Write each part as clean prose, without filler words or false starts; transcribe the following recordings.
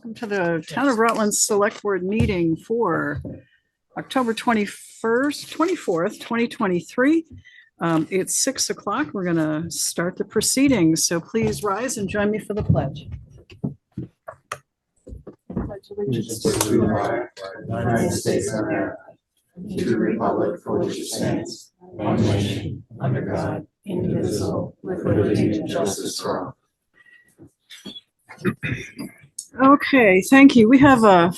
welcome to the Town of Rutland Select Board meeting for October 21st, 24th, 2023. It's 6 o'clock. We're going to start the proceedings. So please rise and join me for the pledge. Pledge allegiance to the United States of America, to the republic for which it stands, one nation, under God, indivisible, with liberty and justice for all. Okay, thank you. We have a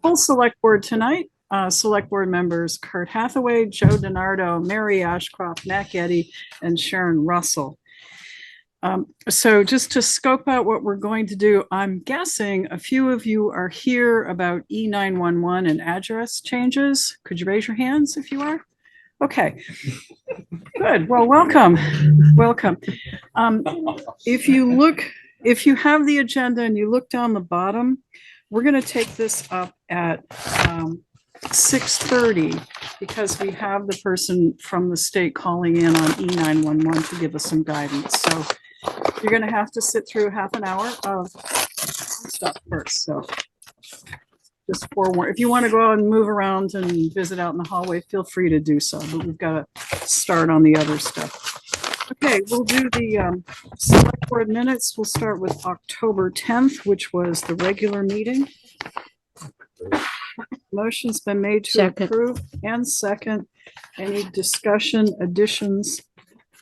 full select board tonight. Select board members Kurt Hathaway, Joe DiNardo, Mary Ashcroft, Matt Getty, and Sharon Russell. So just to scope out what we're going to do, I'm guessing a few of you are here about E911 and address changes. Could you raise your hands if you are? Okay, good. Well, welcome. Welcome. If you have the agenda and you look down the bottom, we're going to take this up at 6:30 because we have the person from the state calling in on E911 to give us some guidance. So you're going to have to sit through half an hour of stuff first. So just forewarn. If you want to go out and move around and visit out in the hallway, feel free to do so. But we've got to start on the other stuff. Okay, we'll do the select board minutes. We'll start with October 10th, which was the regular meeting. Motion's been made to approve and second. Any discussion, additions,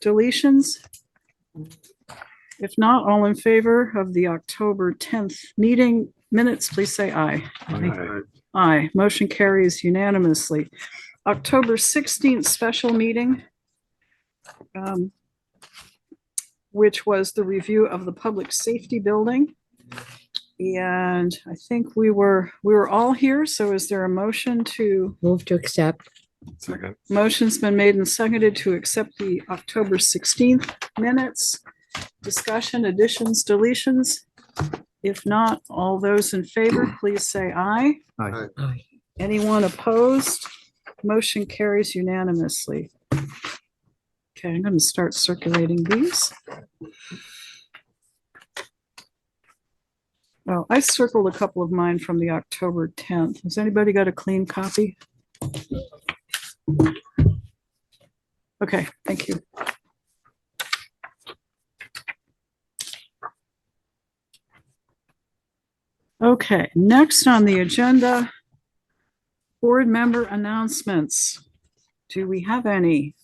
deletions? If not, all in favor of the October 10th meeting minutes, please say aye. Aye. Aye. Motion carries unanimously. October 16th special meeting, which was the review of the public safety building. And I think we were all here. So is there a motion to move to accept? Second. Motion's been made and seconded to accept the October 16th minutes. Discussion, additions, deletions? If not, all those in favor, please say aye. Aye. Aye. Anyone opposed? Motion carries unanimously. Okay, I'm going to start circulating these. Well, I circled a couple of mine from the October 10th. Has anybody got a clean copy? Okay, thank you. Okay, next on the agenda, board member announcements. Do we have any?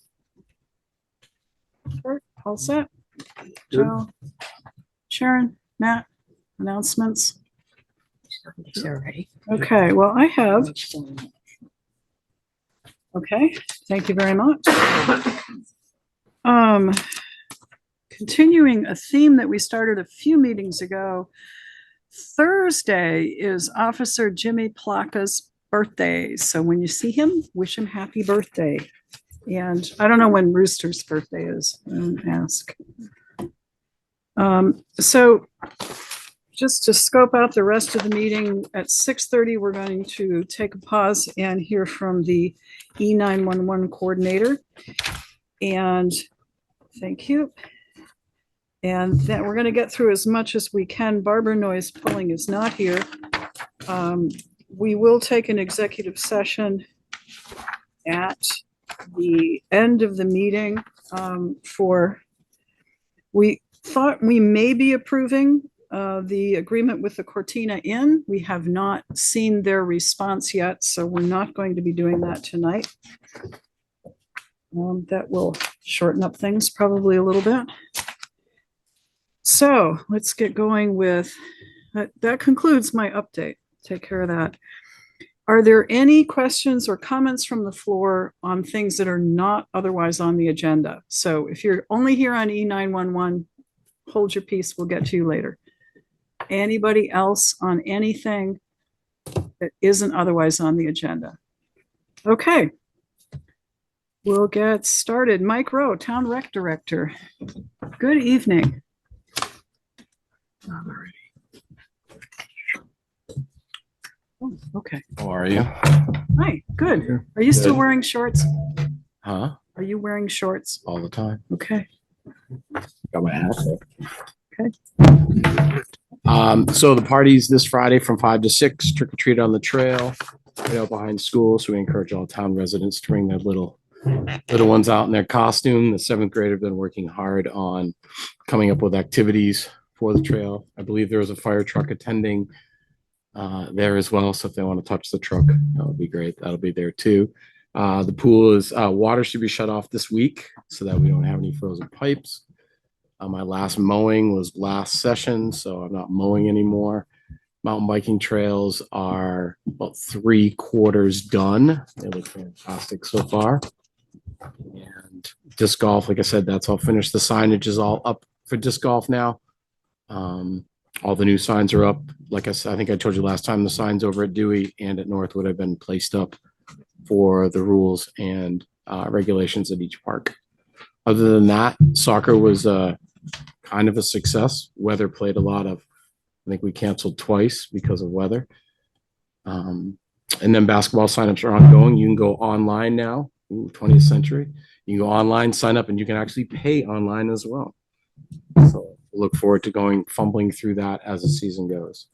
Kurt, all set? Joe, Sharon, Matt, announcements? Already. Okay, well, I have. Okay, thank you very much. Continuing a theme that we started a few meetings ago, Thursday is Officer Jimmy Placa's birthday. So when you see him, wish him happy birthday. And I don't know when Rooster's birthday is. I don't ask. So just to scope out the rest of the meeting, at 6:30, we're going to take a pause and hear from the E911 coordinator. And thank you. And then we're going to get through as much as we can. Barbara Noyes Pulling is not here. We will take an executive session at the end of the meeting we thought we may be approving the agreement with the Cortina Inn. We have not seen their response yet, so we're not going to be doing that tonight. That will shorten up things probably a little bit. So let's get going with that. Concludes my update. Take care of that. Are there any questions or comments from the floor on things that are not otherwise on the agenda? So if you're only here on E911, hold your peace. We'll get to you later. Anybody else on anything that isn't otherwise on the agenda? Okay. We'll get started. Mike Rowe, Town Rec Director. Good evening. Oh, okay. How are you? Hi, good. Are you still wearing shorts? Huh? Are you wearing shorts? All the time. Okay. Got my hat. Okay. So the party's this Friday from 5 to 6, trick or treat on the trail, right out behind school. So we encourage all town residents to bring their little ones out in their costume. The 7th grade have been working hard on coming up with activities for the trail. I believe there was a fire truck attending there as well. So if they want to touch the truck, that would be great. That'll be there too. The pool is water should be shut off this week so that we don't have any frozen pipes. My last mowing was last session, so I'm not mowing anymore. Mountain biking trails are about 3/4 done. They look fantastic so far. And disc golf, like I said, that's all finished. The signage is all up for disc golf now. All the new signs are up. Like I said, I think I told you last time, the signs over at Dewey and at Northwood have been placed up for the rules and regulations at each park. Other than that, soccer was kind of a success. Weather played a lot of, I think we canceled twice because of weather. And then basketball signups are ongoing. You can go online now. Ooh, 20th century. You can go online, sign up, and you can actually pay online as well. So look forward to fumbling through that as the season goes.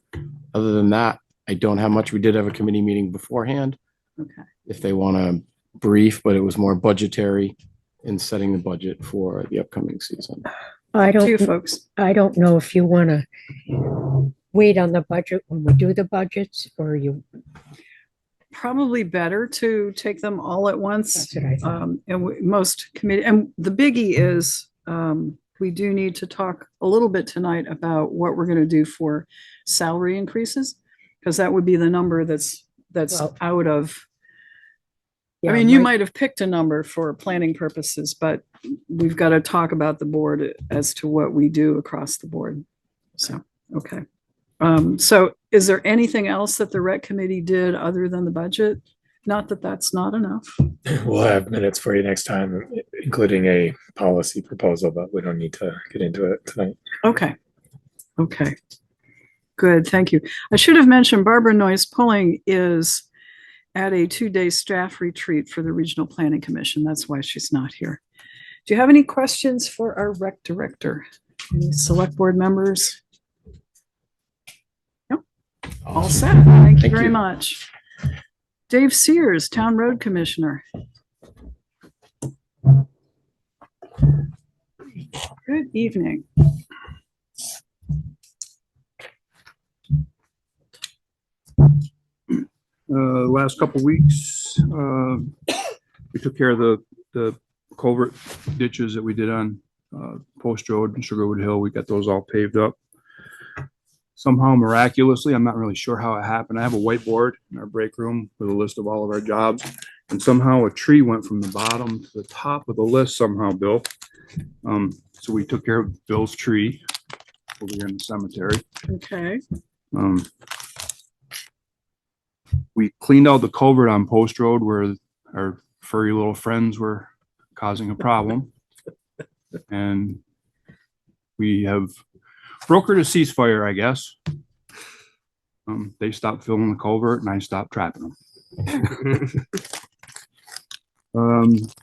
Other than that, I don't have much. We did have a committee meeting beforehand. Okay. If they want to brief, but it was more budgetary in setting the budget for the upcoming season. I To you don't, folks. I don't know if you want to wait on the budget when we do the budgets, or you, Probably better to take them all at once. that's what I thought. Most committee, and the biggie is, we do need to talk a little bit tonight about what we're going to do for salary increases, because that would be the number that's Well, out of, I Yeah, mean, you my- might have picked a number for planning purposes, but we've got to talk about the board as to what we do across the board. So, okay. So is there anything else that the rec committee did other than the budget? Not that that's not enough. We'll have minutes for you next time, including a policy proposal, but we don't need to get into it tonight. Okay. Okay. Good, thank you. I should have mentioned Barbara Noyes Pulling is at a 2-day staff retreat for the Regional Planning Commission. That's why she's not here. Do you have any questions for our rec director? Any select board members? Nope. All set. Thank you Thank very you. much. Dave Sears, Town Road Commissioner. Good evening. Last couple weeks, we took care of the culvert ditches that we did on Post Road and Sugarwood Hill. We got those all paved up. Somehow miraculously, I'm not really sure how it happened. I have a whiteboard in our break room with a list of all of our jobs. And somehow a tree went from the bottom to the top of the list somehow, Bill. So we took care of Bill's tree over here in the cemetery. Okay. We cleaned out the culvert on Post Road where our furry little friends were causing a problem. And we have brokered a ceasefire, I guess. They stopped filling the culvert and I stopped trapping them.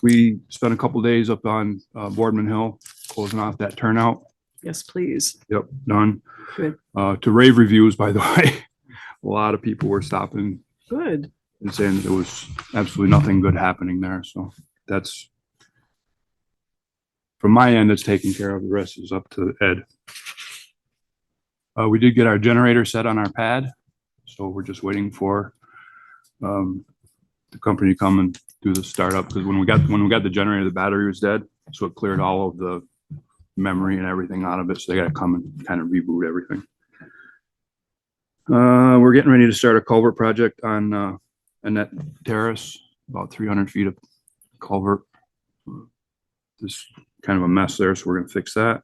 We spent a couple days up on Boardman Hill, closing off that turnout. Yes, please. Yep, done. Good. To rave reviews, by the way. A lot of people were stopping Good. and saying that there was absolutely nothing good happening there. So that's, from my end, it's taken care of. The rest is up to Ed. We did get our generator set on our pad. So we're just waiting for the company to come and do the startup. Because when we got the generator, the battery was dead. So it cleared all of the memory and everything out of it. So they got to come and kind of reboot everything. We're getting ready to start a culvert project on Annette Terrace, about 300 feet of culvert. Just kind of a mess there, so we're gonna fix that.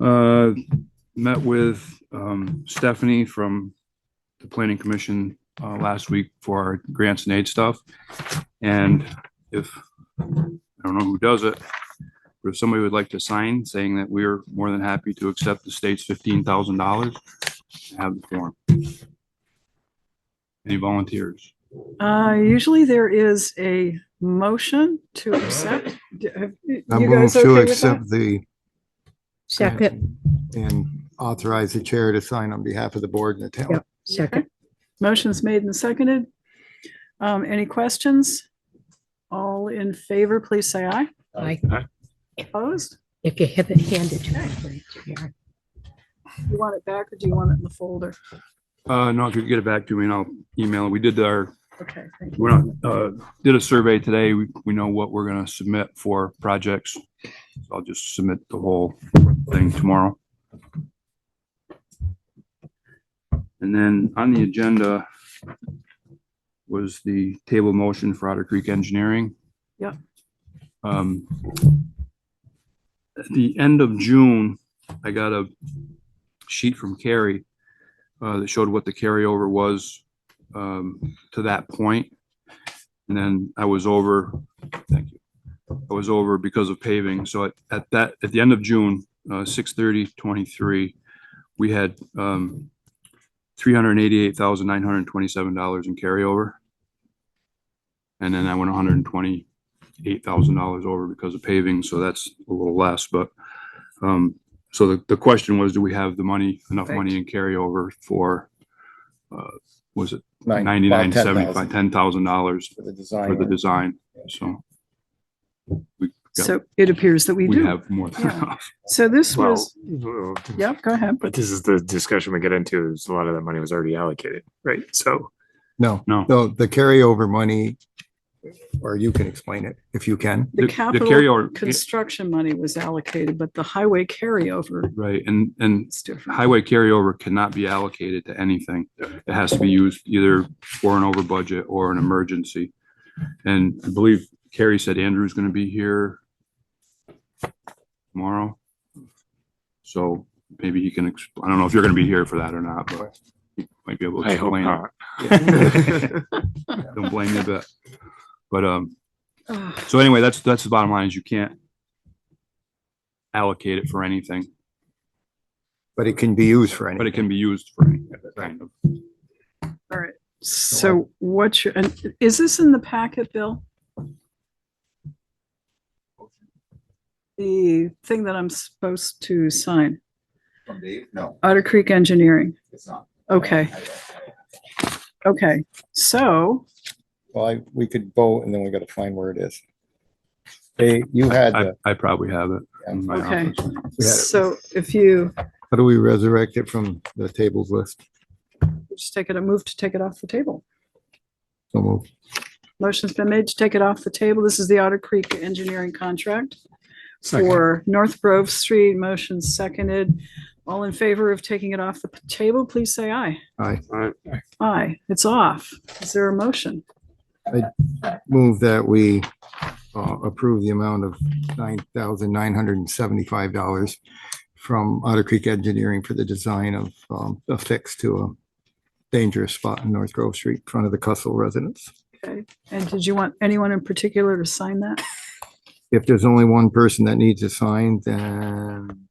And met with Stephanie from the Planning Commission last week for our grants and aid stuff. And if, I don't know who does it, but if somebody would like to sign saying that we're more than happy to accept the state's $15,000, have the form. Any volunteers? Usually there is a motion to accept. You I move guys to okay with that? accept the Second, and authorize the chair to sign on behalf of the board and the town. Yep. second, Motion's made and seconded. Any questions? All in favor, please say aye. I, Opposed? if you have it handed to me, please, yeah. You want it back or do you want it in the folder? No, if you could get it back to me and I'll email it. We did Okay, thank you. we're not, did a survey today. We know what we're gonna submit for projects. So I'll just submit the whole thing tomorrow. And then on the agenda was the table motion for Otter Creek Engineering. Yep. At the end of June, I got a sheet from Carrie that showed what the carryover was to that point. And then I was over, thank you. I was over because of paving. So at the end of June, 6/30/23, we had $388,927 in carryover. And then I went $128,000 over because of paving, so that's a little less, but so the question was, do we have the money, enough money in carryover for was it About 99.75, $10,000 $10,000 for the design. for the design? So So it appears that we we do. have more than Yeah. enough. So this Well, was, yep, go ahead. but this is the discussion we get into, is a lot of that money was already allocated, right? So No, No. no, the carryover money, or you can explain it if you can. The The capital carryover, construction money was allocated, but the highway carryover right, and is different. highway carryover cannot be allocated to anything. It has to be used either for an over budget or an emergency. And I believe Carrie said Andrew's gonna be here tomorrow. So maybe he can, I don't know if you're gonna be here for that or not, but he might be able to I hope explain not. it. Don't blame me a bit. But, Ah, so anyway, that's the bottom line, is you can't allocate it for anything, But it can be used for but anything. it can be used for any kind of. All right. So what's your, and is this in the packet, Bill? The thing that I'm supposed to sign, From Dave? No, Otter Creek Engineering. it's not. Okay, okay. So, Well, we could vote and then we gotta find where it is. You had, I probably have it in my Okay. office. so if you how do we resurrect it from the tables list? just take it, a move to take it off the table. So move. Motion's been made to take it off the table. This is the Otter Creek Engineering contract for North Grove Street. Motion seconded. All in favor of taking it off the table, please say aye. Aye. Aye, it's off. Is there a motion? Move that we approve the amount of $9,975 from Otter Creek Engineering for the design of a fix to a dangerous spot in North Grove Street, in front of the Cussel residence. Okay, and did you want anyone in particular to sign that? If there's only one person that needs to sign, then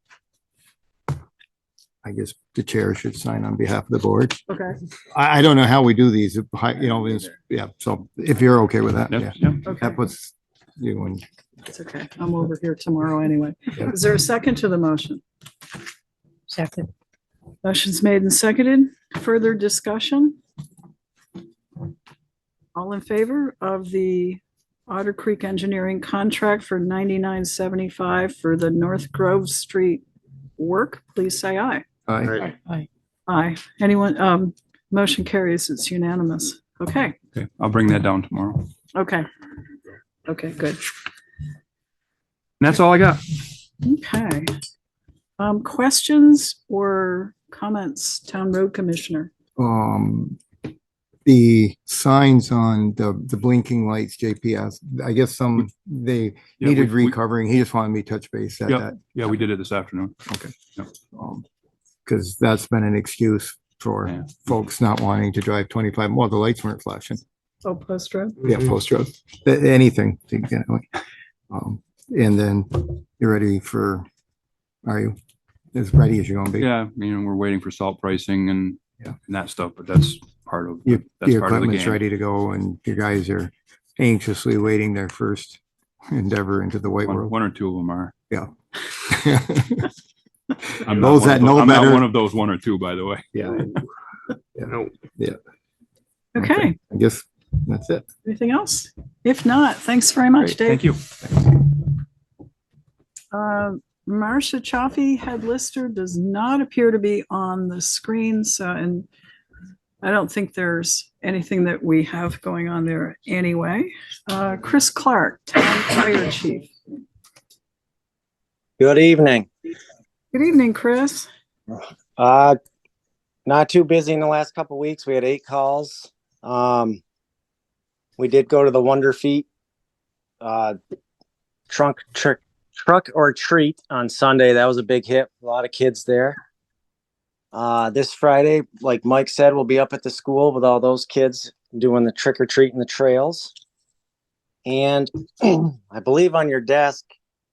I guess the chair should sign on behalf of the board. Okay, I don't know how we do these, yeah, so if you're okay with that, yeah. Yep, yep. okay, That puts you in. it's okay. I'm over here tomorrow anyway. Yeah. Is there a second to the motion? Second, Motion's made and seconded. Further discussion? All in favor of the Otter Creek Engineering contract for $99.75 for the North Grove Street work, please say aye. Aye. Aye. Anyone, motion carries. It's unanimous. Okay, Okay, I'll bring that down tomorrow. okay. Okay, good. And that's all I got. Okay. Questions or comments, Town Road Commissioner? The signs on the blinking lights, JPS, I guess they Yeah, needed we- recovering. He just wanted me to touch base at Yep. that. Yeah, we did it this afternoon. Cause that's been an excuse for Yeah. folks not wanting to drive 25. Well, the lights weren't flashing. Oh, Post Road? Yeah, post road, anything. To get it. And then you're ready for, are you as ready as you're gonna be? Yeah, we're waiting for salt pricing and Yeah. and that stuff, but that's part of, The that's part of the equipment's game. ready to go and you guys are anxiously waiting their first endeavor into the white world. One or two of them are. Yeah. I'm Those that know I'm not better. one of those one or two, by the way. Yeah. Okay, I guess that's it. anything else? If not, thanks very much, Great, Dave. thank you. Marcia Chaffee, head lister, does not appear to be on the screen, so, and I don't think there's anything that we have going on there anyway. Chris Clark, town fire chief. Good evening. Good evening, Chris. Not too busy in the last couple of weeks. We had 8 calls. We did go to the Wonder Feet truck or treat on Sunday. That was a big hit. A lot of kids there. This Friday, like Mike said, we'll be up at the school with all those kids doing the trick or treat in the trails. And I believe on your desk,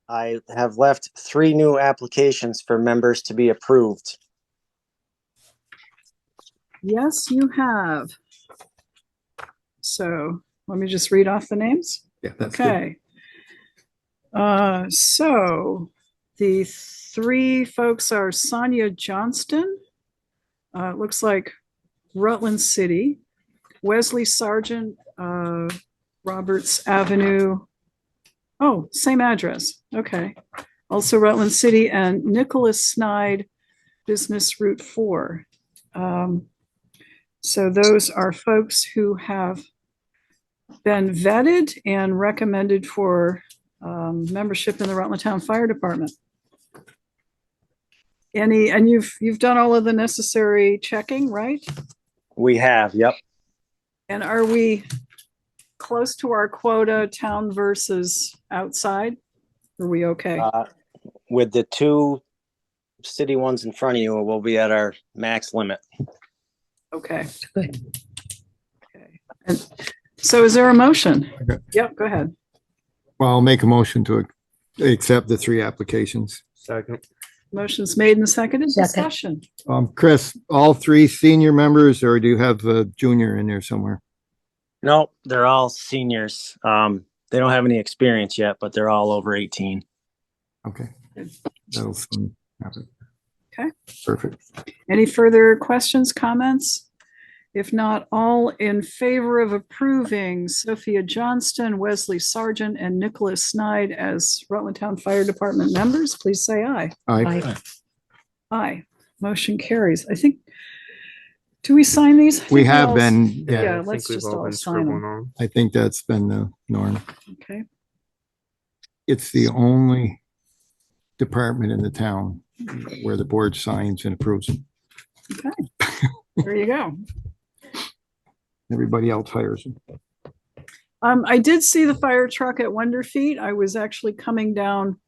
I have left 3 new applications for members to be approved. Yes, you have. So let me just read off the names. Yeah, that's good. Okay. So the 3 folks are Sonia Johnston. It looks like Rutland City, Wesley Sargent, Roberts Avenue. Oh, same address. Okay. Also Rutland City, and Nicholas Snide, Business Route 4. So those are folks who have been vetted and recommended for membership in the Rutland Town Fire Department. And you've done all of the necessary checking, right? We have, yep. And are we close to our quota, town versus outside? Are we okay? With the 2 city ones in front of you, we'll be at our max limit. Okay. Good. Okay. And so is there a motion? Okay. Yep, go ahead. Well, I'll make a motion to accept the 3 applications. Second. Motion's made and seconded. Second. Discussion. Chris, all 3 senior members, or do you have a junior in there somewhere? No, they're all seniors. They don't have any experience yet, but they're all over 18. Okay. That'll soon happen. Okay. Perfect. Any further questions, comments? If not, all in favor of approving Sophia Johnston, Wesley Sargent, and Nicholas Snide as Rutland Town Fire Department members, please say aye. Aye. Aye. Motion carries. I think, do we sign these? I think We have all- been, Yeah, yeah, let's just all sign them. I think that's been the norm. Okay. It's the only department in the town where the board signs and approves. There you go. Everybody else hires them. I did see the fire truck at Wonder Feet. I was actually coming down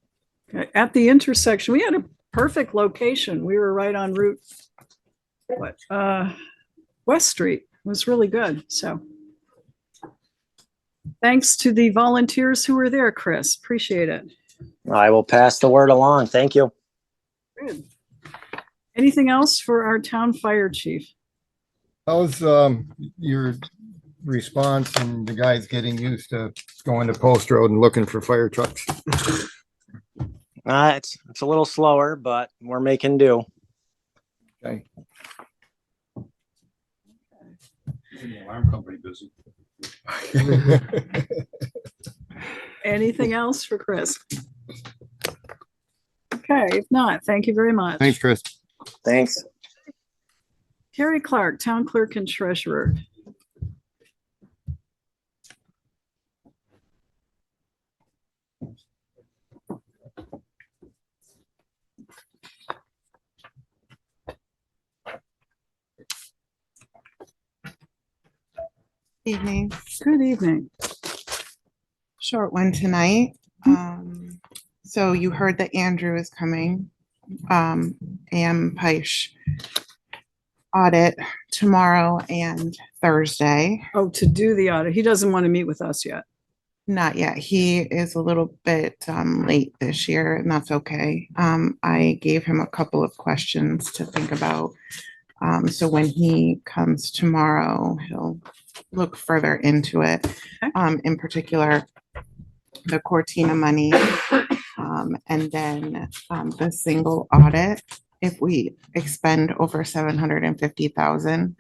at the intersection. We had a perfect location. We were right on Route West Street. It was really good. So thanks to the volunteers who were there, Chris. Appreciate it. I will pass the word along. Thank you. Good. Anything else for our town fire chief? How's your response and the guys getting used to going to Post Road and looking for fire trucks? It's a little slower, but we're making do. Okay. The alarm company busy. Anything else for Chris? Okay, if not, thank you very much. Thanks, Chris. Thanks. Carrie Clark, town clerk and treasurer. Evening. Good evening. Short one tonight. So you heard that Andrew is coming. AM Peisch audit tomorrow and Thursday. Oh, to do the audit. He doesn't want to meet with us yet. Not yet. He is a little bit late this year, and that's okay. I gave him a couple of questions to think about. So when he comes tomorrow, he'll look further into it. In particular, the Cortina money, and then the single audit. If we expend over 750,000,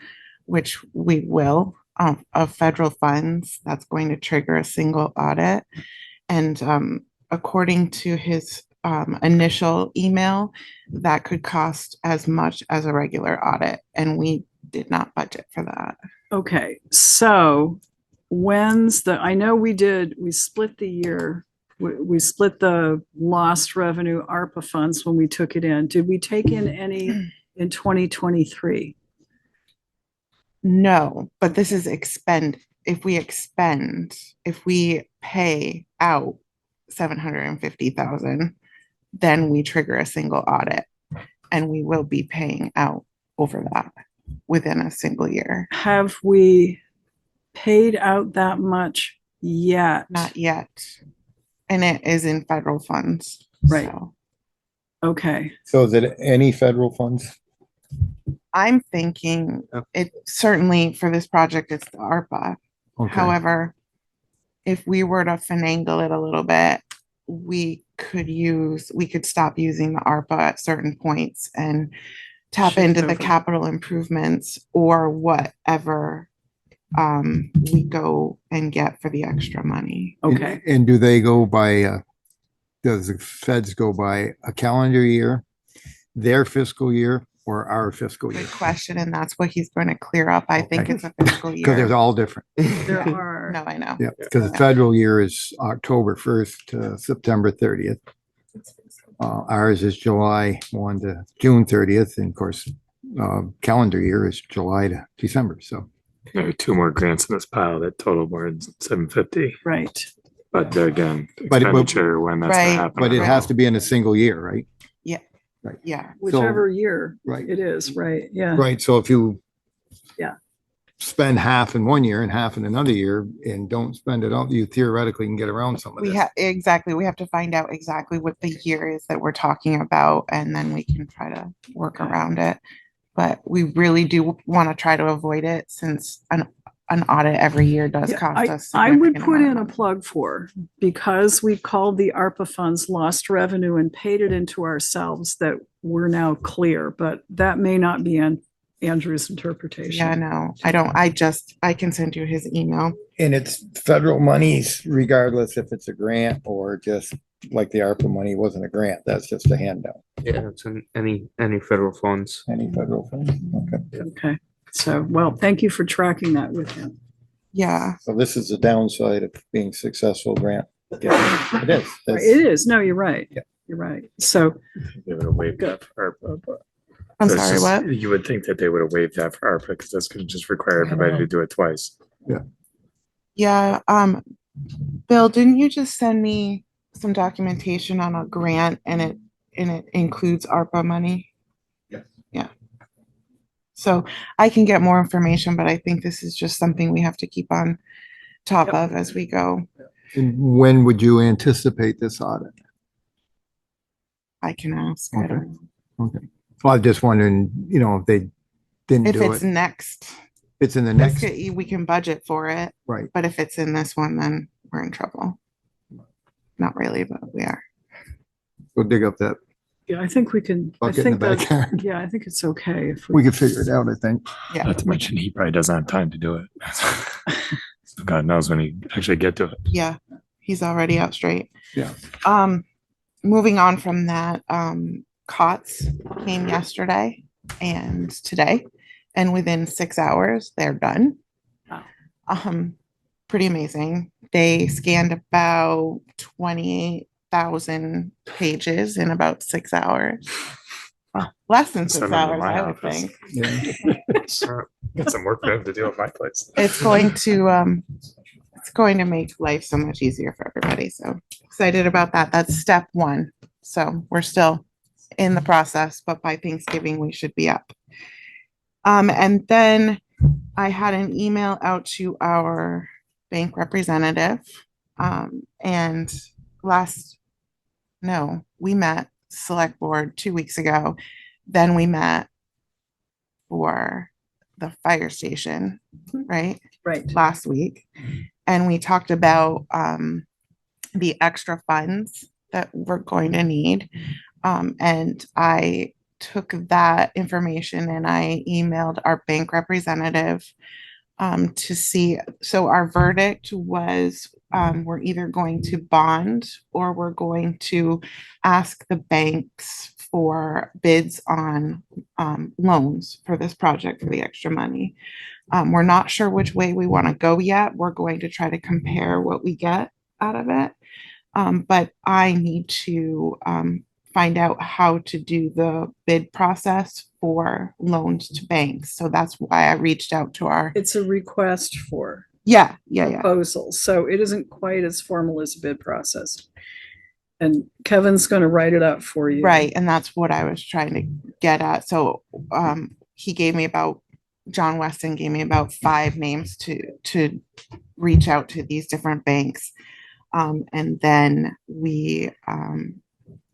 which we will, of federal funds, that's going to trigger a single audit. And according to his initial email, that could cost as much as a regular audit, and we did not budget for that. Okay, so I know we split the year. We split the lost revenue ARPA funds when we took it in. Did we take in any in 2023? No, but this is if we pay out 750,000, then we trigger a single audit, and we will be paying out over that within a single year. Have we paid out that much yet? Not yet. And it is in federal funds. Right. So Okay, So is it any federal funds? I'm thinking it certainly for this project, it's the ARPA. Okay. However, if we were to finagle it a little bit, we could stop using the ARPA at certain points and tap Shift into the over. capital improvements or whatever we go and get for the extra money. okay. And do they go by, does the feds go by a calendar year, their fiscal year, or our fiscal year? Good question, and that's what he's going to clear up. I think Okay. it's a fiscal Because they're year. all different. There are. No, I know. Yeah, because the federal year is October 1st to September 30th. Ours is July 1 to June 30th, and of course, calendar year is July to December, so. There are two more grants in this pile that total more than 750, Right. but they're again, But expenditure when that's Right, gonna happen. But it has to be in a single year, right? Yeah. Whichever year Right. it is, right? Yeah. Right, so if you Yeah. spend half in one year and half in another year and don't spend it all, you theoretically can get around some of We this. have, exactly, we have to find out exactly what the year is that we're talking about, and then we can try to work around it. But we really do want to try to avoid it, since an audit every year does Yeah, cost us. I would significant put amount in of a money. plug for, because we called the ARPA funds lost revenue and paid it into ourselves, that we're now clear, but that may not be Andrew's interpretation. Yeah, no, I can send you his email. And it's federal monies regardless if it's a grant or just like the ARPA money wasn't a grant, that's just a handout. Yeah, it's in any federal funds. Any federal funds, okay. Okay, so, well, thank you for tracking that with him. Yeah, So this is the downside of being successful grant. It is. Right, That's- it is, no, you're right. Yeah. You're right. So, They would have waived that for ARPA, but. I'm So it's sorry, just- what? You would think that they would have waived that for ARPA, because that's gonna just require everybody to do it twice. Yeah, Bill, didn't you just send me some documentation on a grant, and it includes ARPA money? Yes. Yeah. So I can get more information, but I think this is just something we have to keep on top Yep. of as we go. And when would you anticipate this audit? I can ask. I don't know. Okay. Well, I'm just wondering, if they didn't If do it's it, next, it's in the next, we can budget for it, right? but if it's in this one, then we're in trouble. Not really, but we are. We'll dig up that. yeah, I think we can, I Bucket in think the that, backyard. yeah, I think it's okay if We could figure it out, I think. Yeah. Not to mention, he probably doesn't have time to do it. So God knows when he actually get to it. Yeah, he's already out straight. Yeah. Moving on from that, COTS came yesterday and today, and within 6 hours, they're done. Wow. Pretty amazing. They scanned about 28,000 pages in about 6 hours. Less than 6 Send them to hours, my I would office. think. So, got some work for him to do at my place. It's going to make life so much easier for everybody. So excited about that. That's step one. So we're still in the process, but by Thanksgiving, we should be up. And then I had an email out to our bank representative. And we met select board 2 weeks ago. Then we met for the fire station, right? Right. Last week. And we talked about the extra funds that we're going to need. And I took that information and I emailed our bank representative to see. So our verdict was we're either going to bond or we're going to ask the banks for bids on loans for this project for the extra money. We're not sure which way we want to go yet. We're going to try to compare what we get out of it. But I need to find out how to do the bid process for loans to banks. So that's why I reached out to our, It's a request for yeah. proposals, so it isn't quite as formal as a bid process. And Kevin's going to write it up for you. Right. And that's what I was trying to get at. So he gave me John Weston gave me about 5 names to reach out to these different banks. And then we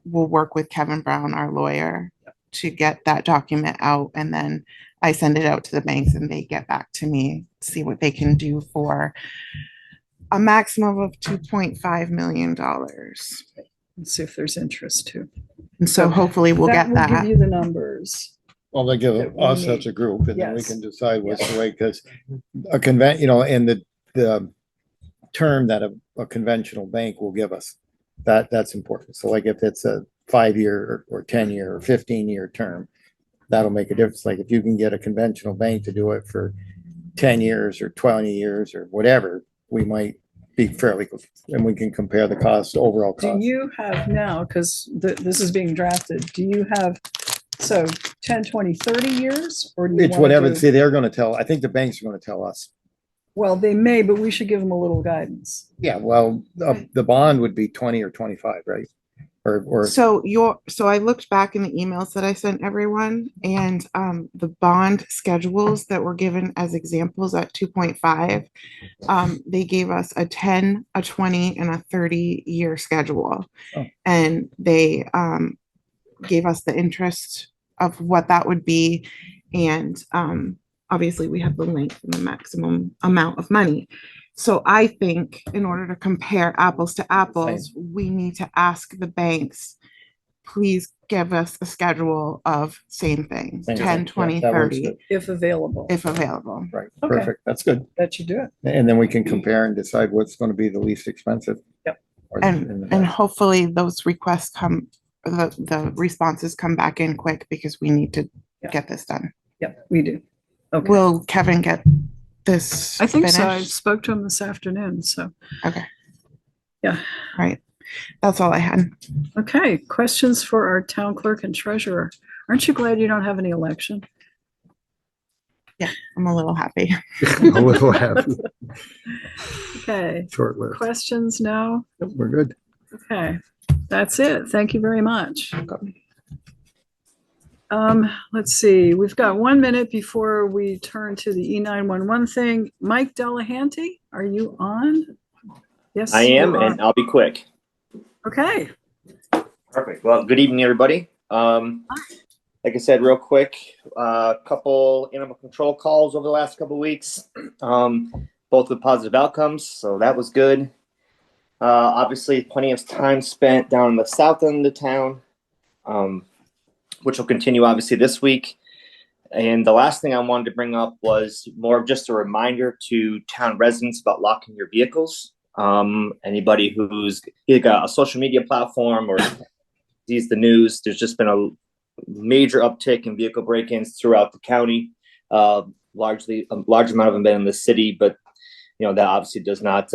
will work with Kevin Brown, our lawyer, to get that document out. And then I send it out to the banks and they get back to me, see what they can do for a maximum of $2.5 million. Let's see if there's interest too. And so hopefully we'll get will give that. you the numbers. Well, they give That we us need. as a group and then we Yes. can decide what's the way, because a convent, and the term that a conventional bank will give us, that's important. So like if it's a 5-year or 10-year or 15-year term, that'll make a difference. Like if you can get a conventional bank to do it for 10 years or 20 years or whatever, we might be fairly, and we can compare the cost, overall Do cost. you have now, because this is being drafted, do you have, so 10, 20, 30 years? Or do you It's wanna whatever, do- see, they're gonna tell, I think the banks are gonna tell us. Well, they may, but we should give them a little guidance. Yeah, well, the bond would be 20 or 25, right? Or So I looked back in the emails that I sent everyone and the bond schedules that were given as examples at 2.5, they gave us a 10, a 20, and a 30-year schedule. Oh. And they gave us the interest of what that would be. And obviously we have the length and the maximum amount of money. So I think in order to compare apples to apples, we need to ask the banks, please give us a schedule of same thing, Same 10, thing. 20, Yeah, that works 30, good. If available. if available. right, Okay. perfect, that's good. That should do it. And then we can compare and decide what's gonna be the least expensive. Yep. Or the- And hopefully those requests the responses come back in quick because we need to Yeah. get this done. Yep, we do. Okay. Will Kevin get this I think so. I finished? spoke to him this afternoon, so. Okay. Yeah. Right. That's all I had. Okay, questions for our town clerk and treasurer? Aren't you glad you don't have any election? I'm a little happy. A little happy, Okay, short list. questions now? We're good. Okay, that's it. Thank you very much. Let's see, we've got 1 minute before we turn to the E911 thing. Mike Delahanty, are you on? Yes. I am, you are. and I'll be quick. Okay, Perfect. Well, good evening, everybody. Like I said, real quick, a couple animal control calls over the last couple weeks, both with positive outcomes, so that was good. Obviously, plenty of time spent down in the south end of town, which will continue obviously this week. And the last thing I wanted to bring up was more of just a reminder to town residents about locking your vehicles. Anybody who's either got a social media platform or sees the news, there's just been a major uptick in vehicle break-ins throughout the county. Largely, a large amount of them been in the city, but that obviously does not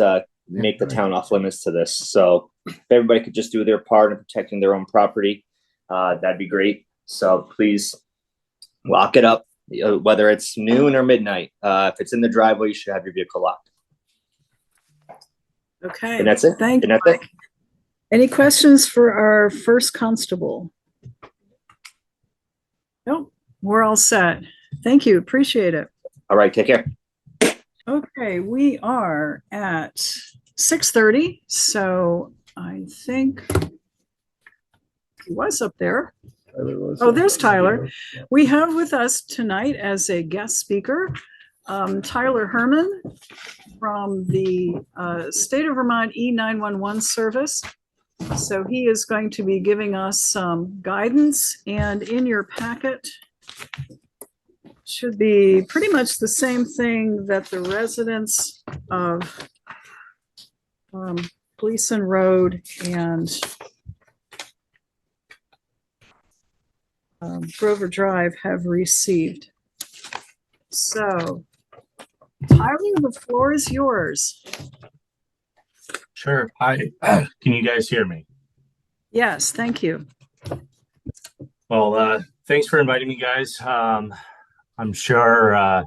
make the town off limits to this. So if everybody could just do their part in protecting their own property, that'd be great. So please lock it up, whether it's noon or midnight. If it's in the driveway, you should have your vehicle locked. okay. And that's it. Thank And you, that's it. Mike. Any questions for our first constable? Nope, we're all set. Thank you, appreciate it. All right, take care. Okay, we are at 6:30, so I think he was up there. Oh, there's Tyler. We have with us tonight as a guest speaker, Tyler Herman from the State of Vermont E911 service. So he is going to be giving us some guidance, and in your packet should be pretty much the same thing that the residents of Gleason Road and Grover Drive have received. So, Tyler, the floor is yours. Sure. Hi. Can you guys hear me? Yes, thank you. Well, thanks for inviting me, guys. I'm sure a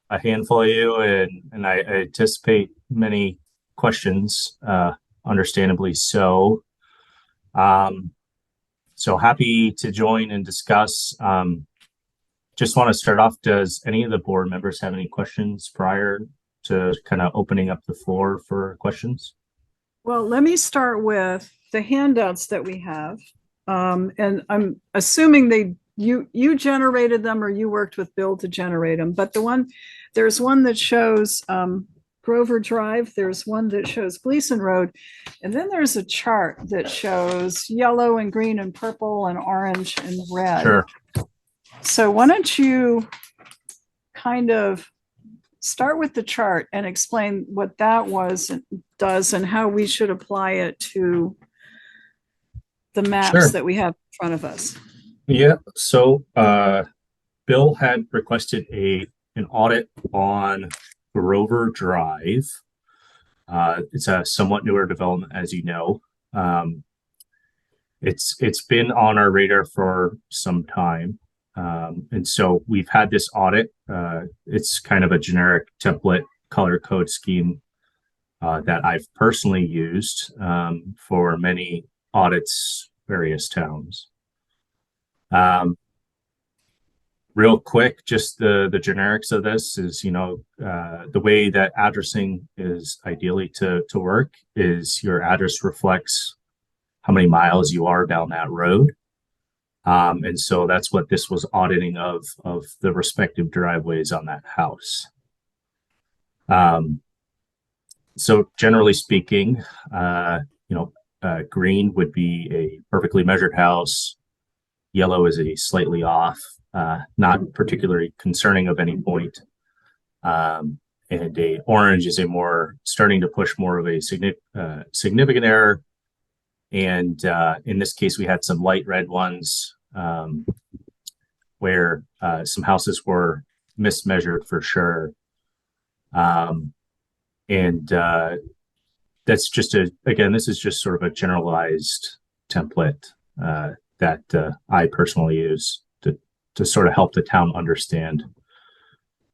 handful of you, and I anticipate many questions, understandably so. So happy to join and discuss. Just want to start off. Does any of the board members have any questions prior to kind of opening up the floor for questions? Well, let me start with the handouts that we have. And I'm assuming you generated them or you worked with Bill to generate them, but there's one that shows Grover Drive, there's one that shows Gleason Road, and then there's a chart that shows yellow and green and purple and orange and red. Sure. So why don't you kind of start with the chart and explain what that does and how we should apply it to the maps Sure. that we have in front of us. Yeah. So Bill had requested an audit on Grover Drive. It's a somewhat newer development, as you know. It's been on our radar for some time. And so we've had this audit. It's kind of a generic template color code scheme that I've personally used for many audits, various towns. Real quick, just the generics of this is, the way that addressing is ideally to work is your address reflects how many miles you are down that road. And so that's what this was auditing of the respective driveways on that house. So generally speaking, green would be a perfectly measured house. Yellow is a slightly off, not particularly concerning of any point. And a orange is starting to push more of a significant error. And in this case, we had some light red ones where some houses were mismeasured for sure. And that's just this is just sort of a generalized template that I personally use to sort of help the town understand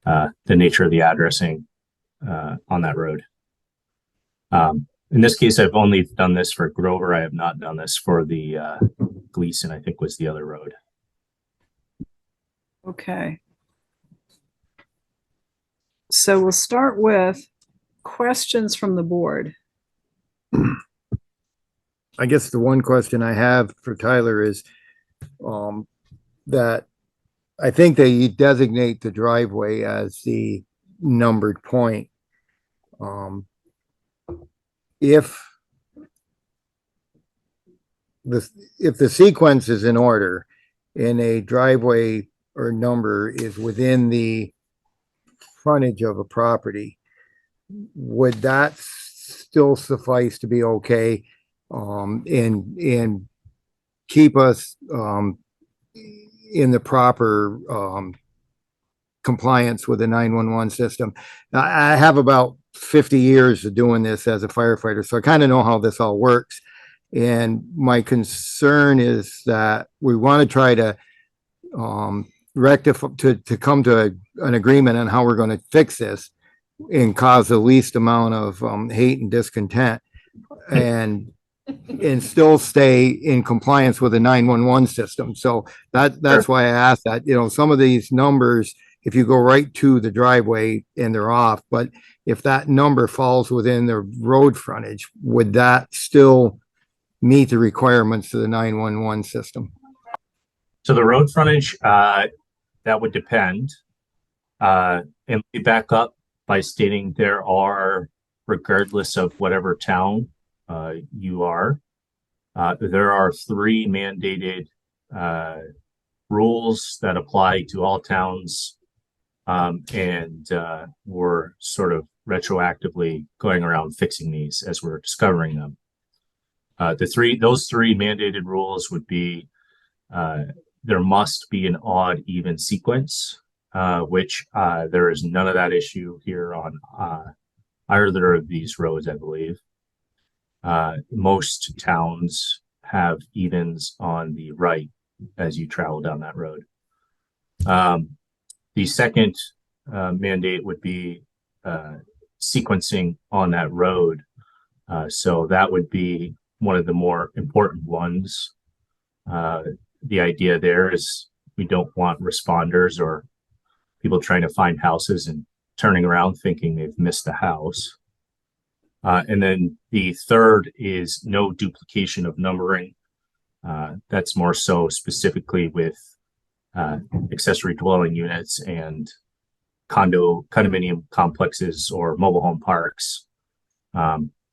the nature of the addressing on that road. In this case, I've only done this for Grover. I have not done this for the Gleason, I think was the other road. Okay. So we'll start with questions from the board. I guess the one question I have for Tyler is that I think they designate the driveway as the numbered point. If the sequence is in order and a driveway or number is within the frontage of a property, would that still suffice to be okay? And keep us in the proper compliance with the 911 system. Now, I have about 50 years of doing this as a firefighter, so I kind of know how this all works. And my concern is that we want to try to rectify, to come to an agreement on how we're going to fix this and cause the least amount of hate and discontent, and still stay in compliance with the 911 system. So that's why I asked that. Some of these numbers, if you go right to the driveway and they're off, but if that number falls within the road frontage, would that still meet the requirements of the 911 system? So the road frontage, that would depend. And let me back up by stating there are, regardless of whatever town you are, there are 3 mandated rules that apply to all towns, and we're sort of retroactively going around fixing these as we're discovering them. Those three mandated rules would be there must be an odd even sequence, which there is none of that issue here on either of these roads, I believe. Most towns have evens on the right as you travel down that road. The second mandate would be sequencing on that road. So that would be one of the more important ones. The idea there is we don't want responders or people trying to find houses and turning around thinking they've missed the house. And then the third is no duplication of numbering. That's more so specifically with accessory dwelling units and condominium complexes or mobile home parks.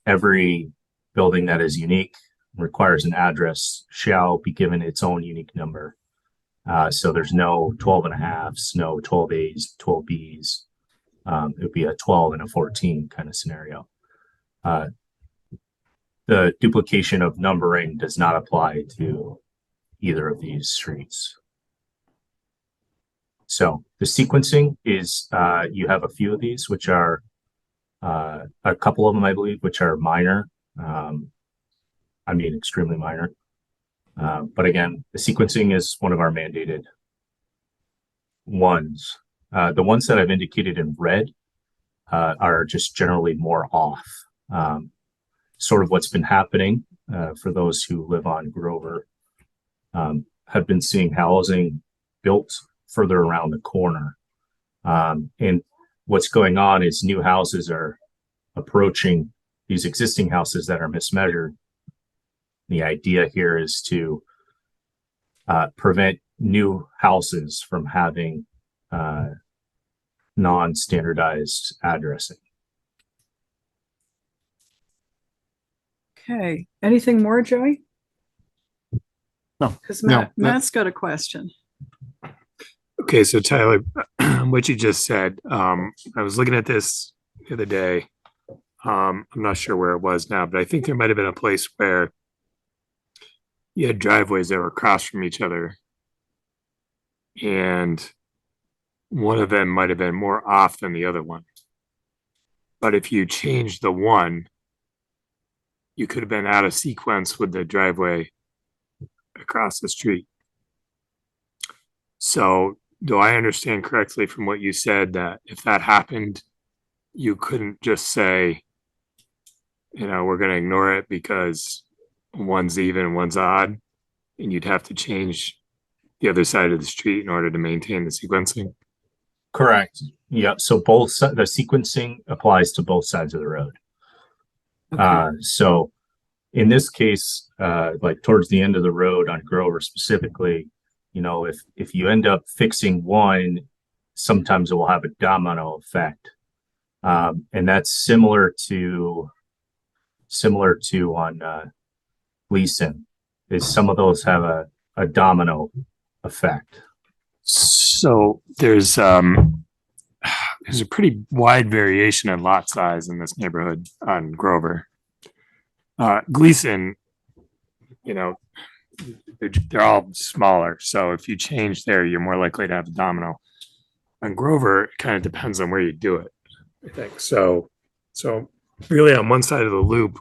Every building that is unique requires an address shall be given its own unique number. So there's no 12 and a halves, no 12As, 12Bs. It would be a 12 and a 14 kind of scenario. The duplication of numbering does not apply to either of these streets. So the sequencing is, you have a few of these, which are, a couple of them, I believe, which are minor. I mean, extremely minor. But again, the sequencing is one of our mandated ones. The ones that I've indicated in red are just generally more off. Sort of what's been happening for those who live on Grover, have been seeing housing built further around the corner. And what's going on is new houses are approaching these existing houses that are mismeasured. The idea here is to prevent new houses from having non-standardized addressing. Okay, anything more, Joey? No. Because No, Matt's got a question. Okay, so Tyler, what you just said, I was looking at this the other day. I'm not sure where it was now, but I think there might have been a place where you had driveways that were across from each other. And one of them might have been more off than the other one. But if you changed the one, you could have been out of sequence with the driveway across the street. So do I understand correctly from what you said that if that happened, you couldn't just say, you know, we're going to ignore it because one's even, one's odd, and you'd have to change the other side of the street in order to maintain the sequencing? Correct. Yeah. So the sequencing applies to both sides of the road. Okay. So in this case, like towards the end of the road on Grover specifically, you know, if you end up fixing one, sometimes it will have a domino effect. And that's similar to on Gleason, is some of those have a domino effect. So there's a pretty wide variation in lot size in this neighborhood on Grover. Gleason, you know, they're all smaller. So if you change there, you're more likely to have a domino. On Grover, it kind of depends on where you do it, I think. So really on one side of the loop,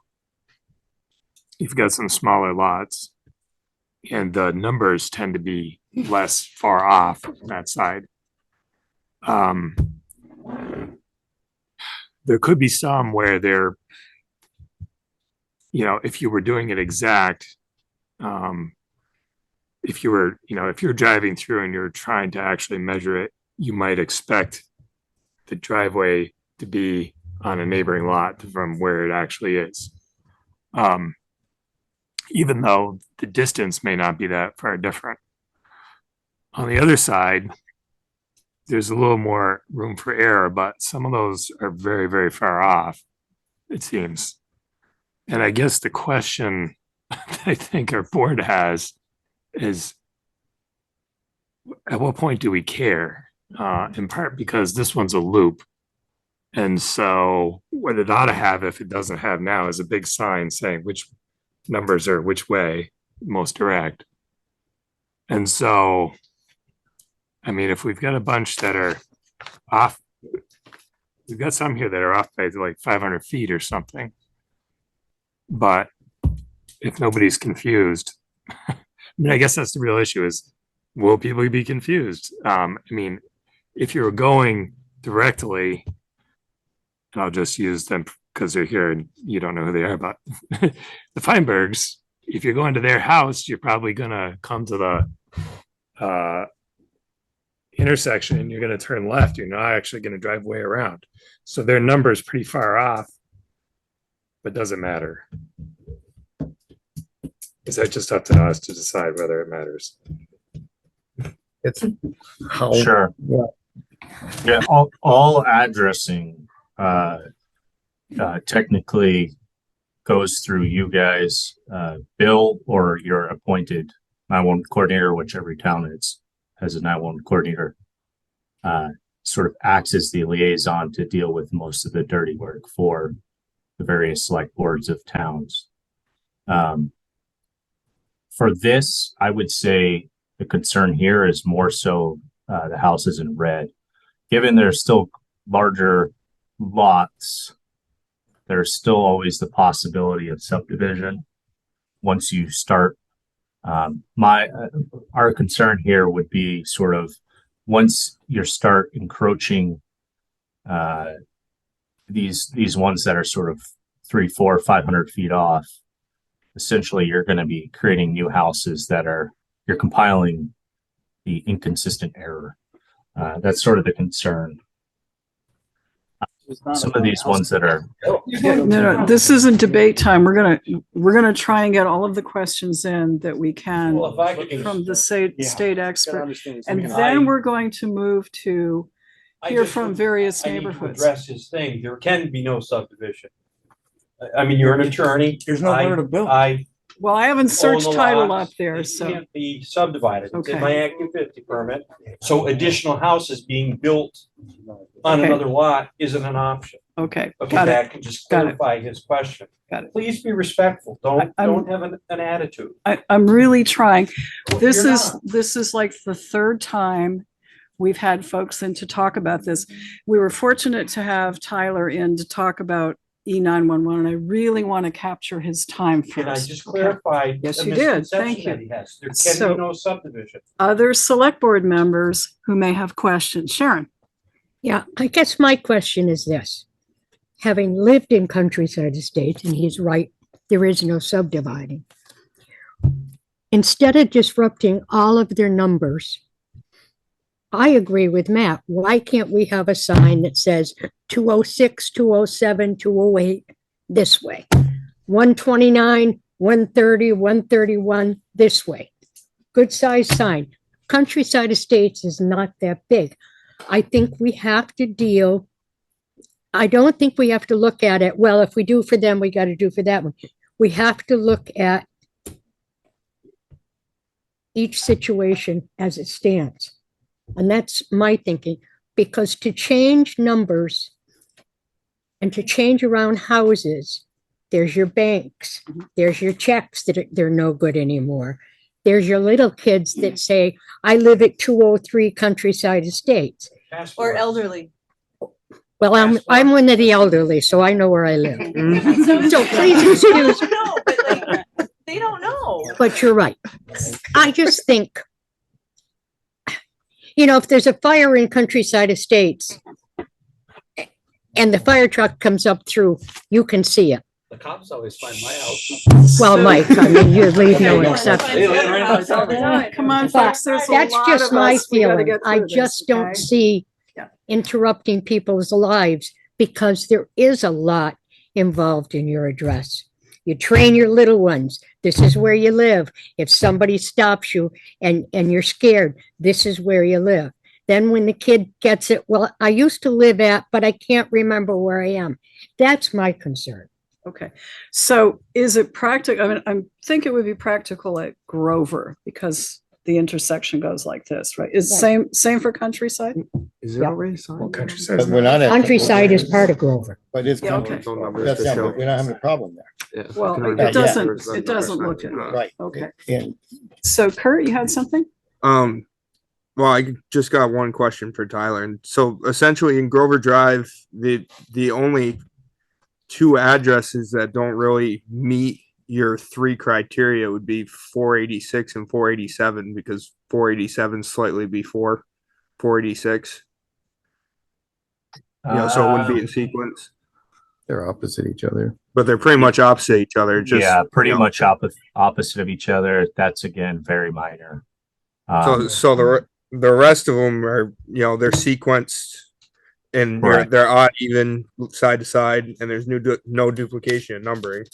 you've got some smaller lots and the numbers tend to be less far off on that side. There could be some where they're, you know, if you were doing it exact, if you were, you know, if you're driving through and you're trying to actually measure it, you might expect the driveway to be on a neighboring lot from where it actually is. Even though the distance may not be that far different. On the other side, there's a little more room for error, but some of those are very, very far off, it seems. And I guess the question I think our board has is, at what point do we care? In part because this one's a loop. And so what it ought to have, if it doesn't have now, is a big sign saying which numbers are which way most direct. And so, I mean, if we've got a bunch that are off, we've got some here that are off by like 500 feet or something. But if nobody's confused, I mean, I guess that's the real issue is, will people be confused? I mean, if you're going directly, and I'll just use them because they're here and you don't know who they are, but the Feinbergs, if you're going to their house, you're probably going to come to the intersection and you're going to turn left. You're not actually going to drive way around. So their number is pretty far off, but doesn't matter. Is that just up to us to decide whether it matters? It's how. Sure. Yeah, all addressing technically goes through you guys, Bill, or your appointed 911 coordinator, which every town has a 911 coordinator, sort of acts as the liaison to deal with most of the dirty work for the various select boards of towns. For this, I would say the concern here is more so the houses in red. Given there's still larger lots, there's still always the possibility of subdivision once you start. Our concern here would be sort of once you start encroaching these ones that are sort of 300, 400, 500 feet off, essentially you're going to be creating new houses that you're compiling the inconsistent error. That's sort of the concern. Some of these ones that are No, this isn't debate time. We're gonna try and get all of the questions in that we can Well, if I could from the just- state expert. understand. And then we're going to move to hear from various I need to neighborhoods. address his thing. There can be no subdivision. I mean, you're an attorney. There's nowhere to build. Well, I haven't searched own the title lots. up there, They so, can't be subdivided. It's in Okay. my Act 250 permit. So additional houses being built on Okay. another lot isn't an option. okay, Okay, got it. that can just Got it. clarify his question. Got it. Please be respectful. Don't I'm- have an attitude. I'm really trying. This You're is, not. this is like the third time we've had folks in to talk about this. We were fortunate to have Tyler in to talk about E911, and I really want to capture his time Can I first. just Okay. clarify? Yes, a you did. misconception Thank that you. he has? There can So- be no subdivision. Other select board members who may have questions. Sharon? Yeah, I guess my question is this. Having lived in countryside estates, and he's right, there is no subdividing. Instead of disrupting all of their numbers, I agree with Matt. Why can't we have a sign that says 206, 207, 208 this way? 129, 130, 131 this way. Good size sign. Countryside Estates is not that big. I think we have to deal. I don't think we have to look at it, well, if we do for them, we got to do for that one. We have to look at each situation as it stands. And that's my thinking, because to change numbers and to change around houses, there's your banks, there's your checks that they're no good anymore. There's your little kids that say, I live at 203 Countryside Estates. Or elderly. Well, I'm one of the elderly, so I know where I live. So please excuse, No, but like, they don't know. but you're right. I just think, if there's a fire in Countryside Estates and the fire truck comes up through, you can see it. The cops always find my house. Well, Mike, I mean, you leave no Okay, exception. They live right outside the town. Come on, But folks, there's a that's lot just of my us. We gotta feeling. get I through this, just don't okay? see Yeah. interrupting people's lives because there is a lot involved in your address. You train your little ones. This is where you live. If somebody stops you and you're scared, this is where you live. Then when the kid gets it, well, I used to live at, but I can't remember where I am. That's my concern. Okay, so is it practical? I mean, I think it would be practical at Grover because the intersection goes like this, right? Is same for Countryside? Is there already a sign? Well, Countryside. But we're not at. Countryside is part of Grover. But it's, Yeah, okay. that's not, we're not having a problem there. Well, Can we- it doesn't look it. Right. Okay. And So Kurt, you had something? Well, I just got one question for Tyler. And so essentially in Grover Drive, the only two addresses that don't really meet your three criteria would be 486 and 487 because 487 is slightly before 486. So it wouldn't be in sequence, They're opposite each other. but they're pretty much opposite each other. Just, Yeah, pretty you know, much opposite of each other. That's again very minor. So the rest of them are, they're sequenced and Correct. they're odd even side to side, and there's no duplication in numbering.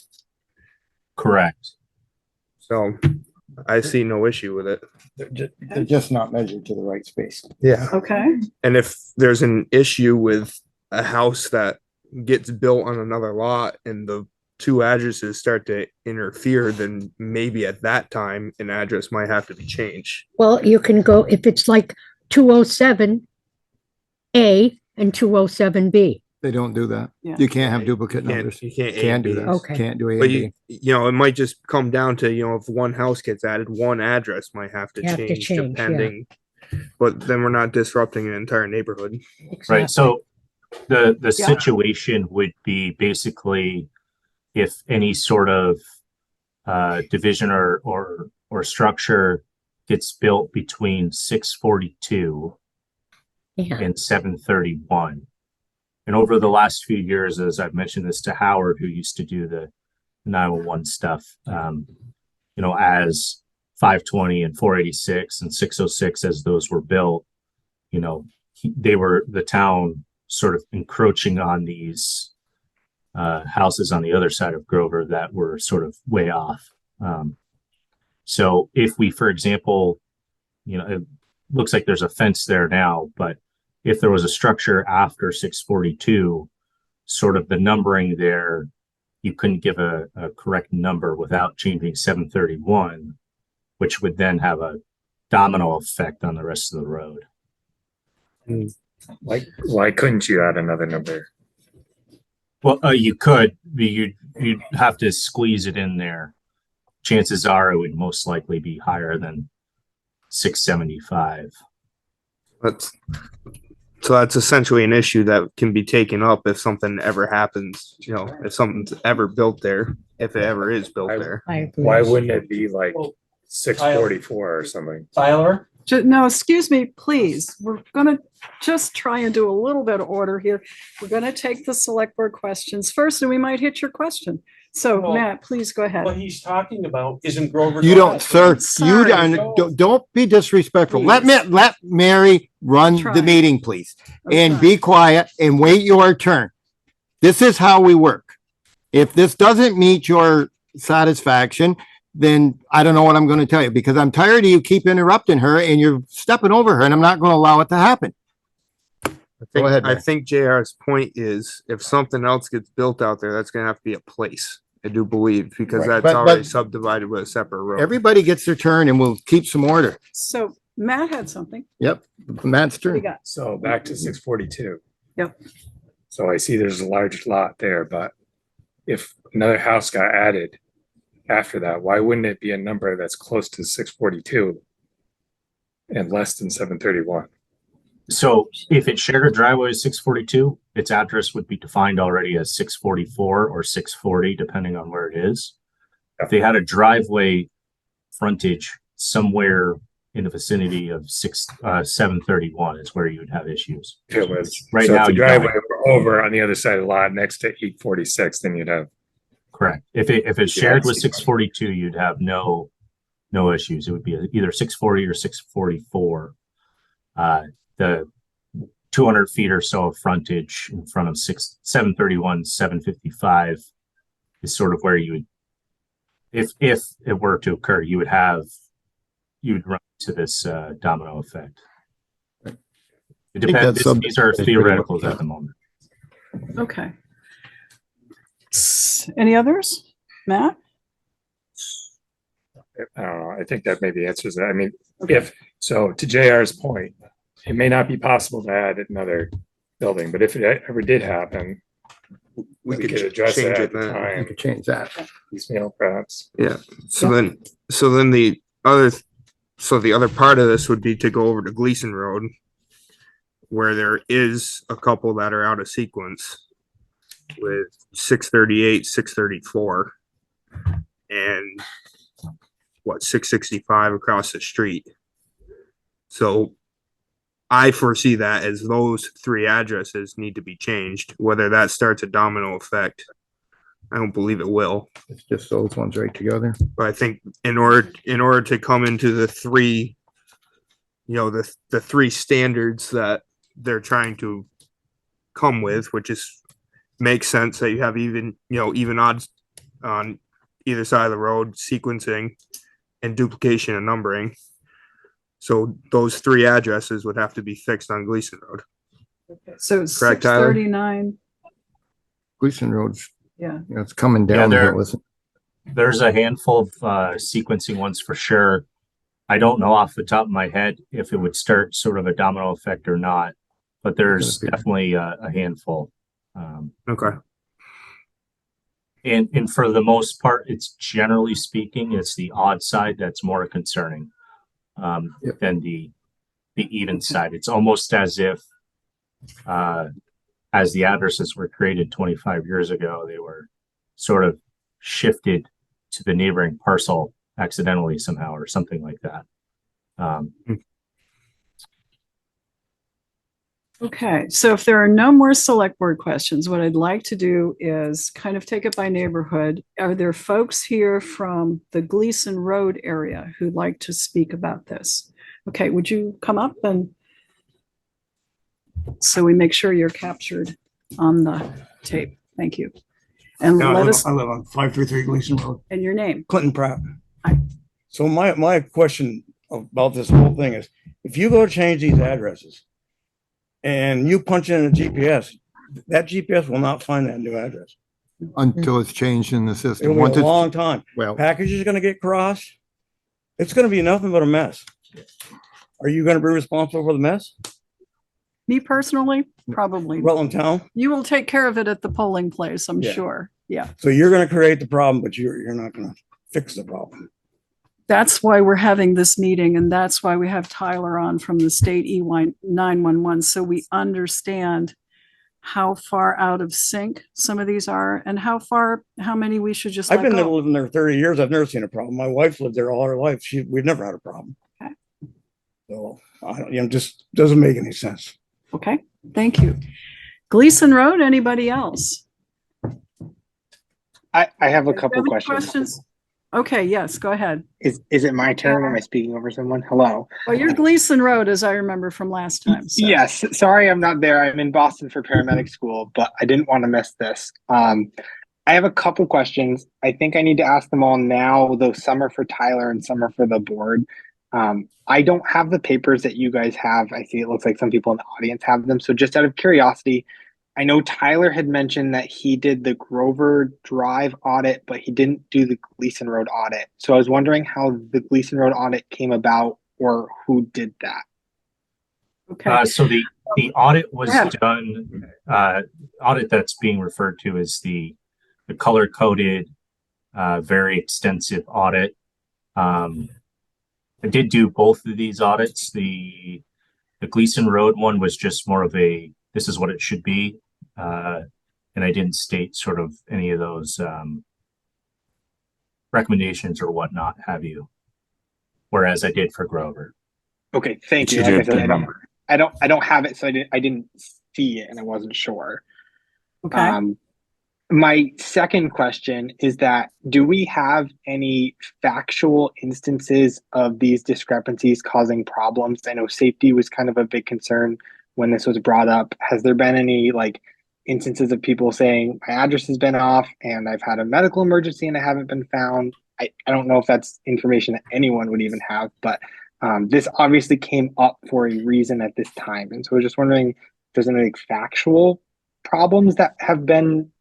Correct. So I see no issue with it. they're just not measured to the right space. Yeah. Okay. And if there's an issue with a house that gets built on another lot and the two addresses start to interfere, then maybe at that time an address might have to be changed. Well, you can go, if it's like 207A and 207B. They don't do that. Yeah. You can't have duplicate numbers. You can't A Can't and do B. that. Okay. Can't do A and But B. it might just come down to, if one house gets added, one address might have to You have to change change, yeah. depending. But then we're not disrupting an entire neighborhood. Right. Exactly. So the Yeah. situation would be basically if any sort of division or structure gets built between 642 Yeah. and 731. And over the last few years, as I've mentioned this to Howard, who used to do the 911 stuff, as 520 and 486 and 606, as those were built, the town sort of encroaching on these houses on the other side of Grover that were sort of way off. So if we, for example, it looks like there's a fence there now, but if there was a structure after 642, sort of the numbering there, you couldn't give a correct number without changing 731, which would then have a domino effect on the rest of the road. Why couldn't you add another number? Well, you could, you'd have to squeeze it in there. Chances are it would most likely be higher than 675. So that's essentially an issue that can be taken up if something ever happens, if something's ever built there, if it ever is built there. I agree. Why wouldn't it be like 644 or something? Tyler? No, excuse me, please. We're gonna just try and do a little bit of order here. We're gonna take the select board questions first, and we might hit your question. So Well, Matt, please go What ahead. he's talking about isn't Grover. You don't, Drive. sir, you Sorry. don't be disrespectful. Let Mary run the Trying. meeting, please. And Okay. be quiet and wait your turn. This is how we work. If this doesn't meet your satisfaction, then I don't know what I'm going to tell you, because I'm tired of you keep interrupting her and you're stepping over her, and I'm not going to allow it to happen. Go ahead, I Matt. think JR's point is if something else gets built out there, that's gonna have to be a place. I do believe, because Right. that's But- already but- subdivided with a separate road. Everybody gets their turn and we'll keep some order. So Matt had something. Yep, Matt's What do you turn. got? So back to 642. Yep. So I see there's a large lot there, but if another house got added after that, why wouldn't it be a number that's close to 642 and less than 731? So if it shared a driveway with 642, its address would be defined already as 644 or 640, depending on where it is. If they had a driveway frontage somewhere in the vicinity of 731 is where you would have issues. If it was Right so now, if the you got it. driveway were over on the other side of the lot next to 846, then you'd have Correct. If it's shared with 642, you'd have no issues. It would be either 640 or 644. The 200 feet or so of frontage in front of 731, 755 is sort of where you would if it were to occur, you would run into this domino effect. It think depends. that's These are pretty much- theoreticals at the moment. Okay. Any others? Matt? I don't know. I think that maybe answers that. I mean, if so, to JR's point, it may not be possible to add another building, but if it ever did happen, we could address it change at it the then. You time. could change that. Piecemeal, perhaps. Yeah. So then the other part of this would be to go over to Gleason Road, where there is a couple that are out of sequence with 638, 634, and 665 across the street. So I foresee that as those three addresses need to be changed. Whether that starts a domino effect, I don't believe it will. It's just those ones right together. But I think in order to come into the three, the three standards that they're trying to come with, which makes sense that you have even odds on either side of the road, sequencing and duplication and numbering. So those three addresses would have to be fixed on Gleason Road. So Correct, Tyler? 639, Gleason Road's, yeah. it's coming Yeah, down. there- It wasn't. There's a handful of sequencing ones for sure. I don't know off the top of my head if it would start sort of a domino effect or not, but there's definitely a handful. Okay. And for the most part, it's generally speaking, it's the odd side that's more concerning than the even side. It's almost as if as the addresses were created 25 years ago, they were sort of shifted to the neighboring parcel accidentally somehow or something like that. Okay, so if there are no more select board questions, what I'd like to do is kind of take it by neighborhood. Are there folks here from the Gleason Road area who'd like to speak about this? Okay, would you come up and so we make sure you're captured on the tape? Thank you. And Yeah, let us, I live on 533 Gleason Road. and your name. Clinton Pratt. Hi. So my question about this whole thing is, if you go to change these addresses and you punch in a GPS, that GPS will not find that new address. Until it's changed in the system. It'll Once be a it's- long time. Well, Packages are gonna get crossed. It's gonna be nothing but a mess. Are you gonna be responsible for the mess? Me personally, probably. Rutland Town? You will take care of it at the polling place, I'm Yeah. sure. Yeah. So you're gonna create the problem, but you're not gonna fix the problem. That's why we're having this meeting, and that's why we have Tyler on from the state EY 911, so we understand how far out of sync some of these are and how many we should just I've let been go. living there 30 years. I've never seen a problem. My wife's lived there all her life. We've never had a problem. Okay. So I don't, just doesn't make any sense. Okay, thank you. Gleason Road, anybody else? I have a Do you couple have any questions. Okay, yes, go ahead. Is it my turn? Am I speaking over someone? Hello. Well, you're Gleason Road, as I remember from last time. so- Yes. Sorry, I'm not there. I'm in Boston for paramedic school, but I didn't want to miss this. I have a couple questions. I think I need to ask them all now, though some are for Tyler and some are for the board. I don't have the papers that you guys have. I see it looks like some people in the audience have them. So just out of curiosity, I know Tyler had mentioned that he did the Grover Drive audit, but he didn't do the Gleason Road audit. So I was wondering how the Gleason Road audit came about or who did that. Okay. So the audit was Yeah. done, audit that's being referred to as the color coded, very extensive audit. I did do both of these audits. The Gleason Road one was just more of a, this is what it should be. And I didn't state sort of any of those recommendations or whatnot have you. Whereas I did for Grover. Okay, thank you. Like I said, I don't have it, so I didn't see it and I wasn't sure. Okay. My second question is that do we have any factual instances of these discrepancies causing problems? I know safety was kind of a big concern when this was brought up. Has there been any instances of people saying my address has been off and I've had a medical emergency and I haven't been found? I don't know if that's information that anyone would even have, but this obviously came up for a reason at this time. And so we're just wondering if there's any like, factual problems that have been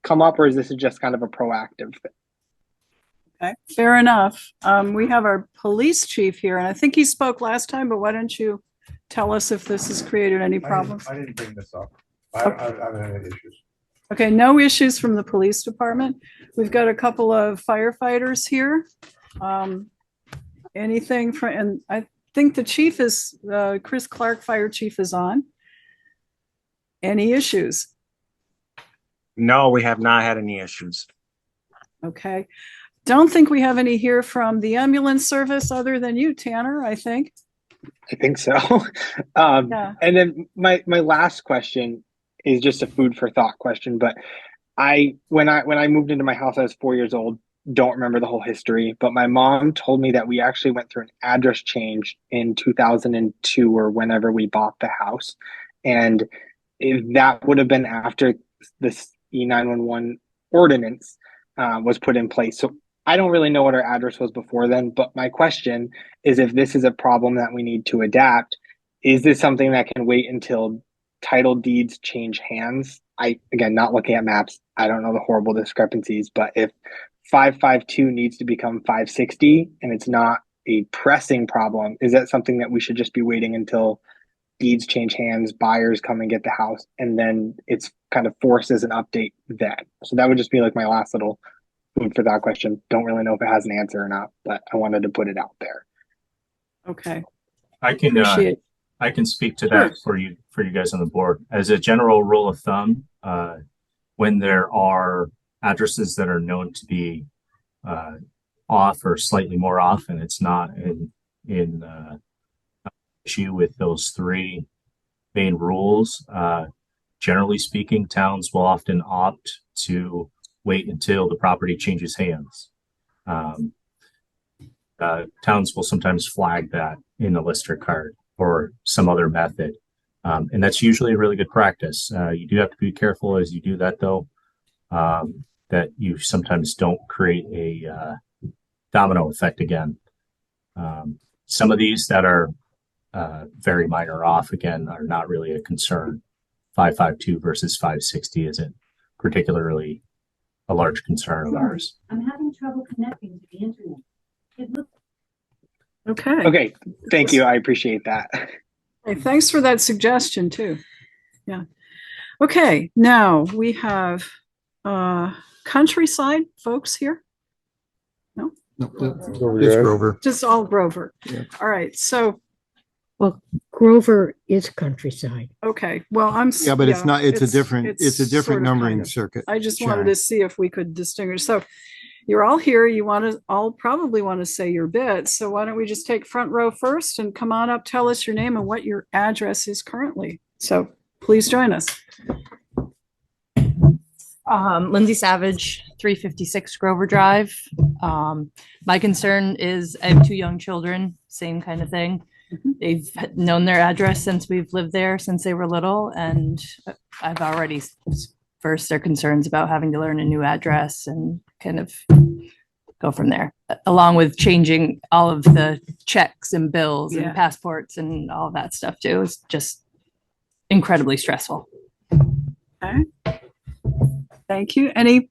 come up, or is this just kind of a proactive thing? Okay, fair enough. We have our police chief here, and I think he spoke last time, but why don't you tell us if this has created any problems? I didn't bring this up. I don't have any issues. Okay, no issues from the police department. We've got a couple of firefighters here. Anything from, and I think the chief is, Chris Clark, fire chief, is on. Any issues? No, we have not had any issues. Okay. Don't think we have any here from the ambulance service other than you, Tanner, I think. I think so. Yeah. And then my last question is just a food for thought question, but when I moved into my house, I was 4 years old. Don't remember the whole history, but my mom told me that we actually went through an address change in 2002 or whenever we bought the house. And that would have been after this E911 ordinance was put in place. So I don't really know what our address was before then, but my question is, if this is a problem that we need to adapt, is this something that can wait until title deeds change hands? Again, not looking at maps, I don't know the horrible discrepancies, but if 552 needs to become 560 and it's not a pressing problem, is that something that we should just be waiting until deeds change hands, buyers come and get the house, and then it's kind of forced as an update then? So that would just be like my last little food for that question. Don't really know if it has an answer or not, but I wanted to put it out there. Okay. I can speak to that for you guys on the board. As a general rule of thumb, when there are addresses that are known to be off or slightly more off, and it's not in issue with those three main rules, generally speaking, towns will often opt to wait until the property changes hands. Towns will sometimes flag that in a lister card or some other method. And that's usually a really good practice. You do have to be careful as you do that, though, that you sometimes don't create a domino effect again. Some of these that are very minor off, again, are not really a concern. 552 versus 560 isn't particularly a large concern of ours. I'm having trouble connecting to the internet. It looks Okay. Thank you. I appreciate that. Hey, thanks for that suggestion too. Yeah. Okay, now we have Countryside folks here. No? It's Grover. Just all Grover. Yeah. All right, so, Well, Grover is countryside. okay, well, Yeah, but it's not, it's a different sort of numbering kind of. circuit. I just wanted Sharon. to see if we could distinguish. So you're all here. You want to all probably want to say your bit. So why don't we just take front row first and come on up, tell us your name and what your address is currently. So please join us. Lindsay Savage, 356 Grover Drive. My concern is I have two young children, same kind of thing. They've known their address since we've lived there since they were little, and I've already voiced their concerns about having to learn a new address and kind of go from there, along with changing all of the checks and bills Yeah. and passports and all that stuff too. It's just incredibly stressful. Okay. Thank you. Any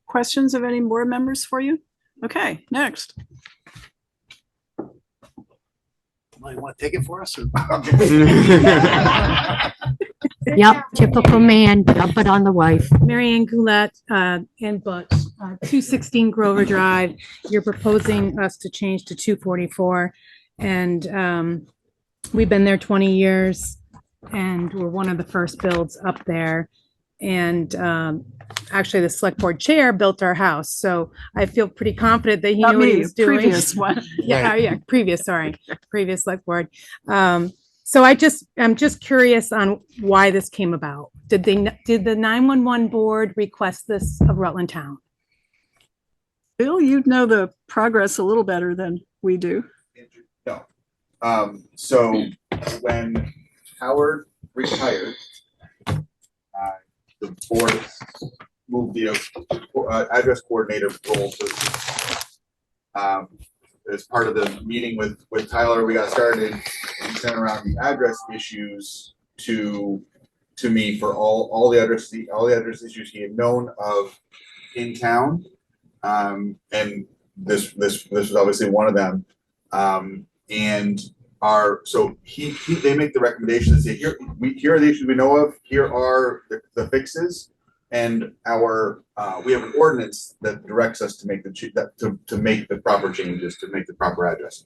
questions of any board members for you? Okay, next. Might want to take it for us? Yep, typical man, dump it on the wife. Marianne Goulet, and Butch, 216 Grover Drive. You're proposing us to change to 244. And we've been there 20 years and we're one of the first builds up there. And actually the select board chair built our house. So I feel pretty confident that he Not knew what he me, was doing. previous one. Previous select board. So I'm just curious on why this came about. Did the 911 board request this of Rutland Town? Bill, you'd know the progress a little better than we do. No. So when Howard retired, the board moved the address coordinator role to as part of the meeting with Tyler, we got started. We sent around the address issues to me for all the address issues he had known of in town. And this was obviously one of them. And they make the recommendation and say, here are the issues we know of, here are the fixes, and we have an ordinance that directs us to make to make the proper changes, to make the proper address.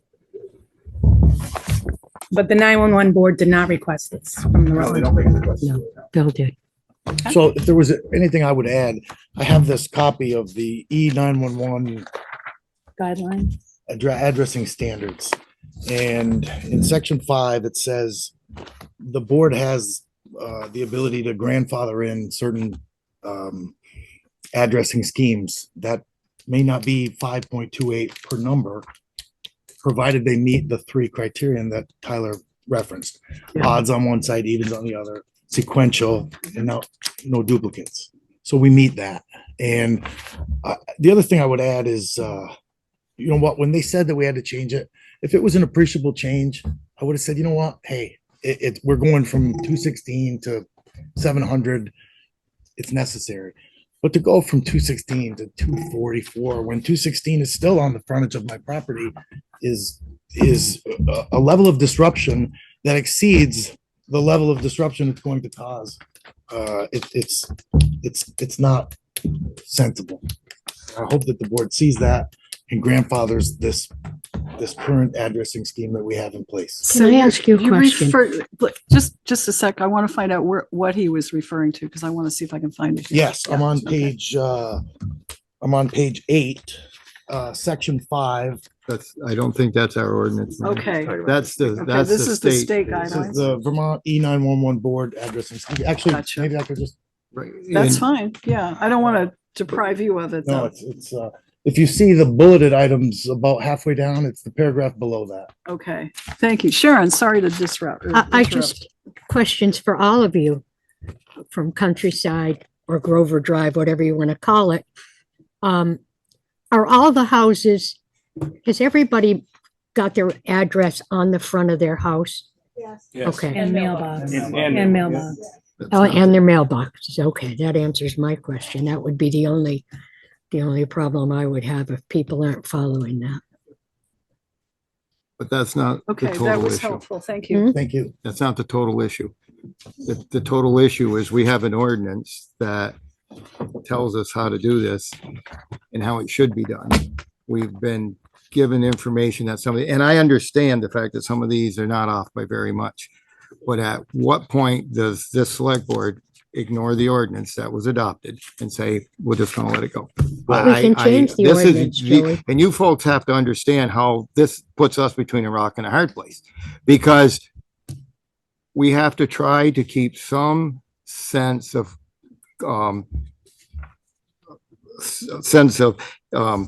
But the 911 board did not request this from the No, they road. don't make the request. No, Bill did. So if there was anything I would add, I have this copy of the E911 Guidelines. addressing standards. And in section 5, it says the board has the ability to grandfather in certain addressing schemes that may not be 5.28 per number, provided they meet the 3 criterion that Tyler referenced. Odds on one side, evens on the other, sequential, and no duplicates. So we meet that. And the other thing I would add is, you know what, when they said that we had to change it, if it was an appreciable change, I would have said, you know what, hey, we're going from 216 to 700. It's necessary. But to go from 216 to 244, when 216 is still on the frontage of my property, is a level of disruption that exceeds the level of disruption it's going to cause. It's not sensible. I hope that the board sees that and grandfathers this current addressing scheme that we have in place. Can I ask you a question? Just a sec. I want to find out what he was referring to, because I want to see if I can find it. Yes, I'm on okay. page 8, section 5. I don't think that's our ordinance. Okay. That's the This is the state This is guidelines. the Vermont E911 board addressing scheme. Actually, Gotcha. maybe I could just. That's fine. Yeah, I don't want to deprive you of it, No, though. it's if you see the bulleted items about halfway down, it's the paragraph below that. Okay, thank you. Sharon, sorry to disrupt. I just, questions for all of you from Countryside or Grover Drive, whatever you want to call it. Are all the houses, has everybody got their address on the front of their house? Yes. Okay. And mailbox. And- And mailbox. Oh, and their mailboxes. Okay, that answers my question. That would be the only problem I would have if people aren't following that. But that's not the Okay, that total was issue. helpful. Thank you. Thank you. That's not the total issue. The total issue is we have an ordinance that tells us how to do this and how it should be done. We've been given information that and I understand the fact that some of these are not off by very much. But at what point does this select board ignore the ordinance that was adopted and say, we're just gonna let it go? We can change the this is ordinance, Joey. And you folks have to understand how this puts us between a rock and a hard place. Because we have to try to keep some sense of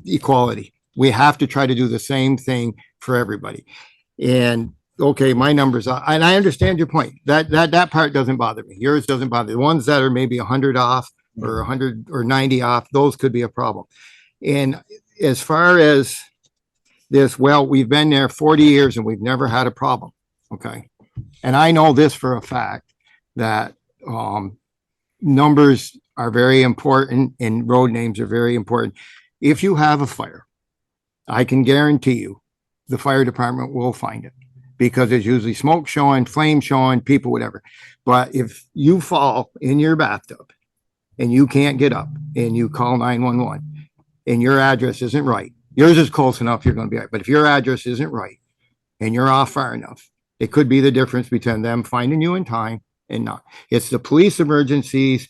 equality. We have to try to do the same thing for everybody. And okay, my numbers are, and I understand your point. That part doesn't bother me. Yours doesn't bother me. The ones that are maybe 100 off or 100 or 90 off, those could be a problem. And as far as this, well, we've been there 40 years and we've never had a problem. Okay. And I know this for a fact that numbers are very important and road names are very important. If you have a fire, I can guarantee you the fire department will find it, because there's usually smoke showing, flame showing, people, whatever. But if you fall in your bathtub and you can't get up and you call 911 and your address isn't right, yours is close enough, you're going to be right. But if your address isn't right and you're off far enough, it could be the difference between them finding you in time and not. It's the police emergencies.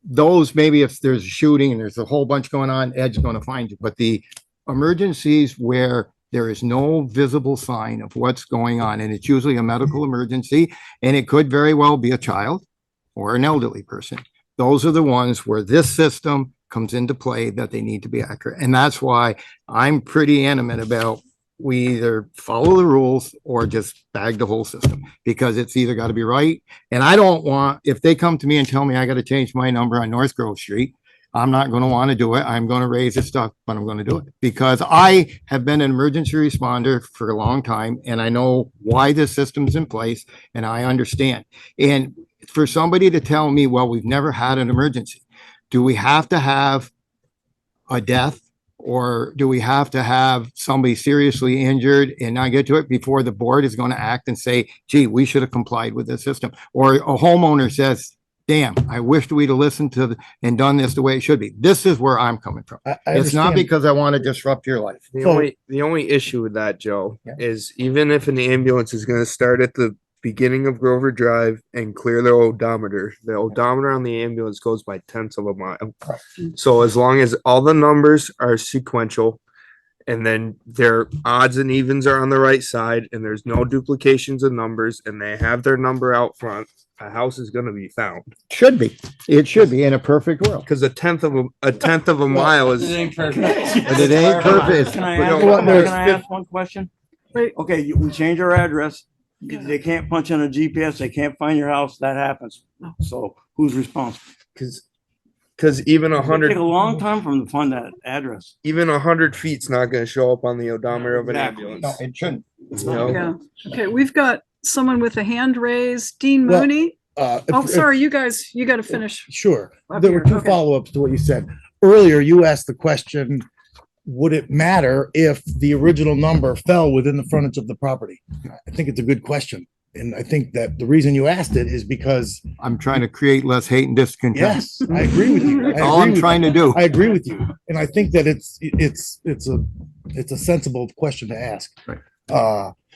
Those, maybe if there's a shooting and there's a whole bunch going on, Ed's going to find you. But the emergencies where there is no visible sign of what's going on, and it's usually a medical emergency, and it could very well be a child or an elderly person. Those are the ones where this system comes into play, that they need to be accurate. And that's why I'm pretty animate about we either follow the rules or just bag the whole system, because it's either got to be right. And I don't want, if they come to me and tell me I got to change my number on North Grove Street, I'm not going to want to do it. I'm going to raise the stuff, but I'm going to do it because I have been an emergency responder for a long time and I know why this system's in place and I understand. And for somebody to tell me, well, we've never had an emergency, do we have to have a death? Or do we have to have somebody seriously injured and not get to it before the board is going to act and say, gee, we should have complied with the system? Or a homeowner says, damn, I wished we'd have listened to and done this the way it should be. This is where I'm coming from. It's not understand. because I want to disrupt your life. The only issue with that, Joe, is even if an ambulance is going to start at the beginning of Grover Drive and clear the odometer on the ambulance goes by tenths of a mile. So as long as all the numbers are sequential and then their odds and evens are on the right side and there's no duplications of numbers and they have their number out front, a house is going to be found. Should be. It should be in a perfect world. Because a tenth of a mile is. It ain't perfect. But it ain't perfect. Can I But ask, you know what, can I ask one question? Wait. Okay, we change our address. They can't punch in a GPS. They can't find your house. That happens. So who's responsible? Because even It'll 100. take a long time for them to find that address. Even 100 feet's not going to show up on the odometer of an ambulance. No, it shouldn't. You know? Yeah. Okay, we've got someone with a hand raised. Dean Well, Mooney. If- Oh, if- sorry, you guys, you got to finish. Sure. Up There were here, two okay. follow-ups to what you said. Earlier, you asked the question, would it matter if the original number fell within the frontage of the property? I think it's a good question. And I think that the reason you asked it is because I'm trying to create less hate and discontent. yes, I agree with you. That's all I'm trying to do. I agree with you. And I think that it's a sensible question to ask. Right.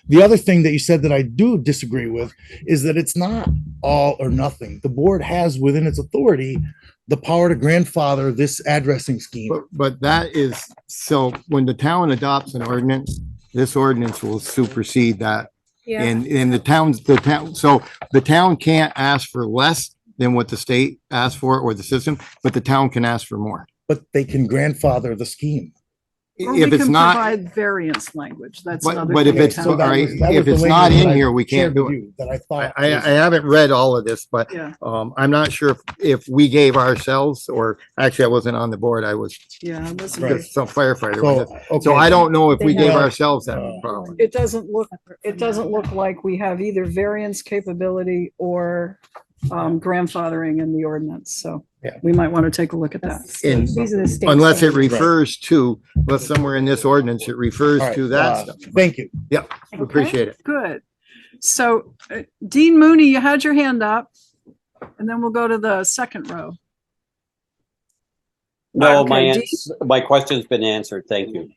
The other thing that you said that I do disagree with is that it's not all or nothing. The board has within its authority the power to grandfather this addressing scheme. But that is, so when the town adopts an ordinance, this ordinance will supersede that. Yeah. And the town, so the town can't ask for less than what the state asked for or the system, but the town can ask for more. But they can grandfather the scheme. Or If we it's can not, provide variance language. That's but, another. but if thing it's, the all town- right, that if was it's the not language in that I here, we shared can't do with it. you That I thought. I was- haven't read all of this, but Yeah, I'm not sure if we gave ourselves, or actually I wasn't on the board, I was yeah, it wasn't good. just some firefighter. So, with it. okay. So I don't know if we gave Well, ourselves that problem. It doesn't look like we have either variance capability or grandfathering in the ordinance. So Yeah. we might want to take a look at that. And These are the state unless it standards. refers to, unless somewhere in this ordinance, it refers All right, to that stuff. Thank you. Yep, appreciate it. Good. So Dean Mooney, you had your hand up, and then we'll go to the second row. No, Okay, my question's been answered. Thank you.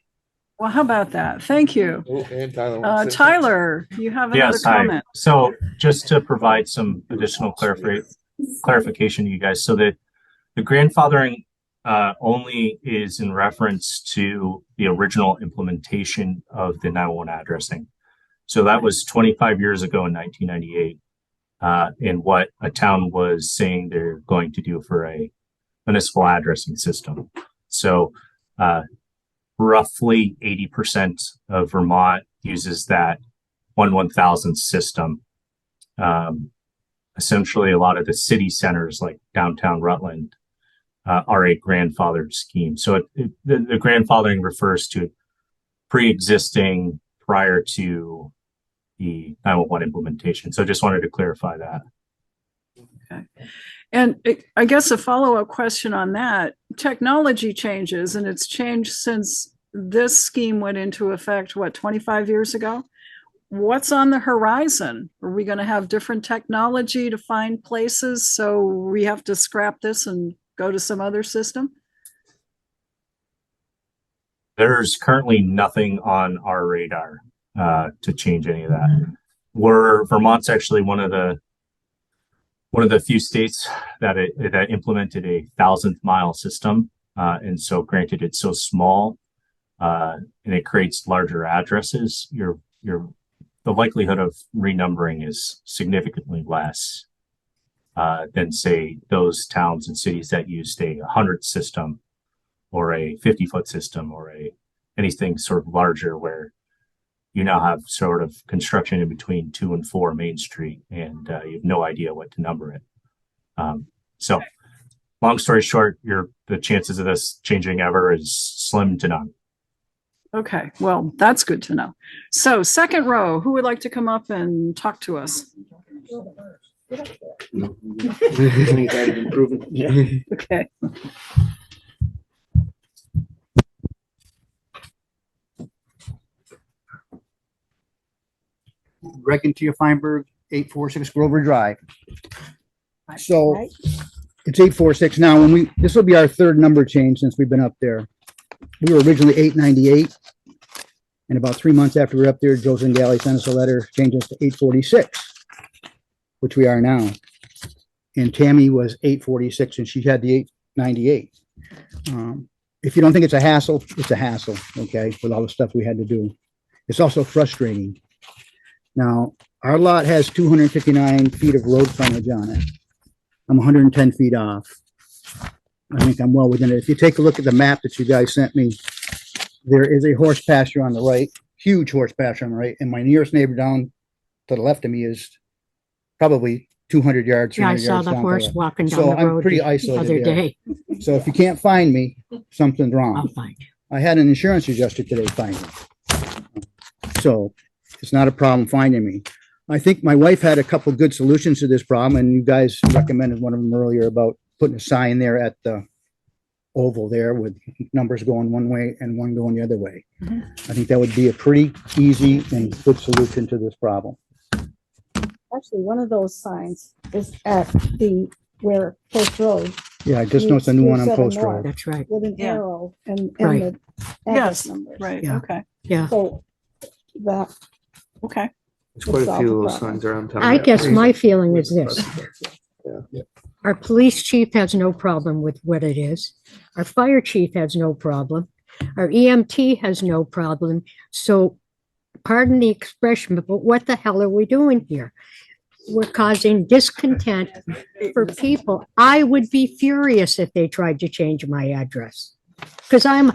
Well, how about that? Thank you. And Tyler wants to say Tyler, you have another Yes, hi. comment. So just to provide some additional clarification to you guys, so that the grandfathering only is in reference to the original implementation of the 911 addressing. So that was 25 years ago in 1998, and what a town was saying they're going to do for a municipal addressing system. So roughly 80% of Vermont uses that 1/1000 system. Essentially, a lot of the city centers like downtown Rutland are a grandfathered scheme. So the grandfathering refers to pre-existing prior to the 911 implementation. So just wanted to clarify that. Okay. And I guess a follow-up question on that, technology changes and it's changed since this scheme went into effect, what, 25 years ago? What's on the horizon? Are we going to have different technology to find places? So we have to scrap this and go to some other system? There's currently nothing on our radar to change any of that. Vermont's actually one of the few states that that implemented a 1,000th mile system, and so granted it's so small and it creates larger addresses, the likelihood of renumbering is significantly less than say those towns and cities that used a 100 system or a 50-foot system or anything sort of larger, where you now have sort of construction in between 2 and 4 Main Street, and you have no idea what to number it. So long story short, the chances of this changing ever is slim to none. Okay, well, that's good to know. So second row, who would like to come up and talk to us? Okay. Greg T. Feinberg, 846 Grover Drive. So it's 846 now. This will be our third number change since we've been up there. We were originally 898. And about 3 months after we were up there, Joseph Galley sent us a letter, changed us to 846, which we are now. And Tammy was 846 and she had the 898. If you don't think it's a hassle, it's a hassle, okay, with all the stuff we had to do. It's also frustrating. Now, our lot has 259 feet of road frontage on it. I'm 110 feet off. I think I'm well within it. If you take a look at the map that you guys sent me, there is a horse pasture on the right, huge horse pasture on the right, and my nearest neighbor down to the left of me is probably 200 yards. Yeah, I 300 saw yards the down horse the- walking down So the I'm road pretty the isolated other there. day. So if you can't find me, something's wrong. I'll find you. I had an insurance adjuster today find me. So it's not a problem finding me. I think my wife had a couple good solutions to this problem, and you guys recommended one of them earlier about putting a sign there at the oval there with numbers going one way and one going the other way. I think that would be a pretty easy and good solution to this problem. Actually, one of those signs is at where Post Road. Yeah, I just noticed a new one on Post Road. That's right. With an Yeah. arrow and Right. the Yes, address numbers. right, Yeah. okay, Yeah. So that, okay. There's quite a solve the few of those problem. signs around town. I guess my feeling is this. Yeah. Our police chief has no problem with what it is. Our fire chief has no problem. Our EMT has no problem. So pardon the expression, but what the hell are we doing here? We're causing discontent for people. I would be furious if they tried to change my address. Because I'm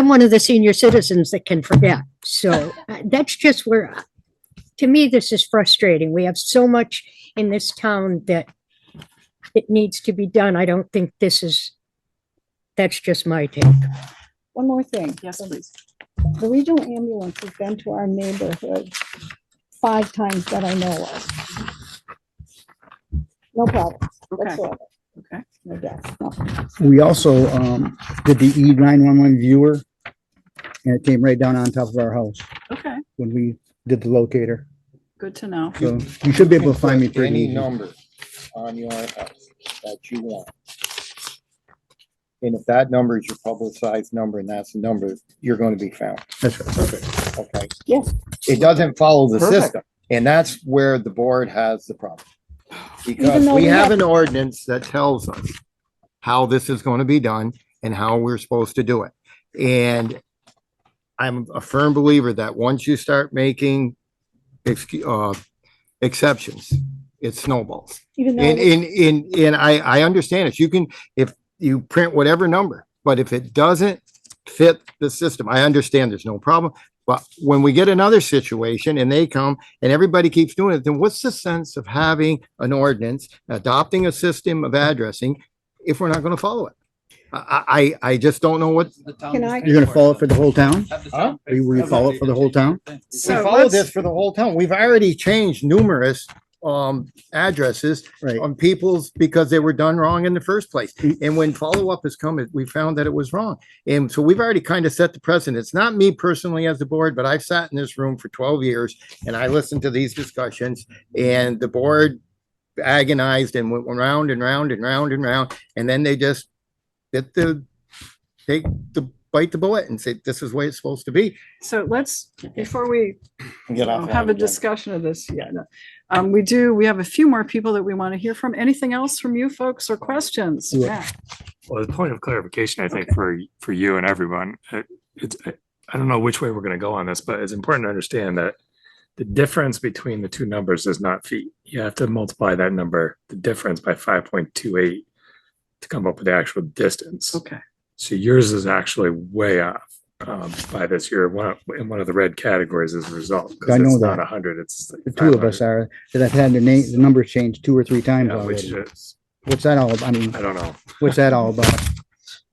one of the senior citizens that can forget. So that's just where, to me, this is frustrating. We have so much in this town that it needs to be done. I don't think that's just my take. one more thing. Yes, please. The regional ambulance has been to our neighborhood 5 times that I know of. No problem Okay. whatsoever. Okay. No deaths, nothing. We also did the E911 viewer, and it came right down on top of our house Okay, when we did the locator. good to know. So you should be able to find me pretty Any easy. number on your house that you want. And if that number is your publicized number and that's the number, you're going to be found. That's right. Perfect. Okay. Yes. It doesn't follow the Perfect. system. And that's where the board has the problem. Even Because though we we have have- an ordinance that tells us how this is going to be done and how we're supposed to do it. And I'm a firm believer that once you start making exceptions, it snowballs. Even though. And I understand it. You can, if you print whatever number, but if it doesn't fit the system, I understand there's no problem. But when we get another situation and they come and everybody keeps doing it, then what's the sense of having an ordinance, adopting a system of addressing if we're not going to follow it? I just don't know what. Can I? You're gonna follow it for the whole town? Huh? Are you, will you follow it for the whole town? We So follow let's- this for the whole town. We've already changed numerous addresses Right. on people's because they were done wrong in the first place. And when follow-up has come, we found that it was wrong. And so we've already kind of set the precedent. It's not me personally as the board, but I've sat in this room for 12 years and I listened to these discussions and the board agonized and went round and round and round and round. And then they just bite the bullet and say, this is the way it's supposed to be. So let's, before we Get off that have a again. discussion of this, yeah, no. We have a few more people that we want to hear from. Anything else from you folks or questions? Do it. Matt? Well, the point of clarification, I think, for you and everyone, I don't know which way we're going to go on this, but it's important to understand that the difference between the two numbers is not feet. You have to multiply that number, the difference, by 5.28 to come up with the actual distance. Okay. So yours is actually way off by this. You're in one of the red categories as a result. 'cause I know it's not that. 100. It's like The two of us 500. are, that I've had the numbers changed 2 or 3 times Yeah, which already. is What's that all about? I mean, I don't know. what's that all about?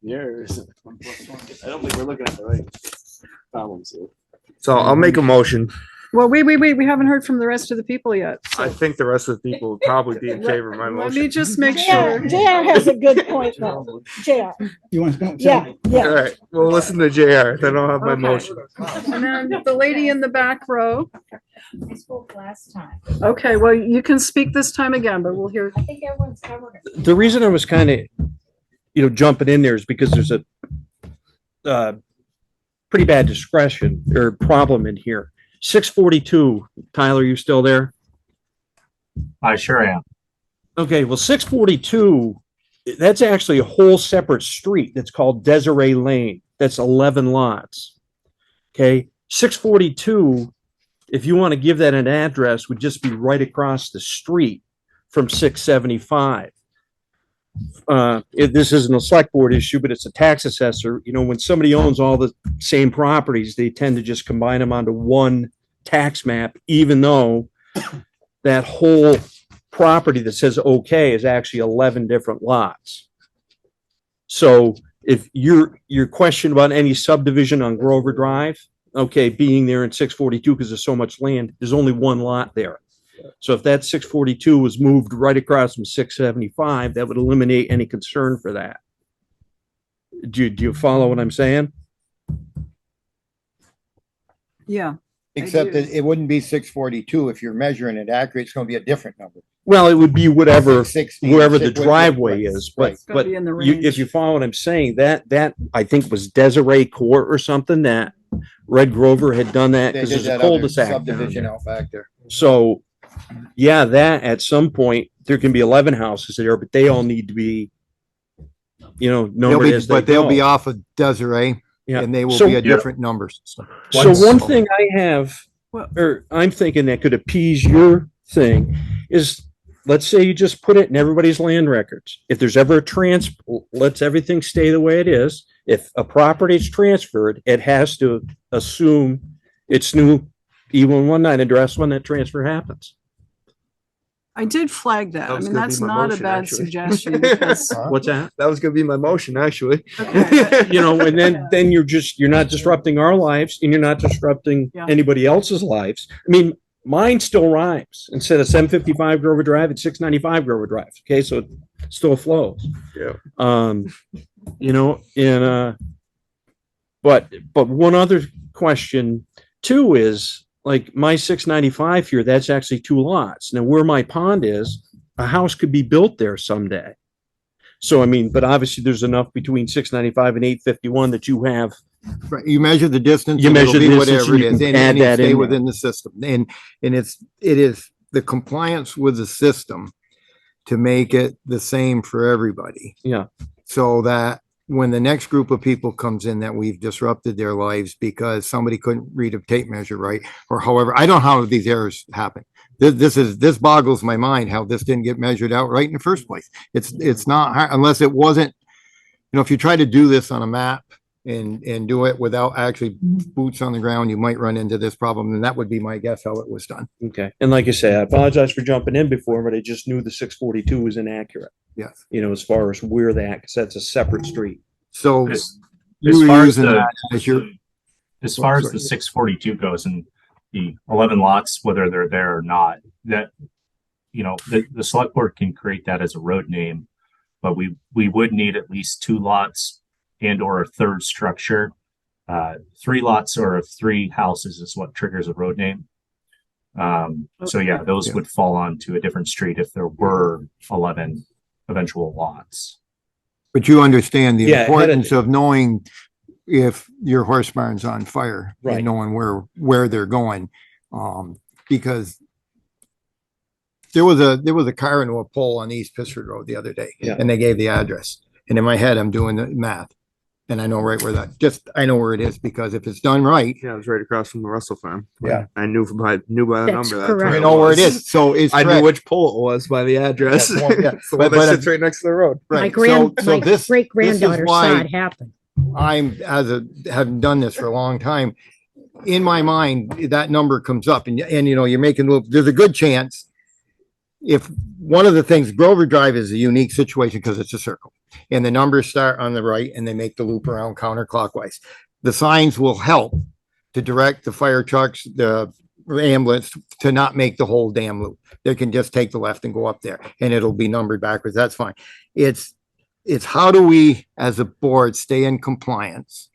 Yours. I don't think we're looking at the right problems here. So I'll make a motion. Well, wait, we haven't heard from the rest of the people yet. I think the rest of the people would probably be in favor of my Let motion. me just make JR sure. JR has a good point though. JR, You want to? yeah, yeah. All right, we'll listen to JR. Then I'll have my Okay. motion. And then the lady in the back row. I spoke last time. Okay, well, you can speak this time again, but we'll hear. I think everyone's covered it. The reason I was kind of, jumping in there is because there's a pretty bad discretion or problem in here. 642, Tyler, you still there? I sure am. Okay, well, 642, that's actually a whole separate street that's called Desiree Lane. That's 11 lots. Okay, 642, if you want to give that an address, would just be right across the street from 675. This isn't a select board issue, but it's a tax assessor. When somebody owns all the same properties, they tend to just combine them onto one tax map, even though that whole property that says okay is actually 11 different lots. So if your question about any subdivision on Grover Drive, okay, being there in 642 because there's so much land, there's only one lot there. So if that 642 was moved right across from 675, that would eliminate any concern for that. Do you follow what I'm saying? Yeah. Except that it wouldn't be 642. If you're measuring it accurate, it's gonna be a different number. Well, it would be wherever 16, wherever the right, driveway right, is, right. but It's gonna but be in the if range. you follow what I'm saying, that I think was Desiree Court or something that Red Grover had done that They because did there's a that other cul-de-sac down subdivision there. out back there. So, yeah, that at some point there can be 11 houses there, but they all need to be, They'll numbered be, as they but they'll be go. off of Desiree, Yeah. and they will So- be at different numbers. So one thing I have, or I'm thinking that could appease your thing is, let's say you just put it in everybody's land records. If there's ever a let's everything stay the way it is. If a property is transferred, it has to assume its new E119 address when that transfer happens. I did flag that. That I was mean, gonna be that's my not a motion, bad actually. suggestion because What's that? That was gonna be my motion, actually. And then you're not disrupting our lives and you're not disrupting Yeah. anybody else's lives. I mean, mine still rhymes. Instead of 755 Grover Drive, it's 695 Grover Drive. Okay, so it still flows. Yeah. But one other question too is, like, my 695 here, that's actually two lots. Now where my pond is, a house could be built there someday. So, I mean, but obviously there's enough between 695 and 851 that you have. Right, you measure the distance. You and it'll measure be the distance whatever and it you is, can and add it that stay in there. within the system. And it is the compliance with the system to make it the same for everybody. Yeah. So that when the next group of people comes in, that we've disrupted their lives because somebody couldn't read a tape measure right, or however, I don't know how these errors happen. This boggles my mind how this didn't get measured out right in the first place. It's not hard, unless it wasn't, if you try to do this on a map and do it without actually boots on the ground, you might run into this problem. And that would be my guess how it was done. Okay. And like I say, I apologize for jumping in before, but I just knew the 642 was inaccurate. Yes. As far as where that, because that's a separate street. So As you were far as using the- that as your, As far as sorry. the 642 goes and the 11 lots, whether they're there or not, that, the select board can create that as a road name, but we would need at least 2 lots and or a third structure. 3 lots or 3 houses is what triggers a road name. So yeah, those would fall onto a different street if there were 11 eventual lots. but you understand the Yeah, importance of knowing if your horse barn's on fire Right. and knowing where they're going. Because there was a car into a pole on East Pittsford Road the other day, Yeah. and they gave the address. And in my head, I'm doing the math, and I know right where I know where it is, because if it's done right, Yeah, it was right across from the Russell farm. Yeah. I knew by the That's number. That's correct. where you know where it was. is. So it's I knew correct. which pole it was by the address. Yeah, well, yeah. It's the one But- that but- sits right next to the road. My Right. my this great is granddaughter why saw it happen. I'm having done this for a long time. In my mind, that number comes up and you're making there's a good chance if one of the things, Grover Drive is a unique situation because it's a circle and the numbers start on the right and they make the loop around counterclockwise. The signs will help to direct the fire trucks, the ambulance to not make the whole damn loop. They can just take the left and go up there and it'll be numbered backwards. That's fine. It's how do we as a board stay in compliance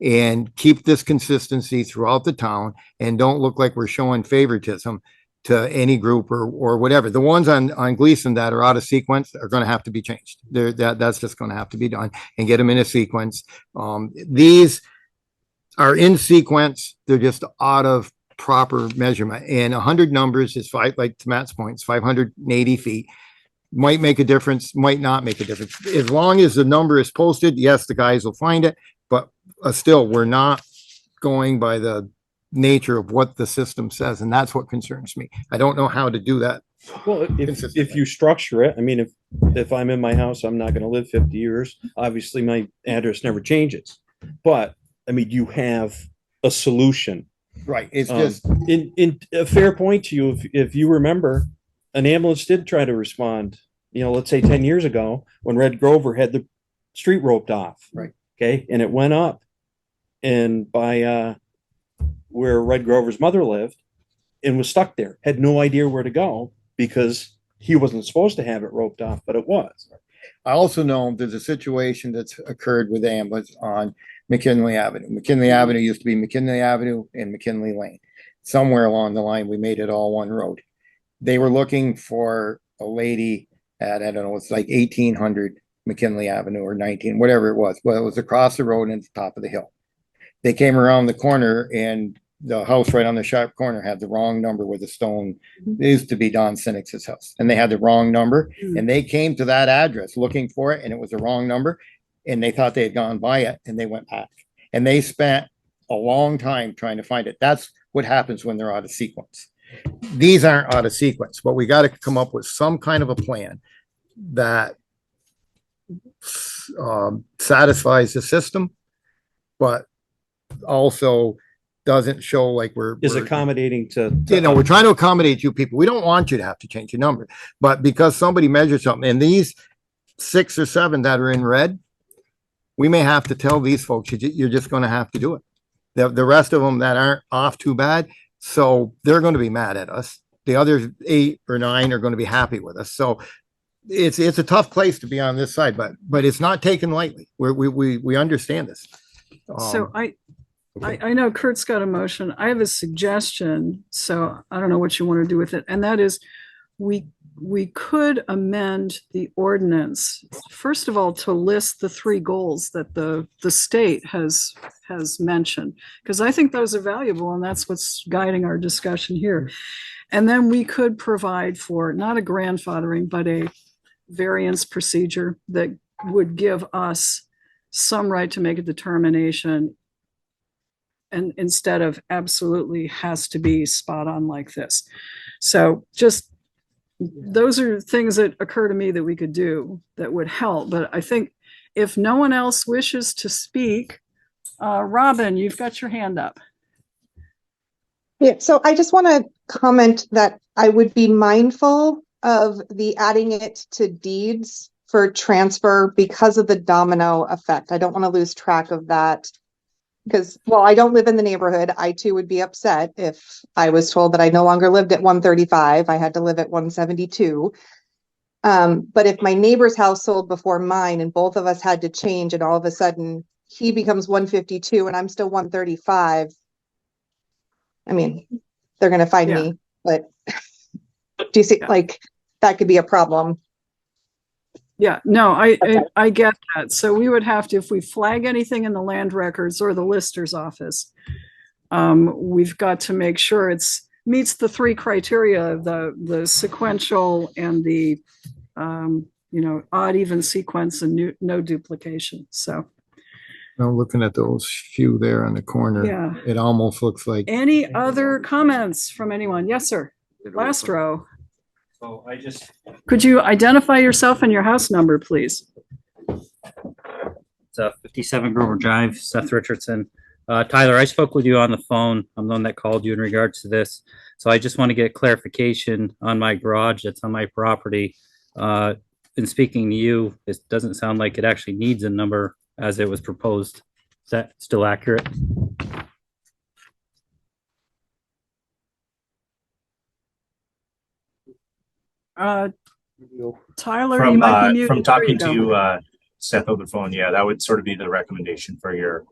and keep this consistency throughout the town and don't look like we're showing favoritism to any group or whatever. The ones on Gleason that are out of sequence are going to have to be changed. That's just going to have to be done and get them in a sequence. These are in sequence. They're just out of proper measurement, and 100 numbers is like to Matt's point, it's 580 feet. Might make a difference, might not make a difference. As long as the number is posted, yes, the guys will find it, but still, we're not going by the nature of what the system says, and that's what concerns me. I don't know how to do that. Well, if you structure it, I mean, if I'm in my house, I'm not gonna live 50 years. Obviously, my address never changes. But, I mean, you have a solution. Right, it's just. In a fair point to you, if you remember, an ambulance did try to respond, let's say 10 years ago, when Red Grover had the street roped off. Right. Okay, and it went up. And by where Red Grover's mother lived and was stuck there, had no idea where to go because he wasn't supposed to have it roped off, but it was. I also know there's a situation that's occurred with ambulance on McKinley Avenue. McKinley Avenue used to be McKinley Avenue and McKinley Lane. Somewhere along the line, we made it all one road. They were looking for a lady at, I don't know, it's like 1800 McKinley Avenue or 19, whatever it was. Well, it was across the road and at the top of the hill. They came around the corner and the house right on the sharp corner had the wrong number with a stone. It used to be Don Sinix's house and they had the wrong number and they came to that address looking for it and it was the wrong number and they thought they had gone by it and they went back and they spent a long time trying to find it. That's what happens when they're out of sequence. These aren't out of sequence, but we got to come up with some kind of a plan that satisfies the system, but also doesn't show like we're accommodating to we're trying to accommodate you people. We don't want you to have to change your number, but because somebody measured something and these 6 or 7 that are in red, we may have to tell these folks, you're just going to have to do it. The rest of them that aren't off too bad, so they're going to be mad at us. The other 8 or 9 are going to be happy with us. So it's a tough place to be on this side, but it's not taken lightly. We understand this. So I know Kurt's got a motion. I have a suggestion, so I don't know what you want to do with it. And that is we could amend the ordinance, first of all, to list the 3 goals that the state has mentioned, because I think those are valuable and that's what's guiding our discussion here. And then we could provide for not a grandfathering, but a variance procedure that would give us some right to make a determination, and instead of absolutely has to be spot on like this. So just those are things that occur to me that we could do that would help. But I think if no one else wishes to speak, Robin, you've got your hand up. Yeah, so I just want to comment that I would be mindful of the adding it to deeds for transfer because of the domino effect. I don't want to lose track of that. Because while I don't live in the neighborhood, I too would be upset if I was told that I no longer lived at 135. I had to live at 172. But if my neighbor's house sold before mine and both of us had to change and all of a sudden he becomes 152 and I'm still 135, I mean, they're going to find me. But do you see, like, that could be a problem. Yeah, no, I get that. So we would have to, if we flag anything in the land records or the lister's office, we've got to make sure it's meets the 3 criteria, the sequential and the, odd, even sequence and no duplication. So. I'm looking at those few there on the corner. Yeah. It almost looks like. Any other comments from anyone? Yes, sir. Last row. So I just. Could you identify yourself and your house number, please? It's 57 Grover Drive, Seth Richardson. Tyler, I spoke with you on the phone. I'm the one that called you in regards to this. So I just want to get clarification on my garage that's on my property. In speaking to you, it doesn't sound like it actually needs a number as it was proposed. Is that still accurate? Tyler, you might be muted. From There talking go. to you, Seth, over the phone, yeah, that would sort of be the recommendation for your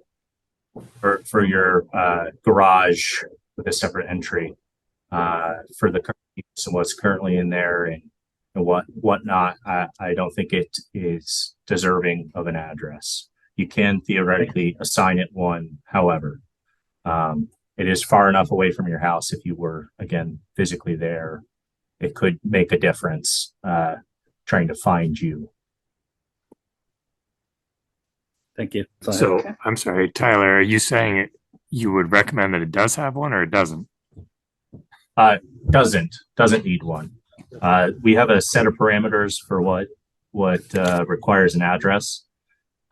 garage with a separate entry for the current use and what's currently in there and whatnot. I don't think it is deserving of an address. You can theoretically assign it one, however, it is far enough away from your house. If you were again physically there, it could make a difference trying to find you. Thank you. So I'm sorry, Tyler, are you saying you would recommend that it does have one or it doesn't? Doesn't need one. We have a set of parameters for what requires an address.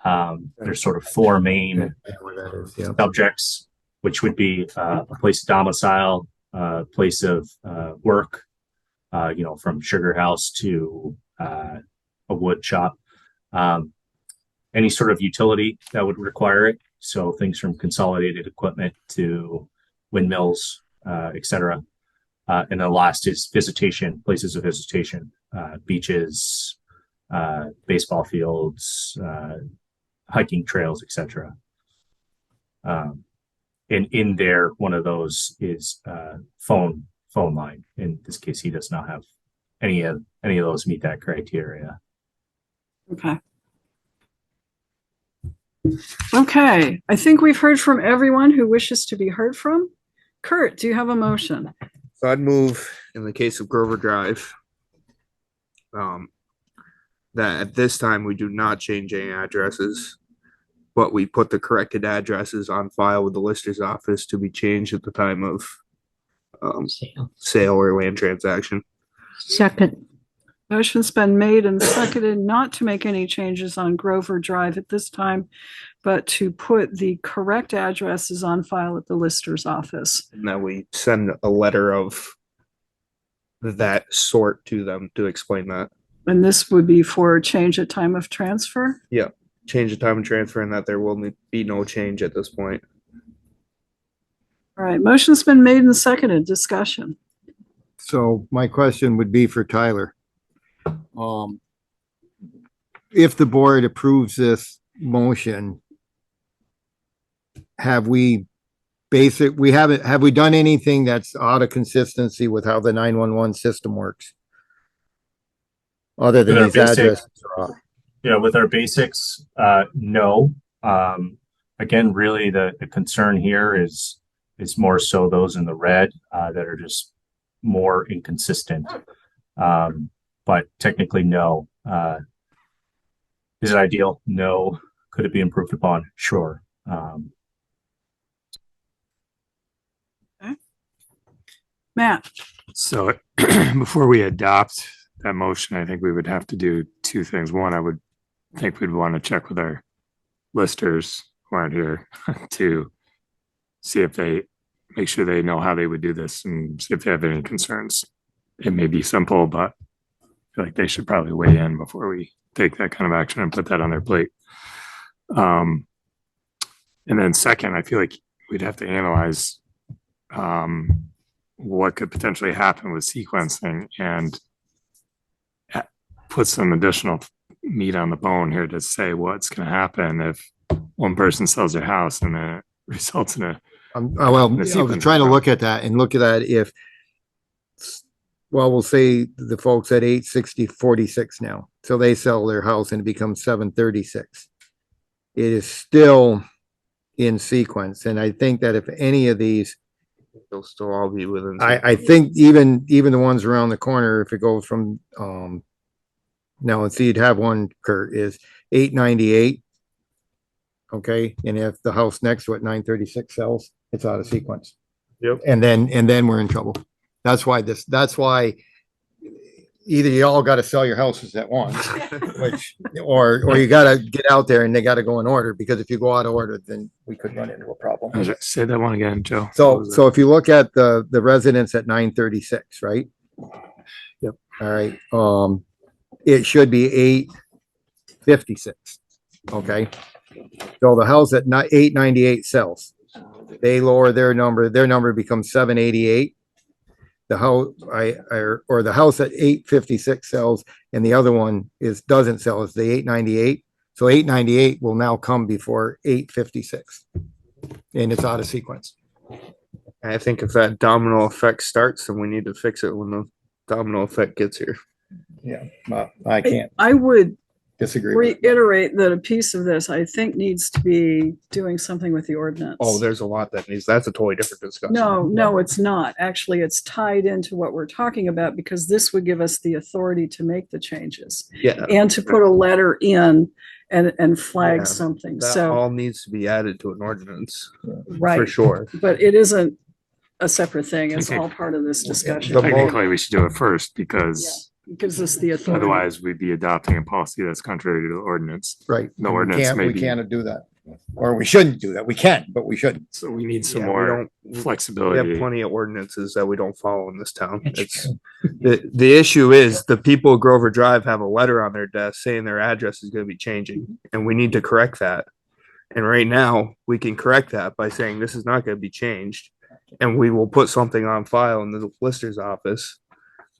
There's sort of four main subjects, which would be a place of domicile, a place of work, from sugar house to a wood shop. Any sort of utility that would require it. So things from consolidated equipment to windmills, etc. And the last is visitation, places of visitation, beaches, baseball fields, hiking trails, etc. And in there, one of those is phone line. In this case, he does not have any of those meet that criteria. Okay. Okay, I think we've heard from everyone who wishes to be heard from. Kurt, do you have a motion? So I'd move in the case of Grover Drive, that at this time we do not change any addresses, but we put the corrected addresses on file with the lister's office to be changed at the time of sale or land transaction. Second. Motion's been made and seconded not to make any changes on Grover Drive at this time, but to put the correct addresses on file at the lister's office. And then we send a letter of that sort to them to explain that. And this would be for change at time of transfer? Yeah, change the time of transfer and that there will be no change at this point. All right, motion's been made and seconded. Discussion. So my question would be for Tyler. If the board approves this motion, have we done anything that's out of consistency with how the 911 system works? Other than With our his basic- address. Yeah, with our basics, no. Again, really the concern here is more so those in the red that are just more inconsistent. But technically, no. Is it ideal? No. Could it be improved upon? Sure. Matt. So before we adopt that motion, I think we would have to do two things. One, I would think we'd want to check with our listers who aren't here to see if they make sure they know how they would do this and see if they have any concerns. It may be simple, but I feel like they should probably weigh in before we take that kind of action and put that on their plate. And then second, I feel like we'd have to analyze what could potentially happen with sequencing and put some additional meat on the bone here to say what's going to happen if one person sells their house and then it results in a well, I was trying to look at that if, well, we'll say the folks at 860-46 now. So they sell their house and it becomes 736. It is still in sequence. And I think that if any of these, they'll still all be within. I think even the ones around the corner, if it goes from, now let's see, you'd have one, Kurt, is 898. Okay. And if the house next to it, 936 sells, it's out of sequence. Yep. And then we're in trouble. That's why either you all gotta sell your houses at once, which, or you gotta get out there and they gotta go in order, because if you go out of order, then we could run into a problem. Say that one again, Joe. So if you look at the residents at 936, right? Yep. All right, it should be 856, okay? So the house at 898 sells. They lower their number becomes 788. The house, or the house at 856 sells, and the other one doesn't sell, is the 898. So 898 will now come before 856. And it's out of sequence. I think if that domino effect starts, then we need to fix it when the domino effect gets here. Yeah, well, I can't I would disagree with it. reiterate that a piece of this, I think, needs to be doing something with the ordinance. Oh, there's a lot that needs, that's a totally different discussion. No, it's not. Actually, it's tied into what we're talking about, because this would give us the authority to make the changes. Yeah. And to put a letter in and flag Yeah, something. That So, all needs to be added to an ordinance. right. For sure. But it isn't a separate thing. It's all part of this discussion. Technically, we should do it first because It gives us the authority. otherwise we'd be adopting a policy that's contrary to the ordinance. Right. The We ordinance can't- may We be. can't do that. Or we shouldn't do that. We can, but we shouldn't. So we need some Yeah, we more don't- We flexibility. have plenty of ordinances that we don't follow in this town. It's, the issue is the people at Grover Drive have a letter on their desk saying their address is gonna be changing, and we need to correct that. And right now, we can correct that by saying this is not gonna be changed. And we will put something on file in the lister's office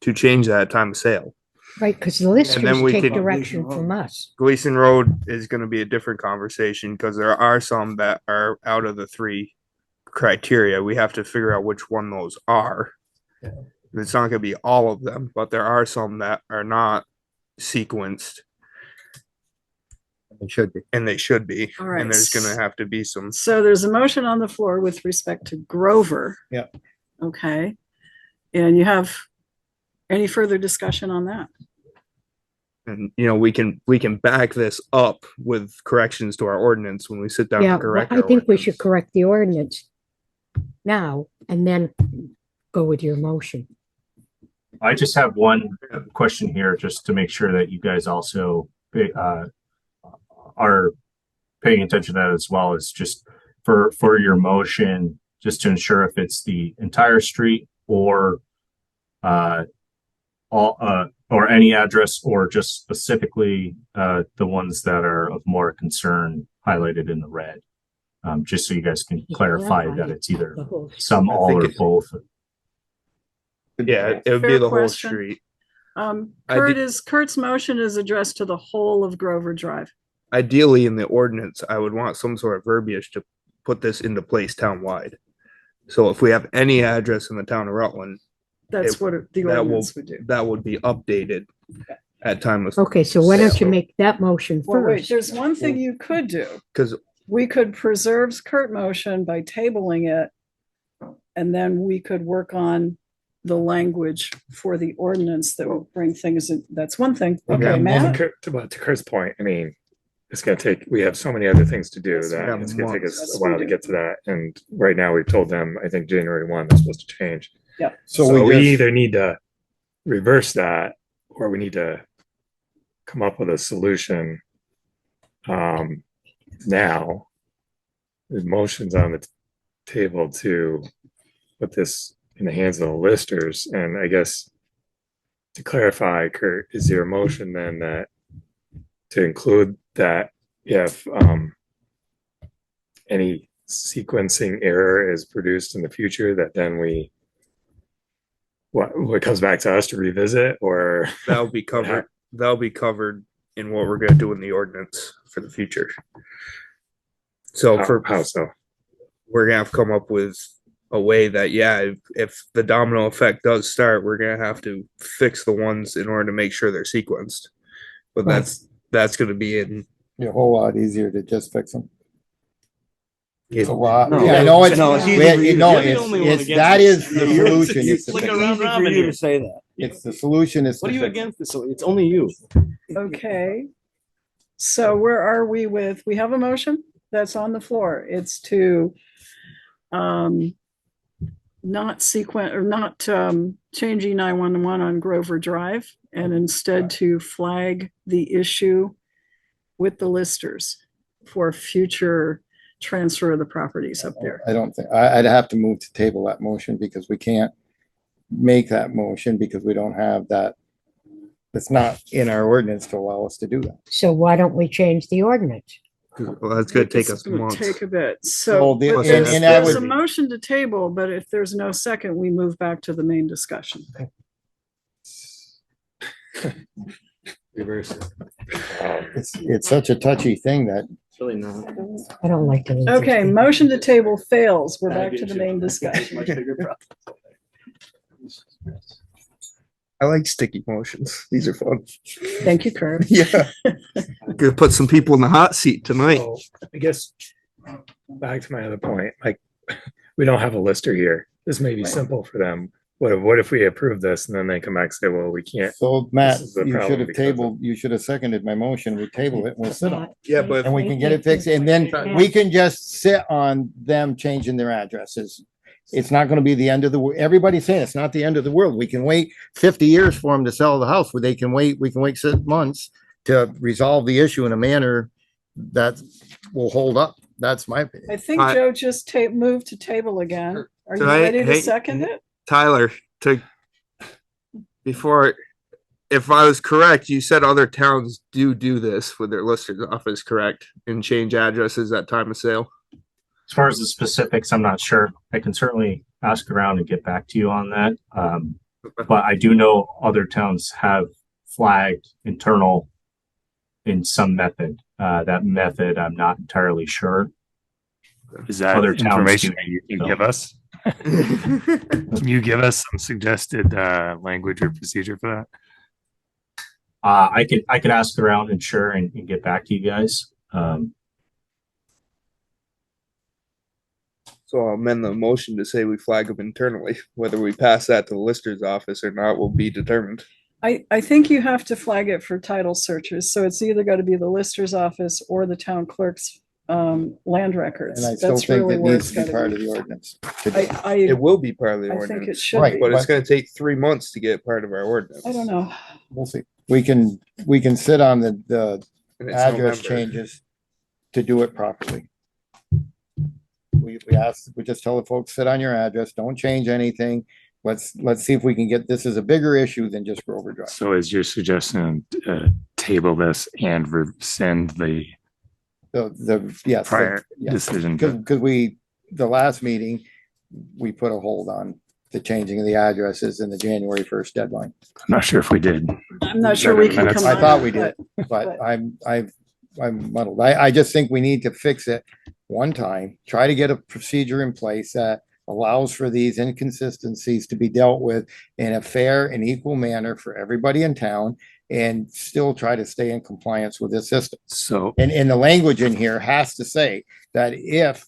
to change that at time of sale. Right, because the listers we take could- direction from us. Gleason Road is gonna be a different conversation, because there are some that are out of the 3 criteria. We have to figure out which one those are. It's not gonna be all of them, but there are some that are not sequenced, It should be. and they should be. All right. And there's gonna have to be some. So there's a motion on the floor with respect to Grover. Yeah. Okay. And you have any further discussion on that? And, we can back this up with corrections to our ordinance when we sit down Yeah, to correct. I our think we ordinance. should correct the ordinance now and then go with your motion. I just have one question here, just to make sure that you guys also are paying attention to that as well, as just for your motion, just to ensure if it's the entire street or or any address, or just specifically the ones that are of more concern highlighted in the red. Just so you guys can clarify that it's either some, I all, think or it- both. Yeah, it would be Fair the whole question. street. Kurt's motion is addressed to the whole of Grover Drive. Ideally, in the ordinance, I would want some sort of verbiage to put this into place townwide. So if we have any address in the town of Rutland, That's what the ordinance would do. that would be updated at time of. Okay, so why don't you make that motion Well, wait, first? there's one thing you could do. Because We could preserve Kurt motion by tabling it. And then we could work on the language for the ordinance that will bring things in. That's one thing. Okay, Matt? To Kurt's point, I mean, it's gonna take, we have so many other things to do that Yeah, it's gonna take us months. a while to get to that. And right now, we've told them, I think January 1, they're supposed to change. Yeah. So we we just- either need to reverse that, or we need to come up with a solution now. The motion's on the table to put this in the hands of the listers, and I guess to clarify, Kurt, is your motion then that to include that if any sequencing error is produced in the future, that then what comes back to us to revisit, or that'll be covered, that'll be covered in what we're gonna do in the ordinance for the future. So how so? We're gonna have to come up with a way that, yeah, if the domino effect does start, we're gonna have to fix the ones in order to make sure they're sequenced. But Right. that's gonna be in. A whole lot easier to just fix them. It's a No. lot. No. Yeah, I know it's, No, it's easy we- for you to no, say. You're the only one it's, against that it. is the You're- solution. you're It's to flicking fix around it. Robin For you here. to say that. It's the solution is. What to are you fix it. against this? It's only you. Okay. So where are we with, we have a motion that's on the floor. It's to not sequent or not changing 911 on Grover Drive and instead to flag the issue with the listers for future transfer of the properties up there. I don't think, I'd have to move to table that motion because we can't make that motion because we don't have that. It's not in our ordinance to allow us to do that. So why don't we change the ordinance? Well, that's gonna take It's us gonna months. take a bit. So So the- but and- there's and I there's a would- motion to table, but if there's no second, we move back to the main discussion. Reverse it. It's such a touchy thing that It's really not. I don't like to. Okay, motion to table fails. We're back to the main discussion. I like sticky motions. These are fun. Thank you, Kurt. Yeah. Gonna put some people in the hot seat tonight. So, I guess back to my other point, like, we don't have a lister here. This may be simple for them. What if we approve this and then they come back and say, well, we can't. So Matt, This is the you problem should have because of- tabled, you should have seconded my motion. We table it and we'll sit on it. Yeah, but And we can get it fixed and then we can just sit on them changing their addresses. It's not gonna be the end of the, everybody's saying it's not the end of the world. We can wait 50 years for them to sell the house where they can wait, we can wait 6 months to resolve the issue in a manner that will hold up. That's my opinion. I think I- Joe just moved to table again. Are you Did I- ready to hey, second it? Tyler, before, if I was correct, you said other towns do this with their lister's office, correct? And change addresses at time of sale. As far as the specifics, I'm not sure. I can certainly ask around and get back to you on that. But I do know other towns have flagged internal in some method. That method, I'm not entirely sure. Is that Other towns information do, that you can so. give us? Can you give us some suggested language or procedure for that? I could ask around and sure and get back to you guys. So I'll amend the motion to say we flag them internally. Whether we pass that to the lister's office or not will be determined. I think you have to flag it for title searches. So it's either got to be the lister's office or the town clerk's land records. And I still That's think really it where needs it's to be gotta part be. of the ordinance. It will be part of the I think ordinance. it should Right, be. But it's gonna take 3 months to get part of our ordinance. I don't know. We'll see. We can sit on the And it's address November. changes to do it properly. We just tell the folks, sit on your address, don't change anything. Let's see if we can get, this is a bigger issue than just Grover Drive. So is your suggestion table this and rescind the Yes. prior decision? Because the last meeting, we put a hold on the changing of the addresses in the January 1st deadline. I'm not sure if we did. I'm not sure we can Minutes. combine. I thought we it, did, but I'm muddled. I just think we need to fix it one time, try to get a procedure in place that allows for these inconsistencies to be dealt with in a fair and equal manner for everybody in town and still try to stay in compliance with this system. So And the language in here has to say that if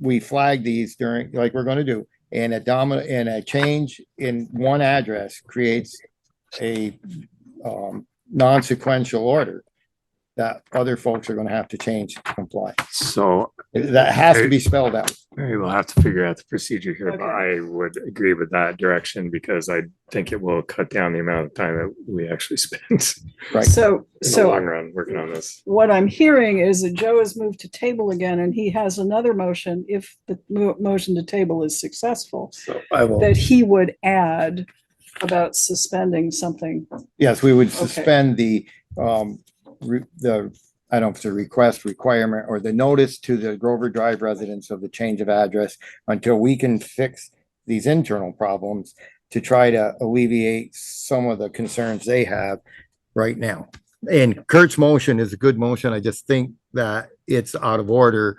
we flag these during, like we're gonna do, and a change in one address creates a non-sequential order, that other folks are gonna have to change to comply. So That has to be spelled out. maybe we'll have to figure out the procedure here, but Okay. I would agree with that direction because I think it will cut down the amount of time that we actually spend Right. So, in the so long run working on this. what I'm hearing is that Joe has moved to table again and he has another motion, if the motion to table is successful, So I will. that he would add about suspending something. Yes, we would Okay. suspend I don't know if it's a requirement or the notice to the Grover Drive residents of the change of address until we can fix these internal problems to try to alleviate some of the concerns they have right now. And Kurt's motion is a good motion. I just think that it's out of order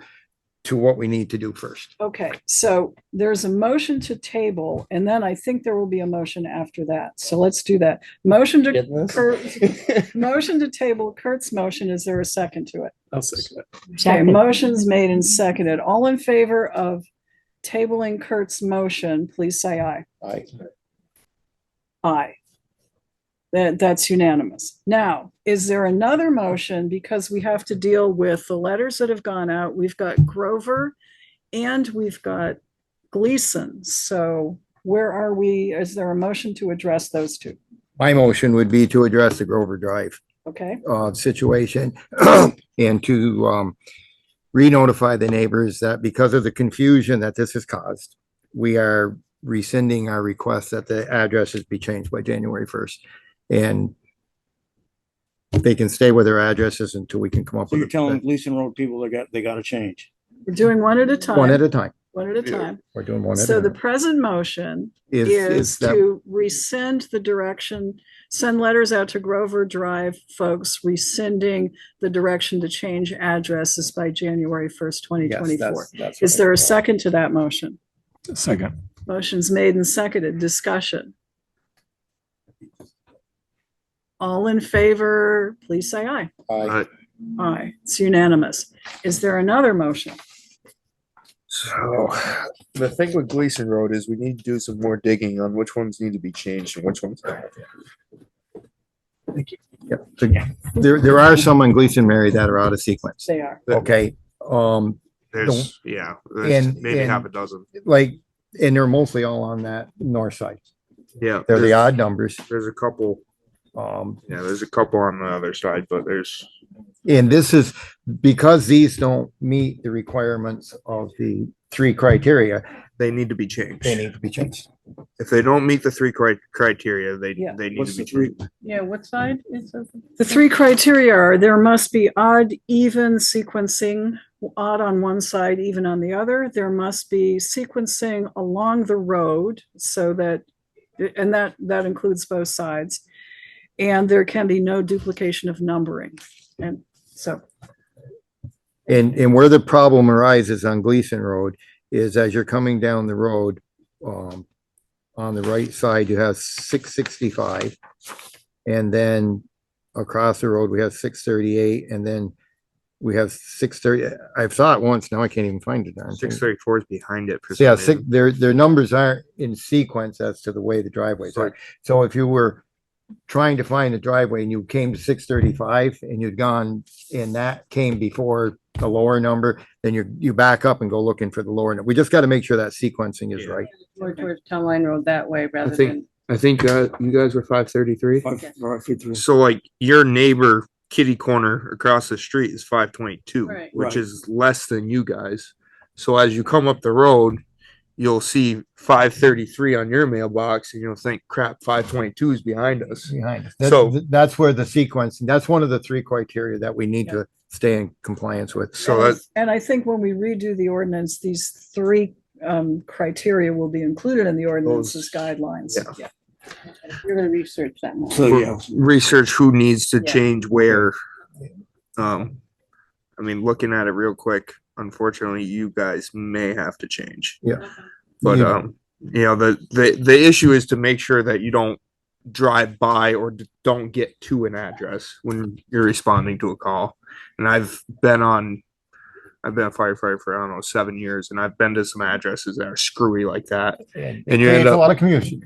to what we need to do first. Okay, so there's a motion to table and then I think there will be a motion after that. So let's do that. Motion to Kurt, motion to table Kurt's motion. Is there a second to it? I'll second it. Okay, Second. motion's made and seconded. All in favor of tabling Kurt's motion, please say aye. Aye. Aye. That's unanimous. Now, is there another motion? Because we have to deal with the letters that have gone out. We've got Grover and we've got Gleason. So where are we? Is there a motion to address those two? My motion would be to address the Grover Drive Okay, situation and to re-notify the neighbors that because of the confusion that this has caused, we are rescinding our request that the addresses be changed by January 1st. And they can stay with their addresses until we can come up So with. you're telling Gleason Road people they gotta change? we're doing one at a time. One at a time. One at a time. We're doing one at a So the time. present motion Is is that- to rescind the direction, send letters out to Grover Drive folks rescinding the direction to change addresses by January 1st, 2024. that's Is there a second to that motion? Second. Motion's made and seconded. Discussion. All in favor, please say aye. Aye. Aye. It's unanimous. Is there another motion? So the thing with Gleason Road is we need to do some more digging on which ones need to be changed and which ones don't. Yep. So there are some on Gleason Mary that are out of sequence. They are. Okay, There's and- maybe and- half a dozen. like, and they're mostly all on that north side. Yeah. They're the there's- odd numbers. There's a couple. There's a couple on the other side, but there's And this is because these don't meet the requirements of the three criteria. they need to be changed. They need to be changed. If they don't meet the three criteria, Yeah. they need What's to be the three? changed. Yeah, what side is it? The three criteria are there must be odd, even sequencing, odd on one side, even on the other. There must be sequencing along the road so that, and that includes both sides. And there can be no duplication of numbering. And so, And where the problem arises on Gleason Road is as you're coming down the road, on the right side, you have 665. And then across the road, we have 638, and then we have 630. I've saw it once, now I can't even find it. darn thing. 634 is behind it. For So yeah, some reason. their numbers aren't in sequence as to the way the driveways are. So if you were trying to find a driveway and you came to 635 and you'd gone and that came before the lower number, then you back up and go looking for the lower. We just got to make sure that sequencing is right. More towards Town Line Road that way rather think- I think you guys were 533. Five, So like your neighbor kitty corner across the street is 522, Right. which Right. is less than you guys. So as you come up the road, you'll see 533 on your mailbox and you'll think, crap, 522 is behind us. Behind us. So- That's where the sequencing, that's one of the three criteria that we need to stay in compliance with. So that's, and I think when we redo the ordinance, these three criteria will be included in the ordinance's guidelines. yeah. You're gonna research that more. So, yeah. research who needs to Yeah. change where. I mean, looking at it real quick, unfortunately, you guys may have to change. Yeah. But Yeah. the issue is to make sure that you don't drive by or don't get to an address when you're responding to a call. And I've been a firefighter for, I don't know, 7 years, and I've been to some addresses that are screwy like that. And you end it's a up- lot of confusion.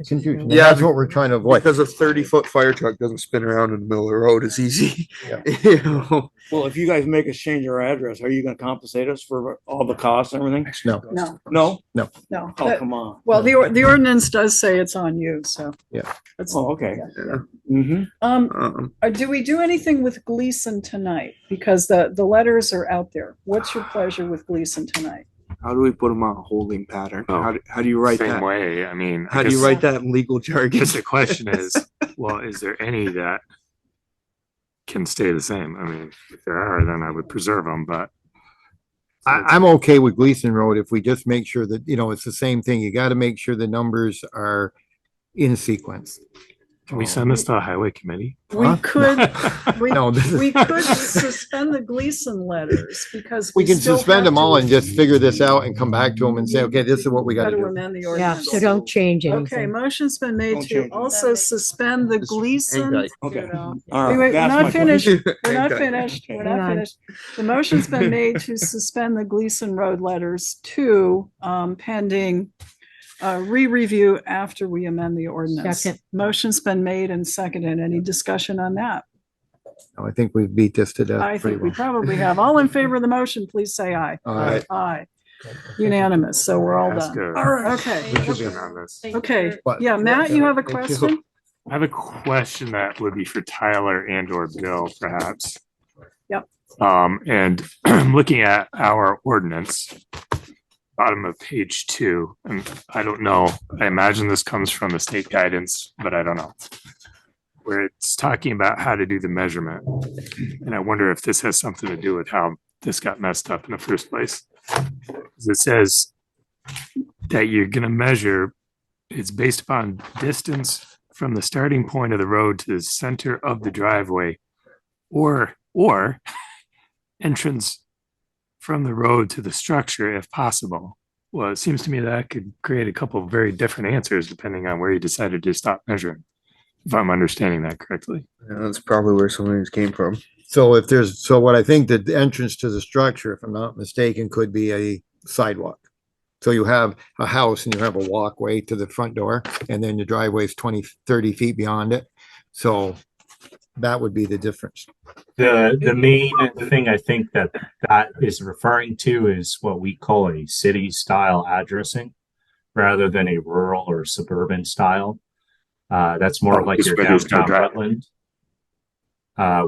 Yeah. That's what we're trying to avoid. Because a 30-foot fire truck doesn't spin around in the middle of the road as easy. Yeah. You know? Well, if you guys make us change our address, are you gonna compensate us for all the costs and everything? No, No, No? no. Oh, That- come on. Well, the ordinance does say it's on you, so. Yeah. That's, Oh, okay. Yeah. Mm-hmm. do we do anything with Gleason tonight? Because the letters are out there. What's your pleasure with Gleason tonight? How do we put them on a holding pattern? Oh, How do you write Same that? way. I mean, How do you write that in legal I jargon? guess the question is, well, is there any that can stay the same? I mean, if there are, then I would preserve them, but I'm okay with Gleason Road if we just make sure that, it's the same thing. You got to make sure the numbers are in sequence. can we send this to a highway committee? We Huh? could, we, No, this is- we could suspend the Gleason letters because. We can still suspend have them to- all and just figure this out and come back to them and say, okay, this is what we got Got to to do. amend the Yeah, ordinance. so don't change Okay, anything. motion's been made Don't to change it. also suspend the Gleason. Okay. Okay. All Wait, right. wait, we're that's not my finished. question. We're not Okay. finished. We're Hang not on. finished. The motion's been made to suspend the Gleason Road letters to pending re-review after we amend the ordinance. Second. Motion's been made and seconded. Any discussion on that? I think we've beat this to death I pretty think we well. probably have. All in favor of the motion, please say aye. Aye. Aye. Unanimous, so we're all That's done. good. All right, okay. We should be on this. Okay, But- yeah, Matt, you have a Thank you. question? I have a question that would be for Tyler and or Bill, perhaps. Yep. And I'm looking at our ordinance, bottom of page 2, and I don't know, I imagine this comes from the state guidance, but I don't know. Where it's talking about how to do the measurement. And I wonder if this has something to do with how this got messed up in the first place. 'Cause it says that you're gonna measure, it's based upon distance from the starting point of the road to the center of the driveway or entrance from the road to the structure if possible. Well, it seems to me that could create a couple of very different answers depending on where you decided to stop measuring. If I'm understanding that correctly. Yeah, that's probably where some of these came from. So if there's, so what I think that the entrance to the structure, if I'm not mistaken, could be a sidewalk. So you have a house and you have a walkway to the front door and then your driveway is 20, 30 feet beyond it. So that would be the difference. The main thing I think that is referring to is what we call a city style addressing rather than a rural or suburban style. That's more like just your where there's no downtown drive. Rutland,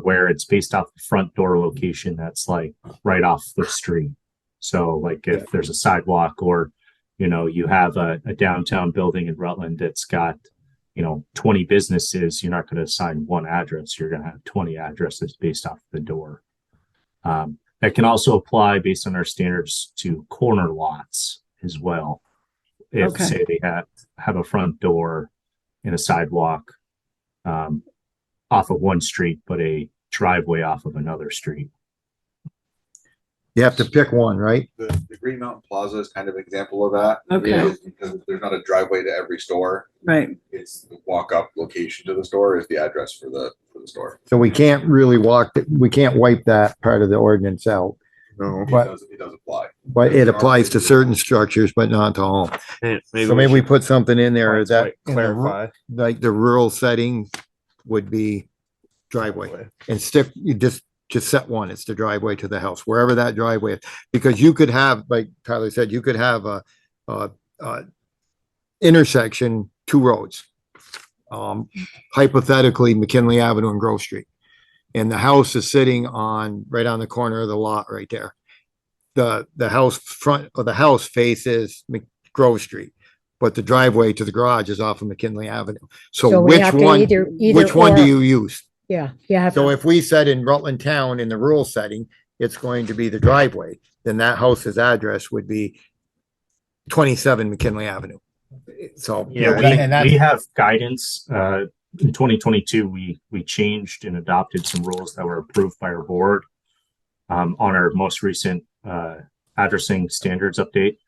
where it's based off the front door location that's like right off the street. So like if there's a sidewalk or, you know, you have a downtown building in Rutland that's got, 20 businesses, you're not going to assign one address. You're going to have 20 addresses based off the door. That can also apply based on our standards to corner lots as well. If Okay. say they have a front door and a sidewalk off of one street, but a driveway off of another street. You have to pick one, right? The Green Mountain Plaza is kind of an example of that. Okay. Because there's not a driveway to every store. Right. It's the walk-up location to the store is the address for the store. So we can't really we can't wipe that part of the ordinance out. No. But, It does apply. but it applies to certain structures, but not to all. So maybe we put something in there that in the clarify. like the rural setting would be driveway and stick, you just set one, it's the driveway to the house, wherever that driveway is. Because you could have, like Tyler said, you could have a intersection, 2 roads. Hypothetically, McKinley Avenue and Grove Street. And the house is sitting right on the corner of the lot right there. The house front of the house faces Grove Street, but the driveway to the garage is off of McKinley Avenue. So So we which have to one, either which one do or. you use? Yeah, yeah. So if we said in Rutland Town in the rural setting, it's going to be the driveway, then that house's address would be 27 McKinley Avenue. So. Yeah, and that's- we have guidance. In 2022, we changed and adopted some rules that were approved by our board on our most recent addressing standards update.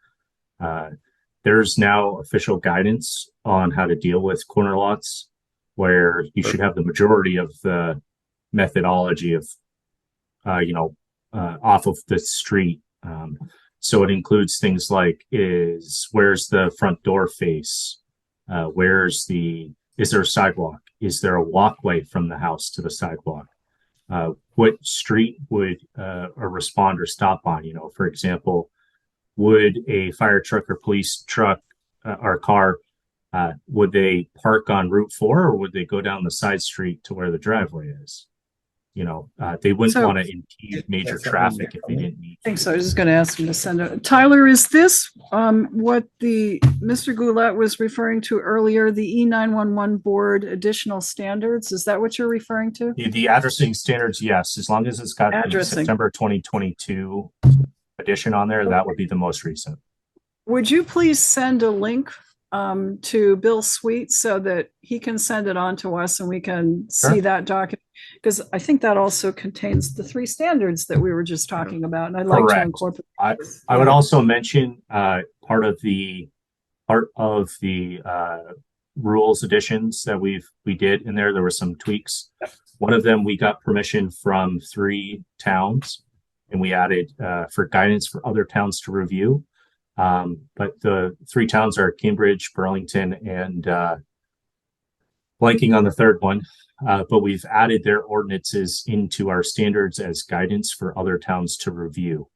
There's now official guidance on how to deal with corner lots, where you should have the majority of the methodology of, off of the street. So it includes things like where's the front door face? Is there a sidewalk? Is there a walkway from the house to the sidewalk? What street would a responder stop on? For example, would a fire truck or police truck or car, would they park on Route 4 or would they go down the side street to where the driveway is? They wouldn't So- want to impede major traffic if they didn't need. I think so. I was just gonna ask him to send it. Tyler, is this, what Mr. Goulet was referring to earlier, the E911 board additional standards? Is that what you're referring to? The addressing standards, yes, as long as it's got the Addressing. September 2022 edition on there, that would be the most recent. Would you please send a link to Bill Sweet so that he can send it on to us and we can see Sure. that document? Because I think that also contains the 3 standards that we were just talking about, and I'd like to Correct. incorporate. I would also mention part of the rules additions that we did in there. There were some tweaks. One of them, we got permission from 3 towns, and we added for guidance for other towns to review. But the 3 towns are Cambridge, Burlington, and blanking on the third one. But we've added their ordinances into our standards as guidance for other towns to review.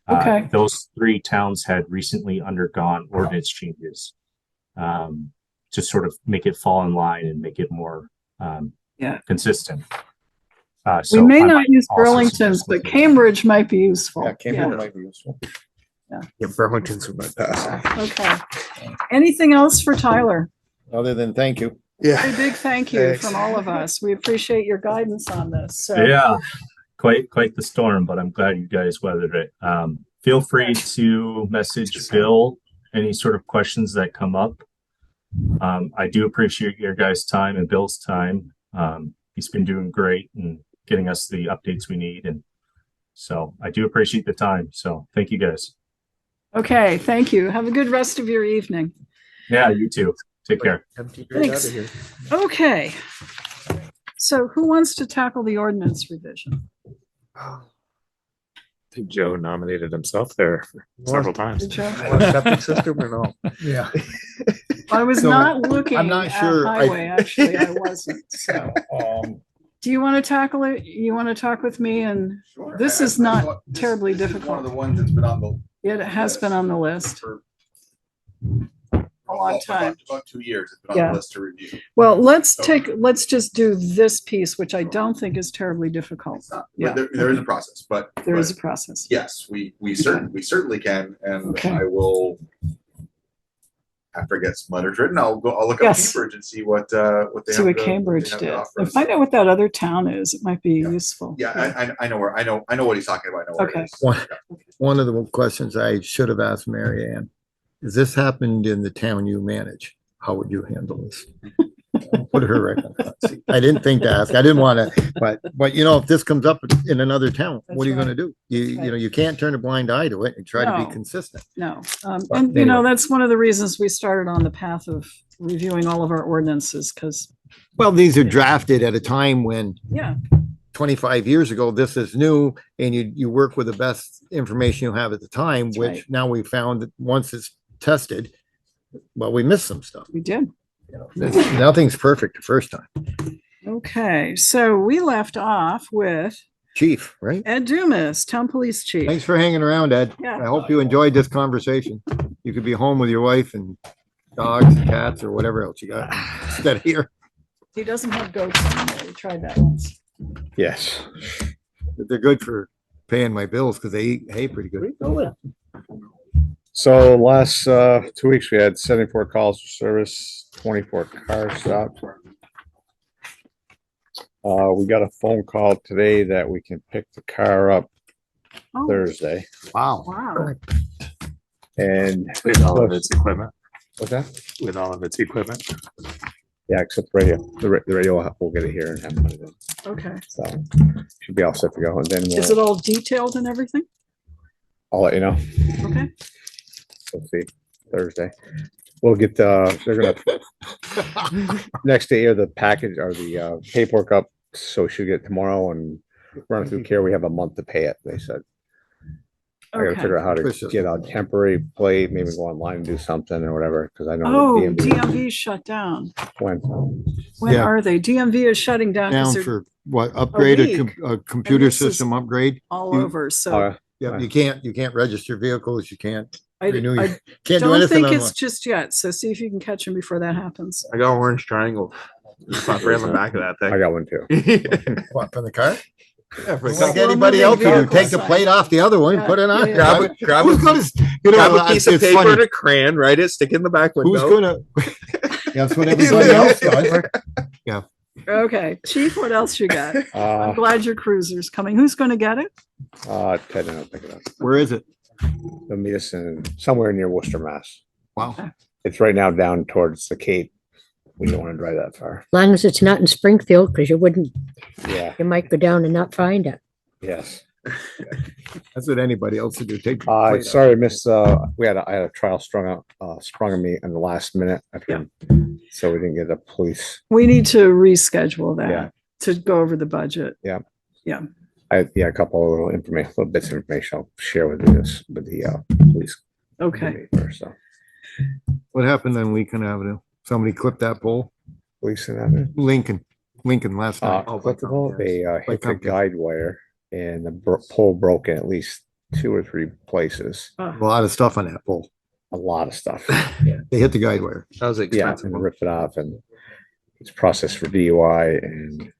Okay. Those three towns had recently undergone ordinance changes to sort of make it fall in line and make it more consistent. We So may I not might use also Burlington, suggest but Cambridge might be useful. Might be useful. Yeah, Burlington's my pass. Okay. Anything else for Tyler? Other than thank you. Very big thank you Thanks. from all of us. We appreciate your guidance on this. So Yeah, quite the storm, but I'm glad you guys weathered it. Feel free to message Bill any sort of questions that come up. I do appreciate your guys' time and Bill's time. He's been doing great and getting us the updates we need, and so I do appreciate the time. So thank you guys. Okay, thank you. Have a good rest of your evening. Yeah, you too. Take care. Thanks. Okay. So who wants to tackle the ordinance revision? I think Joe nominated himself there several times. Did Joe? Septic system or no? Yeah. I was So, not looking I'm not at sure. highway, actually, I wasn't, so. Do you want to tackle it? You want to talk with me? And this is not terribly One of difficult. the ones that's been on the. It has been on the list For a long time. About 2 years, it's been on Yeah. the list to review. Well, let's just do this piece, which I don't think is terribly difficult. But Yeah, there is a process, but. there is a but process. Yes, we certainly can, and Okay. I will. After it gets letters written, I'll look up Yes. Cambridge and see what they See have what to- Cambridge they have to did. offer And us. find out what that other town is. It might be useful. Yeah, I know where, I know what he's talking about. I know where it Okay. is. One of the questions I should have asked Mary Ann, is this happened in the town you manage? How would you handle this? Put her right on the hot seat. I didn't think to ask. I didn't want to, but you know, if this comes up in another town, what are you That's gonna do? You know, you can't turn a blind eye to it and try to No. be consistent. No, But and you know, anyway. that's one of the reasons we started on the path of reviewing all of our ordinances, because, Well, these are drafted at a time when yeah, 25 years ago, this is new, and you work with the best information you have at the time, That's which right. now we found that once it's tested, well, we missed some stuff. we did. Nothing's perfect the first time. Okay, so we left off with Chief, right? Ed Dumas, Town Police Chief. Thanks for hanging around, Ed. Yeah. I hope you enjoyed this conversation. You could be home with your wife and dogs, and cats, or whatever else you got instead of here. He doesn't have goats anymore. We tried that once. Yes. They're good for paying my bills because they eat hay pretty good. So last 2 weeks, we had 74 calls for service, 24 cars stopped. We got a phone call today that we can pick the car up Oh. Thursday. Wow. Wow. And With all of its equipment, what's that? with all of its equipment. Yeah, except the radio. The radio, we'll get it here and have it. put it in. Okay. So should be all set to go. And then Is it we'll, all detailed and everything? I'll let you know. Okay. We'll see Thursday. We'll get they're gonna next day or the package or the paperwork up, so she'll get tomorrow and run through care. We have a month to pay it, they said. I gotta Okay. figure out how to get a temporary plate, maybe go online and do something or whatever, because I know. Oh, the DMV DMV shut down. When? When Yeah. are they? DMV is shutting down. 'cause Down they're for what, upgrade, week. a computer this is system upgrade? all You- over, so Yeah, you can't register vehicles, you can't I renew, I your- can't do don't anything think online. it's just yet, so see if you can catch them before that happens. I got orange triangle. Just right on the back of that thing. I got one too. What, from the car? Yeah, for Like example. anybody else you do, take the plate off the other one, and put it on. Yeah, yeah. Grab Who's a- gonna, you know, Grab a piece of it's paper funny. and a crayon, write it, stick it in the back window. Who's gonna? That's what everybody else does. Yeah. Okay, Chief, what else you got? I'm Uh, glad your cruiser's coming. Who's gonna get it? Ted and I'll pick it up. Where is it? They'll meet us in somewhere near Worcester, Mass. Wow. It's right now down towards the Cape. We don't want to drive that far. As long as it's not in Springfield, because you wouldn't, Yeah, you might go down and not find it. yes. That's what anybody else would do. Take. the plate off. Sorry, I missed, I had a trial sprung on me in the last minute. So we didn't get a police. We need to reschedule Yeah. that to go over the budget. Yeah. Yeah. A couple of little information, little bits of information I'll share with you this, with the, police. Okay. First, so. What happened on Lincoln Avenue? Somebody clipped that pole? Police and that. Lincoln last night. Clippable, they hit the company. guide wire and the pole broke in at least 2 or 3 places. A lot of stuff on that pole. A lot of stuff. They hit the guide wire. That was Yeah, expensive. and rip it off, and it's processed for DUI and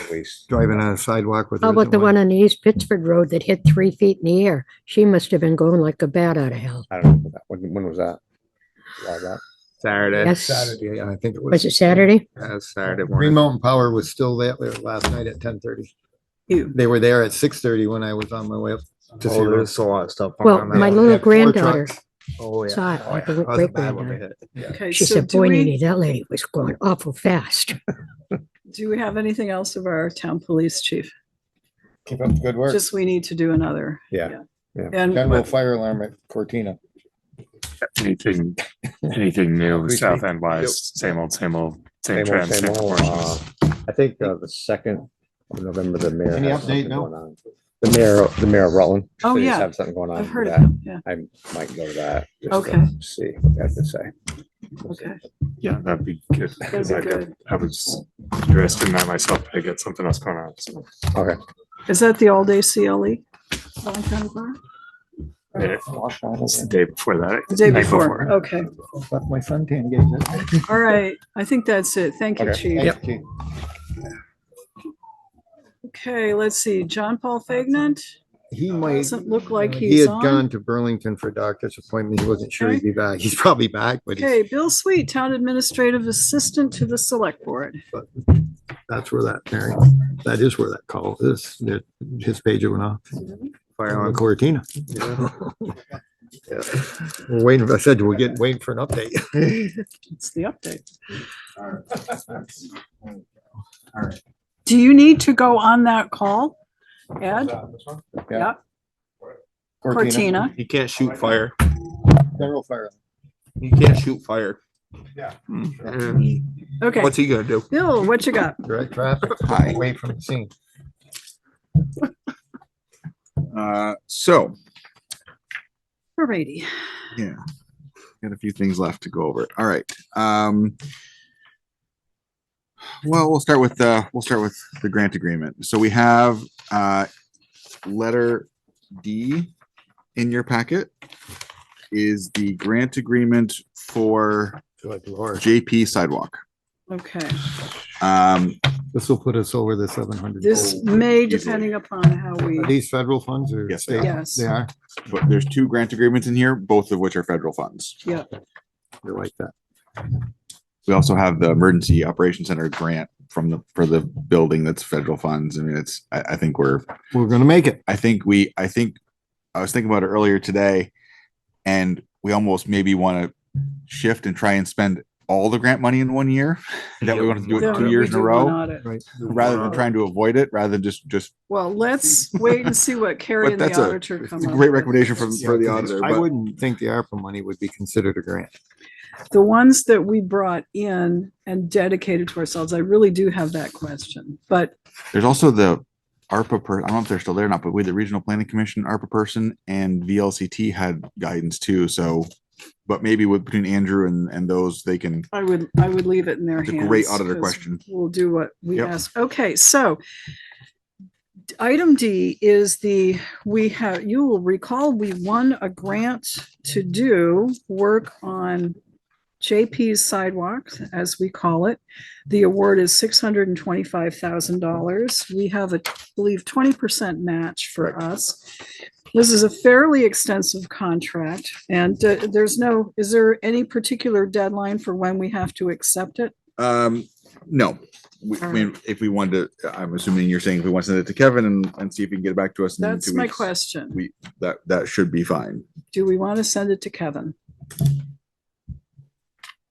waste. Driving on a sidewalk with. How about the one on the East Pittsford Road that hit 3 feet in the air? She must have been going like a bat out of hell. I don't know when was that? Was that? Saturday. Yes. Saturday, yeah, I think it was. Was it Saturday? That was Saturday Green morning. Mountain Power was still there last night at 10:30. They were there at 6:30 when I was on my way up to see. Oh, them. there's a lot of stuff. Well, on that. my They little had 4 granddaughter trucks. Oh, yeah. saw it, Oh, like yeah. a That was great bad when they granddaughter. hit. Okay, She so said, do boy, we, Nene, that lady was going awful fast. do we have anything else of our town police chief? Keep up the good work. Just we need to do another. Yeah. And General what- fire alarm at Cortina. Anything new, We South speak. End wise, same old, same trend, Same same old, proportions. I think the 2nd of November, the mayor. Any has update, something Bill? going on. The mayor of Rutland. Oh, They just yeah. Have something going on. I've with heard of that. him, yeah. I might go to that. just to Okay. See what they have to say. Okay. Yeah, that'd be good. That'd be good. I was interested in that myself, but I got something else going on. So. Okay. Is that the all-day CLE? Rutland County Bar? Yeah, it's the day before that. The day night before, okay. Left my suntan gauge. All right, I think that's it. Thank you, Okay. chief. Thank you. Okay, let's see, John Paul Fagnant? He might. Doesn't look like He he's had on. gone to Burlington for a doctor's appointment. He wasn't sure he'd be back. He's probably back, but Okay, Bill Sweet, Town Administrative Assistant to the Select Board. that's where that is where that call is. His pager went off. Fire on Cortina. Yeah. We're waiting. I said, waiting for an update. It's the update. Do you need to go on that call, Ed? Yeah. Cortina. You can't shoot fire. General fire. You can't shoot fire. Yeah. Okay. What's he gonna do? Bill, what you got? Direct traffic, away from the scene. So, Alrighty. yeah, got a few things left to go over. All right. Well, we'll start with the grant agreement. So we have letter D in your packet is the grant agreement for JP sidewalk. Okay, This will put us over the 700. this may, depending upon how we, Are these federal funds or Yes, state? Yes. They are. But there's 2 grant agreements in here, both of which are federal funds. yeah, You're like that. We also have the emergency operations center grant for the building that's federal funds. I mean, I think we're gonna make it. I think I was thinking about it earlier today, and we almost maybe want to shift and try and spend all the grant money in 1 year. That we want to do it Then 2 we years in a do row, one audit. Right. rather than trying to avoid it, rather than just. Well, let's wait and see what Carrie But and the that's a auditor come up great with. recommendation for Yeah, the 'cause auditor. I but- wouldn't think the ARPA money would be considered a grant. The ones that we brought in and dedicated to ourselves, I really do have that question, but There's also the ARPA I don't know if they're still there or not, but we, the Regional Planning Commission ARPA person and VLCT had guidance too. So, but maybe between Andrew and those, they can. I would leave it in their It's a hands. great auditor 'cause question. We'll do what we Yep. ask. Okay, so item D is you will recall, we won a grant to do work on JP's sidewalks, as we call it. The award is $625,000. We have I believe 20% match for us. This is a fairly extensive contract, and is there any particular deadline for when we have to accept it? No. I mean, if we wanted to, I'm assuming you're saying if we want to send it to Kevin and see if he can get it back to us in That's 2 my weeks, question. that should be fine. Do we want to send it to Kevin?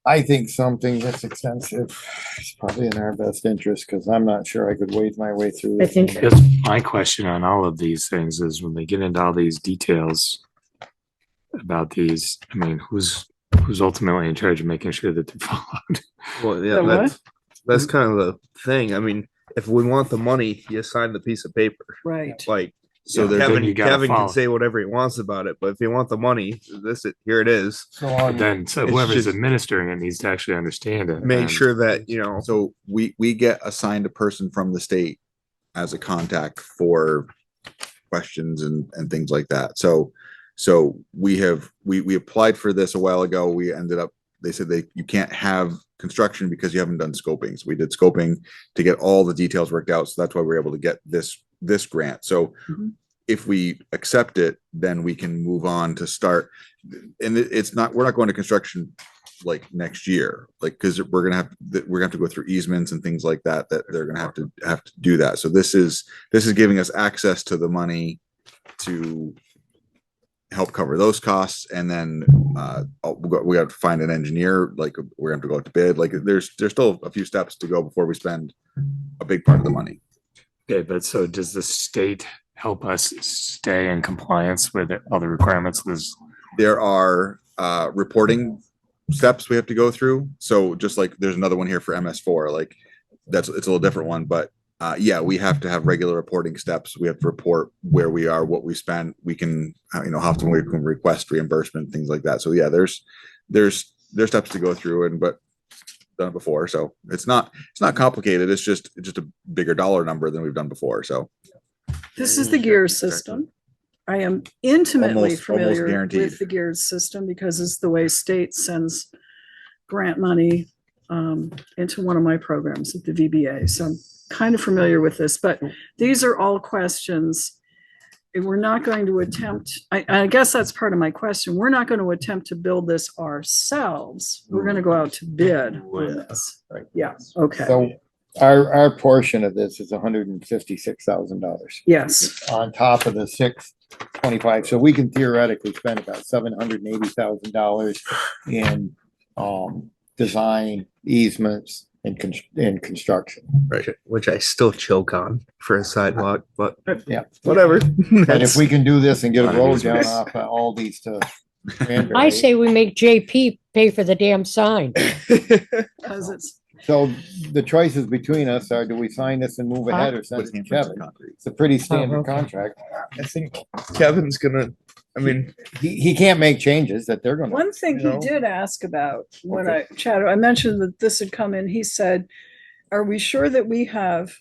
I think something that's extensive is probably in our best interest, because I'm not sure I could wade my way through. I it. think- Because my question on all of these things is when they get into all these details about these, I mean, who's ultimately in charge of making sure that they're followed? Well, yeah, The what? that's kind of the thing. I mean, if we want the money, you sign the piece of paper. Right. Like, So so then Kevin, you gotta Kevin follow. can say whatever he wants about it, but if you want the money, here it is. So on, Then, so It's whoever's just- administering it needs to actually understand it. Make and- sure that, So we get assigned a person from the state as a contact for questions and things like that. So we applied for this a while ago. We ended up, they said you can't have construction because you haven't done scoping. So we did scoping to get all the details worked out. So that's why we're able to get this grant. So if we accept it, then we can move on to start. And we're not going to construction like next year, like, because we're gonna have to go through easements and things like that they're gonna have to do that. So this is giving us access to the money to help cover those costs, and then we have to find an engineer. Like, we're gonna have to go out to bid. Like, there's still a few steps to go before we spend a big part of the money. Okay, but so does the state help us stay in compliance with all the requirements? There are reporting steps we have to go through. So just like there's another one here for MS4, like it's a little different one, but yeah, we have to have regular reporting steps. We have to report where we are, what we spent. We can, how often we can request reimbursement, things like that. So yeah, there's steps to go through, but done it before. So it's not complicated. It's just a bigger dollar number than we've done before. So This is the GEARS system. I am intimately Almost familiar guaranteed. with the GEARS system because it's the way state sends grant money into one of my programs at the VBA. So I'm kind of familiar with this, but these are all questions. We're not going to attempt, I guess that's part of my question. We're not going to attempt to build this ourselves. We're going to go out to bid on this. Right. Yeah, okay. So our portion of this is $156,000. Yes. On top of the 625. So we can theoretically spend about $780,000 in design, easements, and construction. Right. Which I still choke on for a sidewalk, but yeah, whatever. But if we can do this and get a road down off of Aldi's to Cranberry. I say we make JP pay for the damn sign. Because it's So the choices between us are, do we sign this and move ahead or send it to Kevin? It's a pretty standard contract. I think Kevin's gonna, I mean, he can't make changes that they're gonna. one thing he did ask about when I chatted, I mentioned that this had come in, he said, are we sure that we have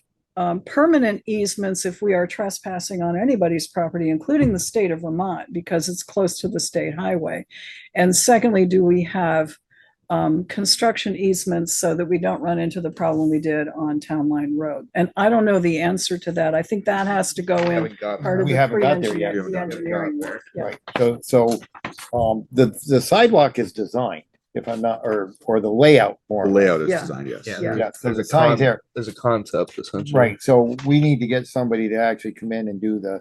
permanent easements if we are trespassing on anybody's property, including the state of Vermont, because it's close to the state highway? And secondly, do we have construction easements so that we don't run into the problem we did on Town Line Road? And I don't know the answer to that. I think that has to go in part of We the haven't got there yet. pre-engineering work. Yeah. Right, so the sidewalk is designed, if I'm not, or the layout more. The layout is Yeah. designed, yes. Yeah, so the signs here, there's a concept essentially. right, so we need to get somebody to actually come in and do the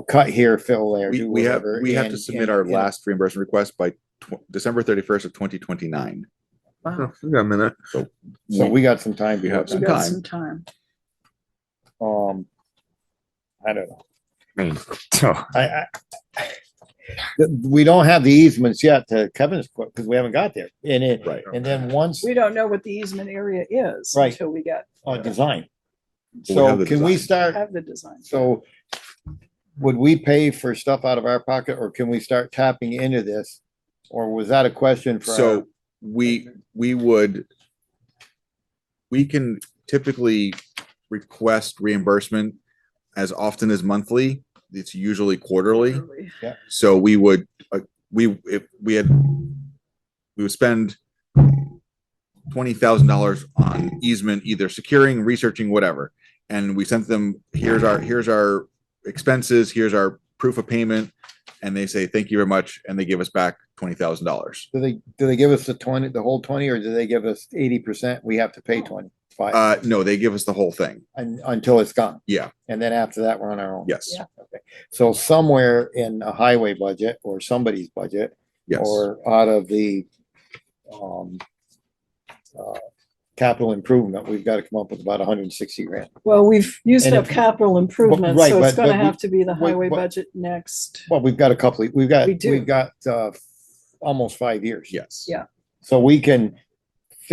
cut here, fill there, do We have whatever. to and- submit and- our and- last reimbursement request by December 31st of 2029. Wow. We got a minute. So we got some time. We have We some got time. some time. I don't know. I mean, so We don't have the easements yet to Kevin's quote, because we haven't got there. Right. And then once, We don't know what the easement area is Right. until we get, design. We have So the can we design. start, have the design. so would we pay for stuff out of our pocket, or can we start tapping into this? Or was that a question for? So we can typically request reimbursement as often as monthly. It's usually quarterly. Yeah. So we would spend $20,000 on easement, either securing, researching, whatever. And we sent them, here's our expenses, here's our proof of payment. And they say, thank you very much. And they give us back $20,000. Do they give us the whole 20, or do they give us 80%? We have to pay 25 No, they give us the whole thing. until it's gone. Yeah. And then after that, we're on our own. Yes. Yeah. Okay. So somewhere in a highway budget or somebody's budget, Yes. or out of the capital improvement, we've got to come up with about 160 grand. Well, we've used And up if- capital improvements, right, so it's but gonna we- have to be the what- highway what- budget next. Well, we've got a couple, We do. we've got almost 5 years. Yes. Yeah. So we can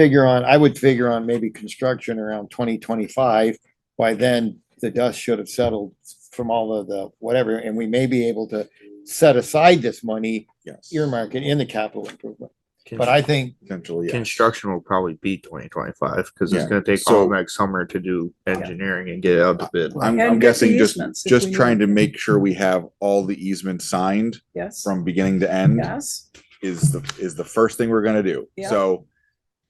I would figure on maybe construction around 2025. By then, the dust should have settled from all of the whatever, and we may be able to set aside this money, Yes. earmark it in the capital improvement. But I think Potentially, yes. Construction will probably be 2025 because Yeah. it's gonna take So- all next summer to do engineering and get it out to bid. I'm And get guessing the just, easements if just we trying need to make sure we have all the easements signed Yes. from beginning to end Yes. is the first thing we're gonna do. Yep. So,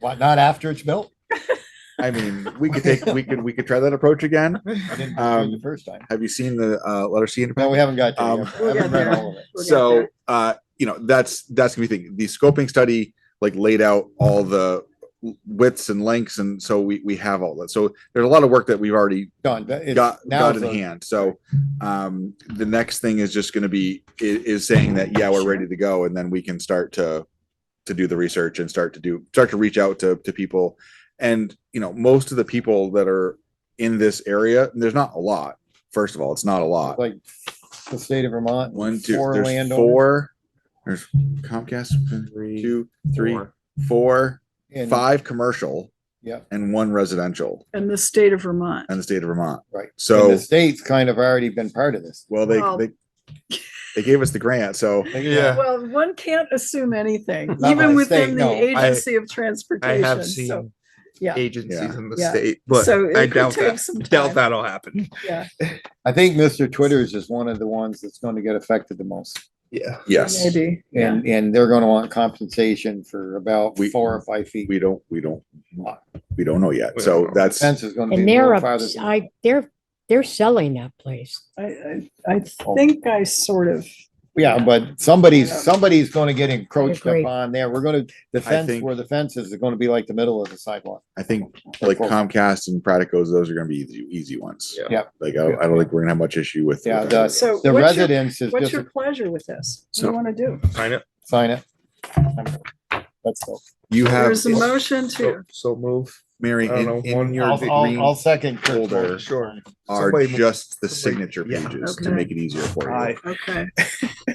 what, not after it's built? I mean, we could try that approach again. I didn't do it the first time. Have you seen the letter C in the No, we haven't got to Um, it yet. I We'll haven't get read there. all of it. We'll get So, there. that's gonna be the thing. The scoping study like laid out all the widths and lengths, and so we have all that. So there's a lot of work that we've already Done. It's- got now in it's a- hand. So, the next thing is just gonna be is saying that yeah, we're ready to go, and then we can start to do the research and start to reach out to people. And most of the people that are in this area, and there's not a lot. First of all, it's not a lot. Like the state of Vermont. One, two, four there's landowners. four. There's Comcast, two, three, four, And- 5 commercial, Yeah. and 1 residential, And the state of Vermont. and the state of Vermont. Right. So, And the state's kind of already been part of this. well, Well- they gave us the grant, so Well, one can't assume anything, Not even by within state, the no. Agency of I Transportation. have So, seen yeah, agencies Yeah. in the Yeah. state, but So it I could doubt take that. some Doubt time. that'll happen. yeah, I think Mr. Twitters is one of the ones that's going to get affected the most. Yeah. yes, maybe. Yeah. And they're going to want compensation for about We- 4 or 5 feet. we don't know yet. We So don't know. that's Fence is going to be And a they're, little farther. than- they're selling that place. I think I sort of, Yeah, but somebody's going to get encroached agree. upon there. We're going to, the fence think- where the fence is going to be like the middle of the sidewalk. I think like Comcast and Pratico's, those are gonna be easy ones. Yeah. Yeah. Like I don't think we're gonna have much issue with. Yeah, with the- that. so The what's your, residence is what's just, your pleasure with this? What do So- you want to do? Sign it. sign it. Let's go. You have, There's a motion to, So move. Mary, I don't in know, in your I'll green second Kurt's folder motion. Sure. are Somebody- just the somebody- signature yeah. pages to Okay. make it easier for you. Aye. okay.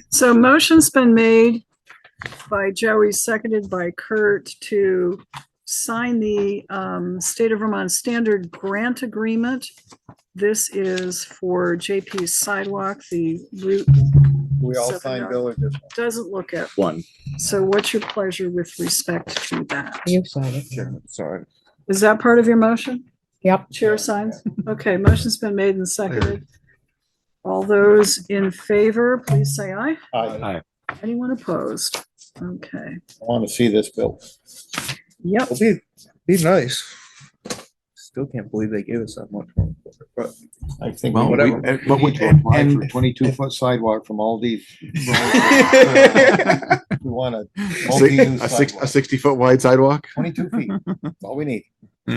So motion's been made by Joey, seconded by Kurt to sign the State of Vermont Standard Grant Agreement. This is for JP's sidewalk, the route We all Seven sign dollars. bill or just one? doesn't look at. One. So what's your pleasure with respect to that? You sign it. Sorry. Is that part of your motion? Yep. Chair signs? Okay, motion's been made and seconded. All those in favor, please say aye. I Anyone opposed? Okay, want to see this bill. yep. It'll be nice. Still can't believe they gave us that much more. But I think. Well, whatever. we- but we- And and- 22-foot sidewalk from Aldi. We want a A multi-use a sidewalk. 60-foot wide sidewalk. 22 feet. That's all we need. We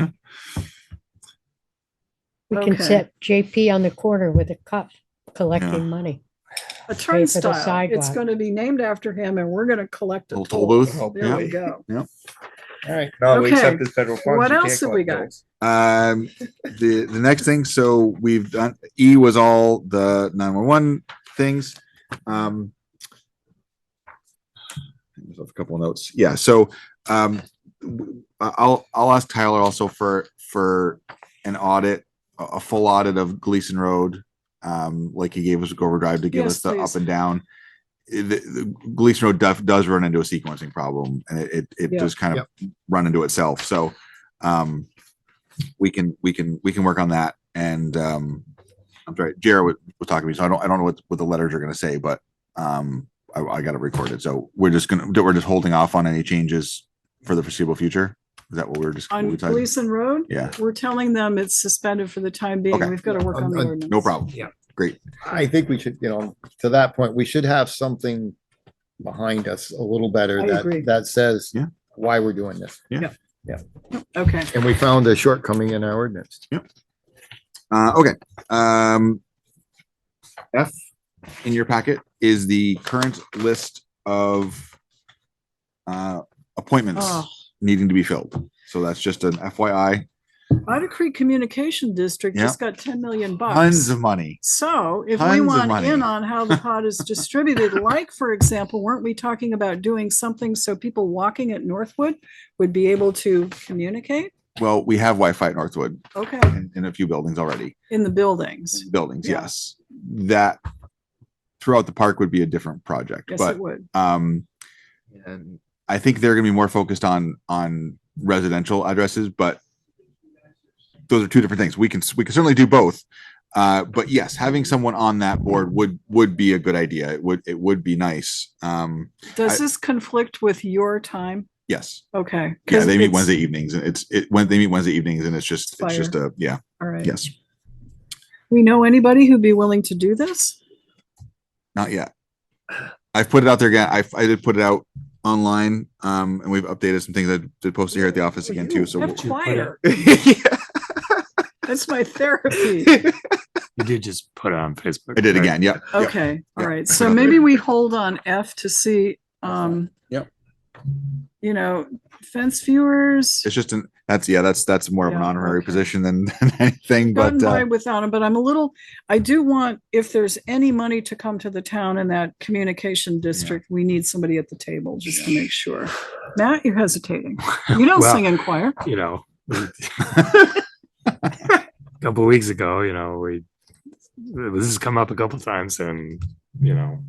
can Okay. set JP on the corner with a cup collecting Yeah. money. A the turnstile. It's sidewalk. going to be named after him and we're going to collect a Little toll toll. booth. There we Yeah. go. All right. no, we Okay. accepted federal funds. What you else can't have we collect got? bills. The next thing, so we've done, E was all the 911 things. There's a couple of notes. Yeah, so I'll ask Tyler also for an audit, a full audit of Gleason Road. Like he gave us a Grover Drive to give Yes, us the please. up and down. The Gleason Road does run into a sequencing problem, and it Yeah. just kind of run into itself. So we can work on that. And I'm sorry, Jared was talking to me, so I don't know what the letters are gonna say, but I got it recorded. So we're just holding off on any changes for the foreseeable future. Is that what we're just? On we decided? Gleason Road? Yeah. We're telling them it's suspended for the time being. Okay. We've got to work on the ordinance. No problem. Yeah. Great. I think we should, to that point, we should have something behind us a little better I agree. that says Yeah. why we're doing this. Yeah. Okay. And we found a shortcoming in our ordinance. Okay. F in your packet is the current list of appointments Oh. needing to be filled. So that's just an FYI. Otter Creek Communication District just got 10 million bucks. Tons of money. So if Tons we of want money. in on how the pot is distributed, like, for example, weren't we talking about doing something so people walking at Northwood would be able to communicate? Well, we have Wi-Fi at Northwood Okay, in a few buildings already. in the buildings. Buildings, Yeah. yes. That throughout the park would be a different project, Yes, but it would. And I think they're gonna be more focused on residential addresses, but those are two different things. We can certainly do both. But yes, having someone on that board would be a good idea. It would be nice. Does this conflict with your time? Yes. Okay. Yeah, 'Cause they meet it's- Wednesday evenings, and when they meet Wednesday evenings, and it's just Fire. yeah. All right. Yes. We know anybody who'd be willing to do this? Not yet. I've put it out there again. I did put it out online, and we've updated some things. I did post it here at the office again too. So Have choir. That's my therapy. You did just put it on Facebook. I did right? again. Yep. Okay, all Yeah. right. So maybe we hold on F to see, Yep. you know, fence viewers. It's just that's more of an Yeah, honorary okay. position than anything. Gotten But by without them, but I do want, if there's any money to come to the town in that communication district, we need somebody at the table just to make sure. Matt, you're hesitating. You don't Well, sing in choir. You know, a couple of weeks ago, you know, this has come up a couple times, and you know,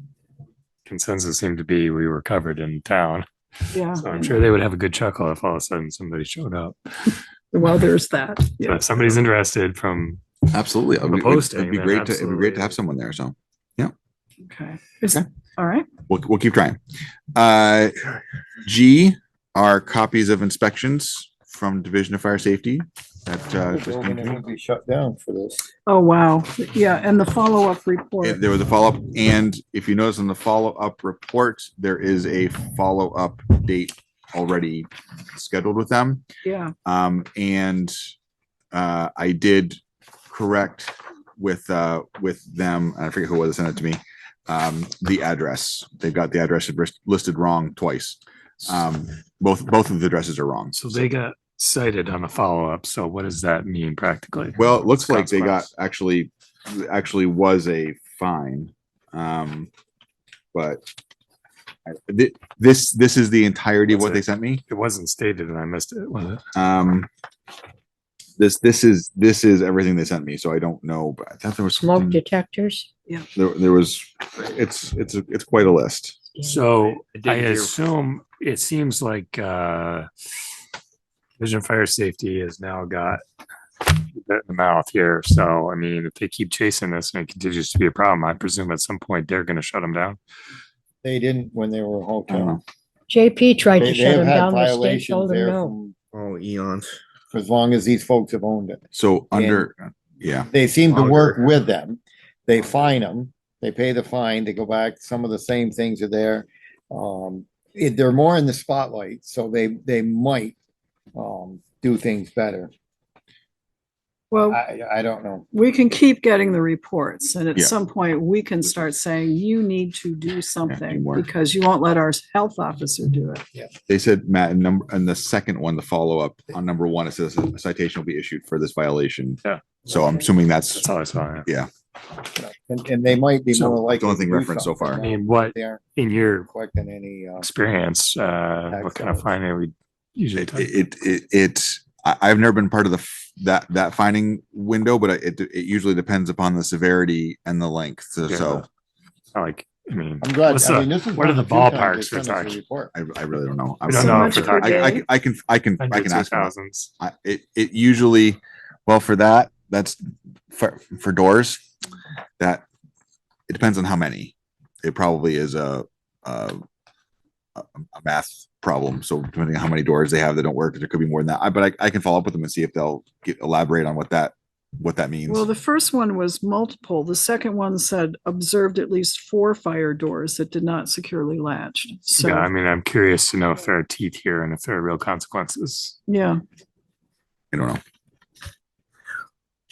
consensus seemed to be we were covered in town. Yeah. So I'm sure they would have a good chuckle if all of a sudden somebody showed up. Well, there's that. So Yeah. if somebody's interested from absolutely, the posting, it'd be then great to absolutely. have someone there. So Okay. All right. we'll keep trying. G are copies of inspections from Division of Fire Safety. That just came to me. Be shut down for this. Oh, wow. Yeah. And the follow-up report. There was a follow-up, and if you notice on the follow-up report, there is a follow-up date already scheduled with them. Yeah. And I did correct with them, and I forget who was sent it to me, the address. They've got the address listed wrong twice. Both of the addresses are wrong. So they got cited on the follow-up. So what does that mean practically? Well, it looks like they got Consequence. actually was a fine. But this is the entirety of what they sent me. It wasn't stated and I missed it, was it? This is everything they sent me, so I don't know, but I thought there was Smoke something, detectors. Yeah. there was, it's quite a list. So I did I hear- assume it seems like Vision Fire Safety has now got the mouth here. So I mean, if they keep chasing this and it continues to be a problem, I presume at some point they're going to shut them down. They didn't when they were a hotel. JP tried to They shut have him had down. The state violations told him there no. from, eons. For as long as these folks have owned it. So yeah, They seem to work Longer. with them. They fine them. They pay the fine. They go back. Some of the same things are there. They're more in the spotlight, so they might do things better. Well, I don't know. we can keep getting the reports, and at Yeah. some point we can start saying, you need to do something more. because you won't let our health officer do it. they said, Matt, and the second one, the follow-up on number 1, it says a citation will be issued for this violation. Yeah. So I'm assuming that's all I saw. Yeah. And they might be So, more the likely. only thing to do referenced so something. far. I mean, what They aren't in your collecting any, experience, what kind of fine are we usually talking? I've never been part of that finding window, but it usually depends upon the severity and the length. So, Yeah. so Like, I mean, I'm glad. what's I the- mean, this is what are one the of few times ballparks they we're send us a talking? report. I really don't know. We don't know if we're talking I can hundreds ask or them. thousands. It usually, well, for that's for doors, that it depends on how many. It probably is a math problem. So depending on how many doors they have that don't work, there could be more than that. But I can follow up with them and see if they'll elaborate on what that means. Well, the first one was multiple. The second one said observed at least 4 fire doors that did not securely latched. So, Yeah, I mean, I'm curious to know if there are teeth here and if there are real consequences. yeah. I don't know.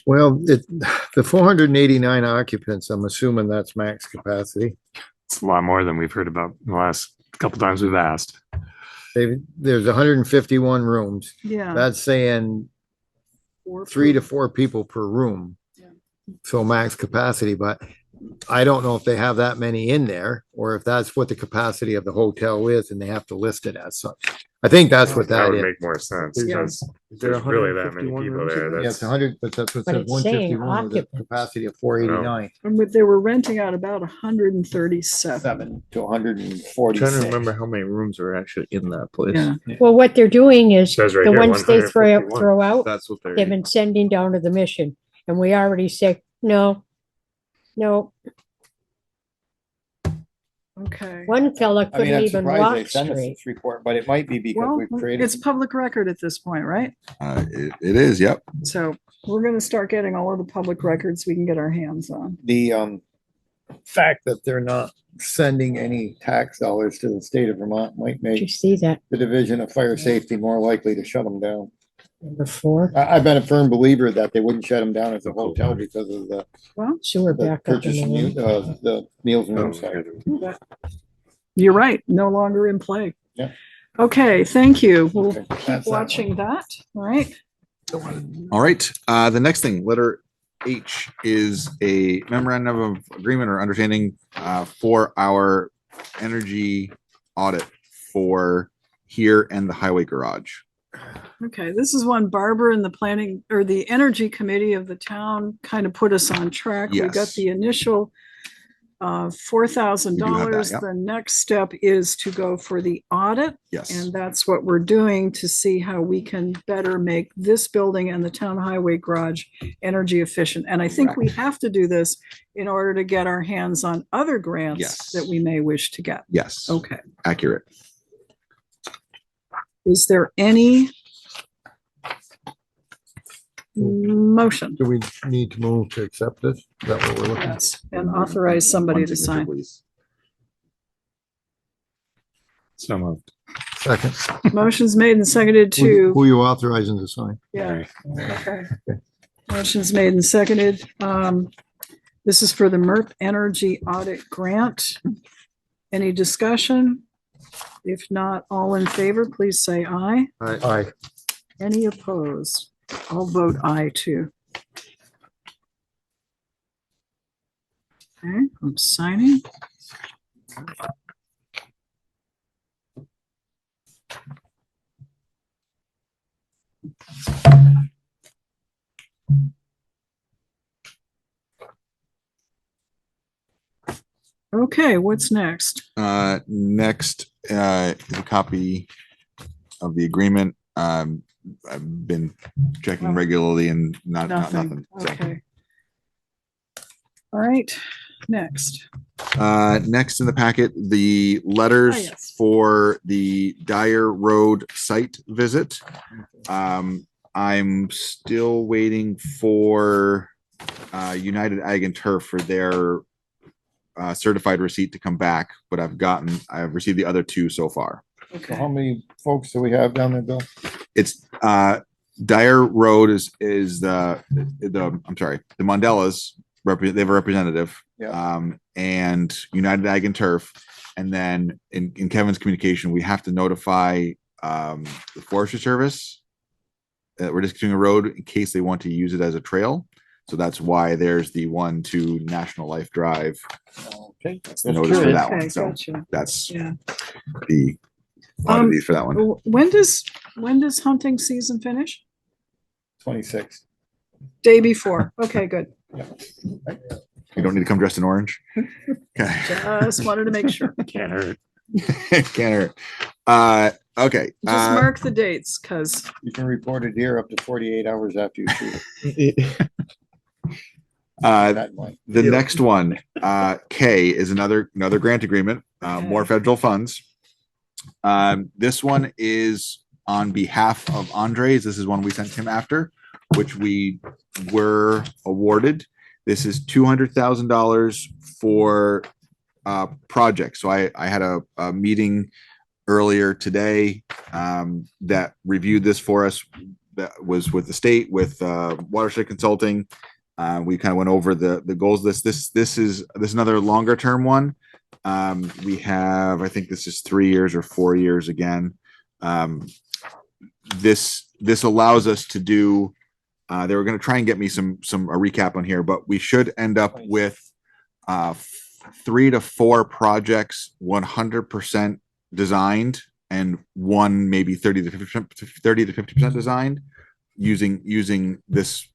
Well, the 489 occupants, I'm assuming that's max capacity. It's a lot more than we've heard about in the last couple times we've asked. There's 151 rooms. Yeah. That's saying 3 to 4 people per room. So max capacity, but I don't know if they have that many in there or if that's what the capacity of the hotel is and they have to list it as such. I think that's what That that would is. make more sense Yeah. because there there's really that many 151 people rooms in there. there? Yeah, it's That's 100, but that's what But says it's saying 151 with a occupants. capacity of 489. And they were renting out about 137. 7 to I'm trying 146. to remember how many rooms are actually in that place. Yeah. Well, what they're doing is Says right the here, ones they throw 151. throw out, That's what they're. they've been sending down to the mission. And we already said, no, no, Okay. one fella I mean, couldn't I'm even surprised walk they sent us straight. this report, but it might be because Well, we've created. it's public record at this point, right? It is, yep. So we're gonna start getting all of the public records we can get our hands on. The fact that they're not sending any tax dollars to the state of Vermont might Did you make see that the Division of Fire Safety more likely to shut them down. before? I've been a firm believer that they wouldn't shut them down as a hotel because of the Well, Sewer the backup. purchase and the meals and Oh, rooms tax. you're right, no longer in play. Yeah. Okay, thank you. We'll Okay, keep that's that watching that, all right? All right, the next thing, letter H, is a memorandum of agreement or understanding for our energy audit for here and the highway garage. Okay, this is one Barbara and the planning or the energy committee of the town kind of put us on track. We got Yes. the initial $4,000. We do have that, yep. The next step is to go for the audit. Yes. And that's what we're doing to see how we can better make this building and the town highway garage energy efficient. And I think we have to do this in order to get our hands on other grants Yes. that we may wish to get. Yes. Okay. Accurate. Is there any motion? Do we need to move to accept this? Is that what we're looking at? Yes, and authorize somebody to sign. So moved. Second. Motion's made and seconded Who to, are you authorizing to sign? yeah, okay. Motion's made and seconded. This is for the MERP Energy Audit Grant. Any discussion? If not, all in favor, please say aye. Aye. Any opposed? I'll vote aye too. Okay, I'm signing. Okay, what's next? Next is a copy of the agreement. I've been checking regularly and not nothing. So, Okay. All right, next. next in the packet, the letters yes. for the Dyer Road site visit. I'm still waiting for United Ag and Turf for their certified receipt to come back, but I've received the other two so far. So how many folks do we have down there, Bill? It's Dyer Road is the I'm sorry, the Mondellas they have a representative. Yeah. And United Ag and Turf. And then in Kevin's communication, we have to notify the Forestry Service that we're discontinuing a road in case they want to use it as a trail. So that's why there's the 1-2 National Life Drive. Okay. That's the notice for that one. Okay, So gotcha. that's Yeah. the oddity for that one. When does hunting season finish? 26. Day before. Okay, good. You don't need to come dressed in orange. Okay. Just wanted to make sure. Can't hurt. Can't hurt. Okay. Just mark the dates, because You can report a deer up to 48 hours after you shoot it. The next one, K, is another grant agreement, more federal funds. This one is on behalf of Andres. This is one we sent him after, which we were awarded. This is $200,000 for projects. So I had a meeting earlier today that reviewed this for us. That was with the state, with Watershed Consulting. We kind of went over the goals. This is another longer term one. We have, I think this is 3 years or 4 years again. This allows us to do. They were going to try and get me a recap on here, but we should end up with 3 to 4 projects 100% designed and one maybe 30 to 50% designed using this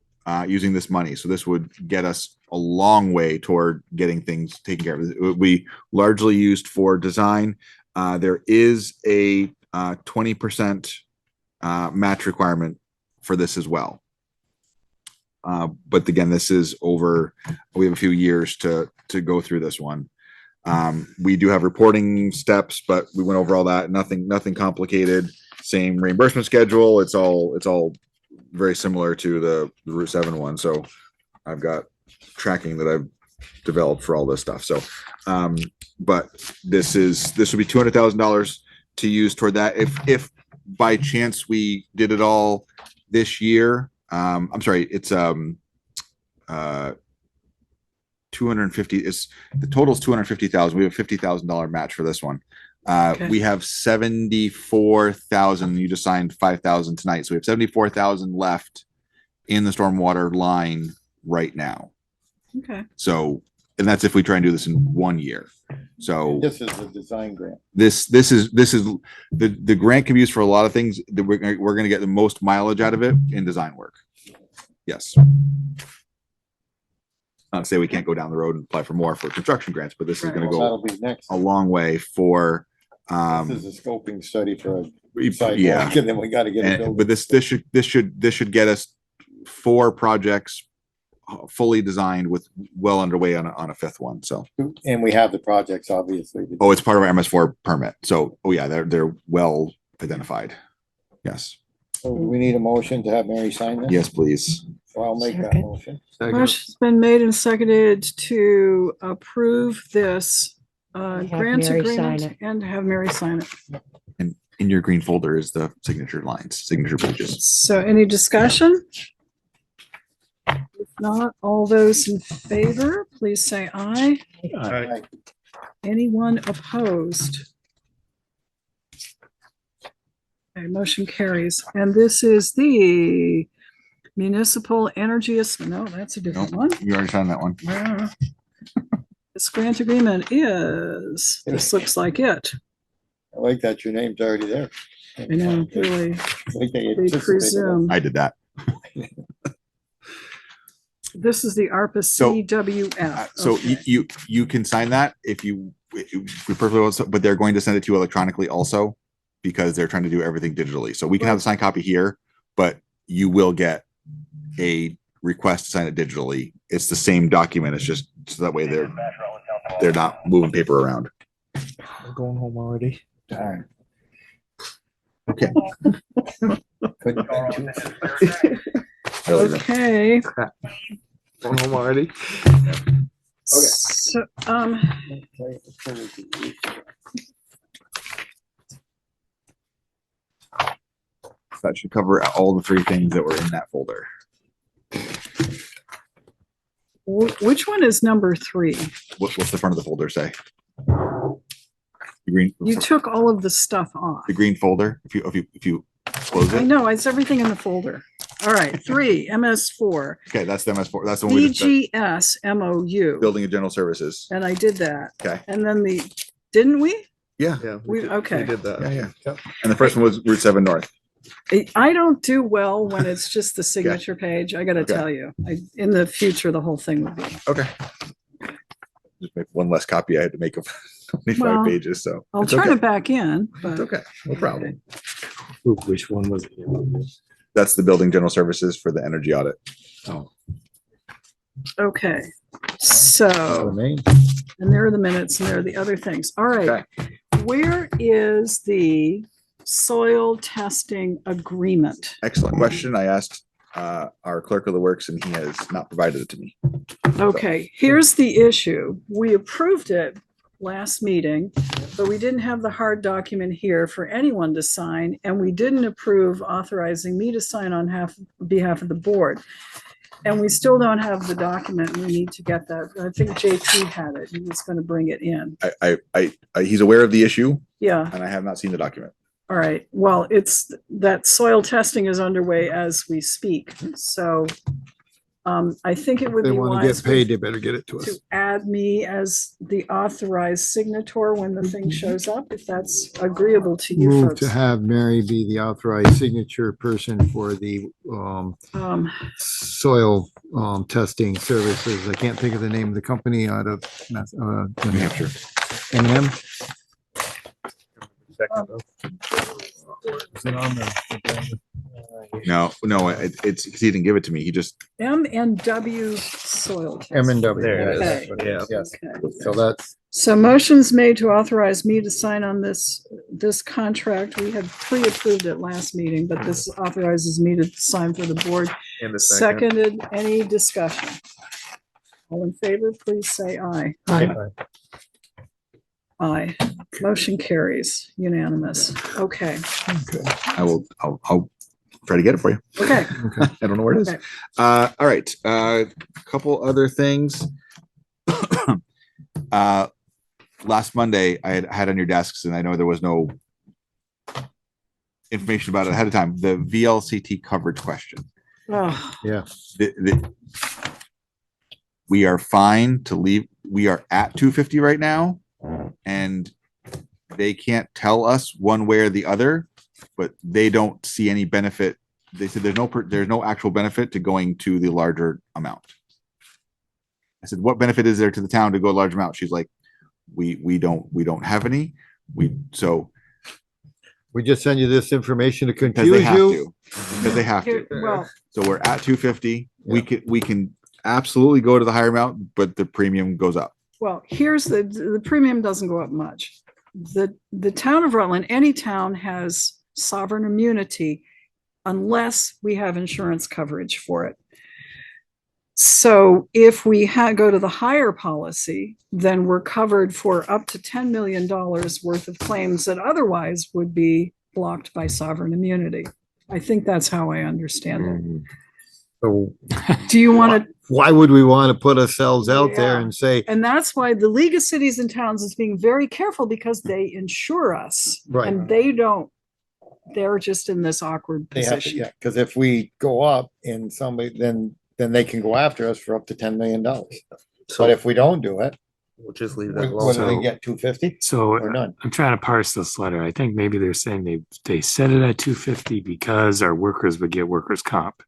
money. So this would get us a long way toward getting things taken care of. It would be largely used for design. There is a 20% match requirement for this as well. But again, this is over, we have a few years to go through this one. We do have reporting steps, but we went over all that. Nothing complicated. Same reimbursement schedule. It's all very similar to the Route 7 one. So I've got tracking that I've developed for all this stuff. So, but this would be $200,000 to use toward that. If by chance we did it all this year, I'm sorry, it's 250 is the total is 250,000. We have $50,000 match for this one. We have 74,000. You just signed 5,000 tonight, so we have 74,000 left in the stormwater line right now. Okay. So, and that's if we try and do this in 1 year. So This is the design grant. this is the grant can be used for a lot of things. We're going to get the most mileage out of it in design work. Yes. Not to say we can't go down the road and apply for more for construction grants, but this is going to That'll go be next. a long way for This is a scoping study for a yeah. sidewalk, and then we gotta get it built. But this should get us 4 projects fully designed with well underway on a 5th one. So, And we have the projects, obviously. oh, it's part of our MS4 permit. So, oh yeah, they're well identified. Yes. So do we need a motion to have Mary sign this? Yes, please. So I'll make that Second. motion. Motion's been made and seconded to approve this have grant Mary agreement sign it. and have Mary sign it. And in your green folder is the signature pages. So any discussion? If not, all those in favor, please say aye. Aye. Anyone opposed? Okay, motion carries. And this is the municipal energy, no, that's a different one. You already signed that one. Yeah. This grant agreement is, this looks like it. I like that your name's already there. I know, really, Like they we anticipated presume. I did that. This is the ARPA So, CWF. So Okay. you can sign that if we perfectly want, but they're going to send it to you electronically also because they're trying to do everything digitally. So we can have the signed copy here, but you will get a request to sign it digitally. It's the same document. It's just so that way they're not moving paper around. We're going home already. Darn. Okay. Couldn't be too- Okay. Going home already? So, That should cover all the 3 things that were in that folder. which one is number 3? What's the front of the folder say? The green. You took all of the stuff off. The green folder. If you close I it. know, it's everything in the folder. All right, 3, MS4, Okay, that's the MS4. That's the one we just BGS MOU. building and general services. And I did that. Okay. And then didn't we? Yeah. Okay. Yeah. And the first one was Route 7 North. I don't do well when it's just the signature page. I gotta Okay. tell you, in the future, the whole thing would be. Okay. Just make one less copy I had to make of 25 Well, pages. So I'll it's turn okay. it back in, but. It's okay. No problem. Which one was it? That's the building general services for the energy audit. Oh. Okay, so, and there are the minutes and there are the other things. All right. Where is the soil testing agreement? Excellent question. I asked our clerk of the works and he has not provided it to me. Okay, here's the issue. We approved it last meeting, but we didn't have the hard document here for anyone to sign, and we didn't approve authorizing me to sign on behalf of the board. And we still don't have the document, and we need to get that. I think JP had it. He was going to bring it in. He's aware of the issue Yeah, and I have not seen the document. all right. Well, it's that soil testing is underway as we speak. So I think it would They be want to wise get paid, they better get it to to us. add me as the authorized signator when the Mm-hmm. thing shows up, if that's agreeable to you Move folks. to have Mary be the authorized signature person for the, soil, testing services. I can't think of the name of the company out of, New Hampshire. M&M? Is it on the? No, it's because he didn't give it to me. He just, M&W soil. M&W. There it yes, is. yes, yes. Okay. So that's, So motions made to authorize me to sign on this contract. We had pre-approved it last meeting, but this authorizes me to sign for the board. And the second. Seconded, any discussion? All in favor, please say aye. Aye. Motion carries unanimous. Okay. I'll try to get it for you. Okay. I don't know where it is. Okay. All right. A couple other things. Last Monday I had on your desks, and I know there was no information about it ahead of time. The VLCT coverage question. Oh, yeah. We are fine to leave. We are at 250 right now, and they can't tell us one way or the other, but they don't see any benefit. They said there's no actual benefit to going to the larger amount. I said, what benefit is there to the town to go a large amount? She's like, we don't have any. We just send you this information to because confuse they have you. to. Because they have to. well, So we're at 250. We can absolutely go to the higher amount, but the premium goes up. well, here's the premium doesn't go up much. The town of Rutland, any town has sovereign immunity unless we have insurance coverage for it. So if we go to the higher policy, then we're covered for up to $10 million worth of claims that otherwise would be blocked by sovereign immunity. I think that's how I understand it. So Do you want to? why would we want to put ourselves out there Yeah. and say, And that's why the League of Cities and Towns is being very careful because they insure us. Right. And they don't. They're just in this awkward they have to, position. yeah, because if we go up and somebody, then they can go after us for up to $10 million. So But if we don't do it, we'll just leave what that do alone. they get, 250? So Or none? I'm trying to parse this letter. I think maybe they're saying they set it at 250 because our workers would get workers' comp.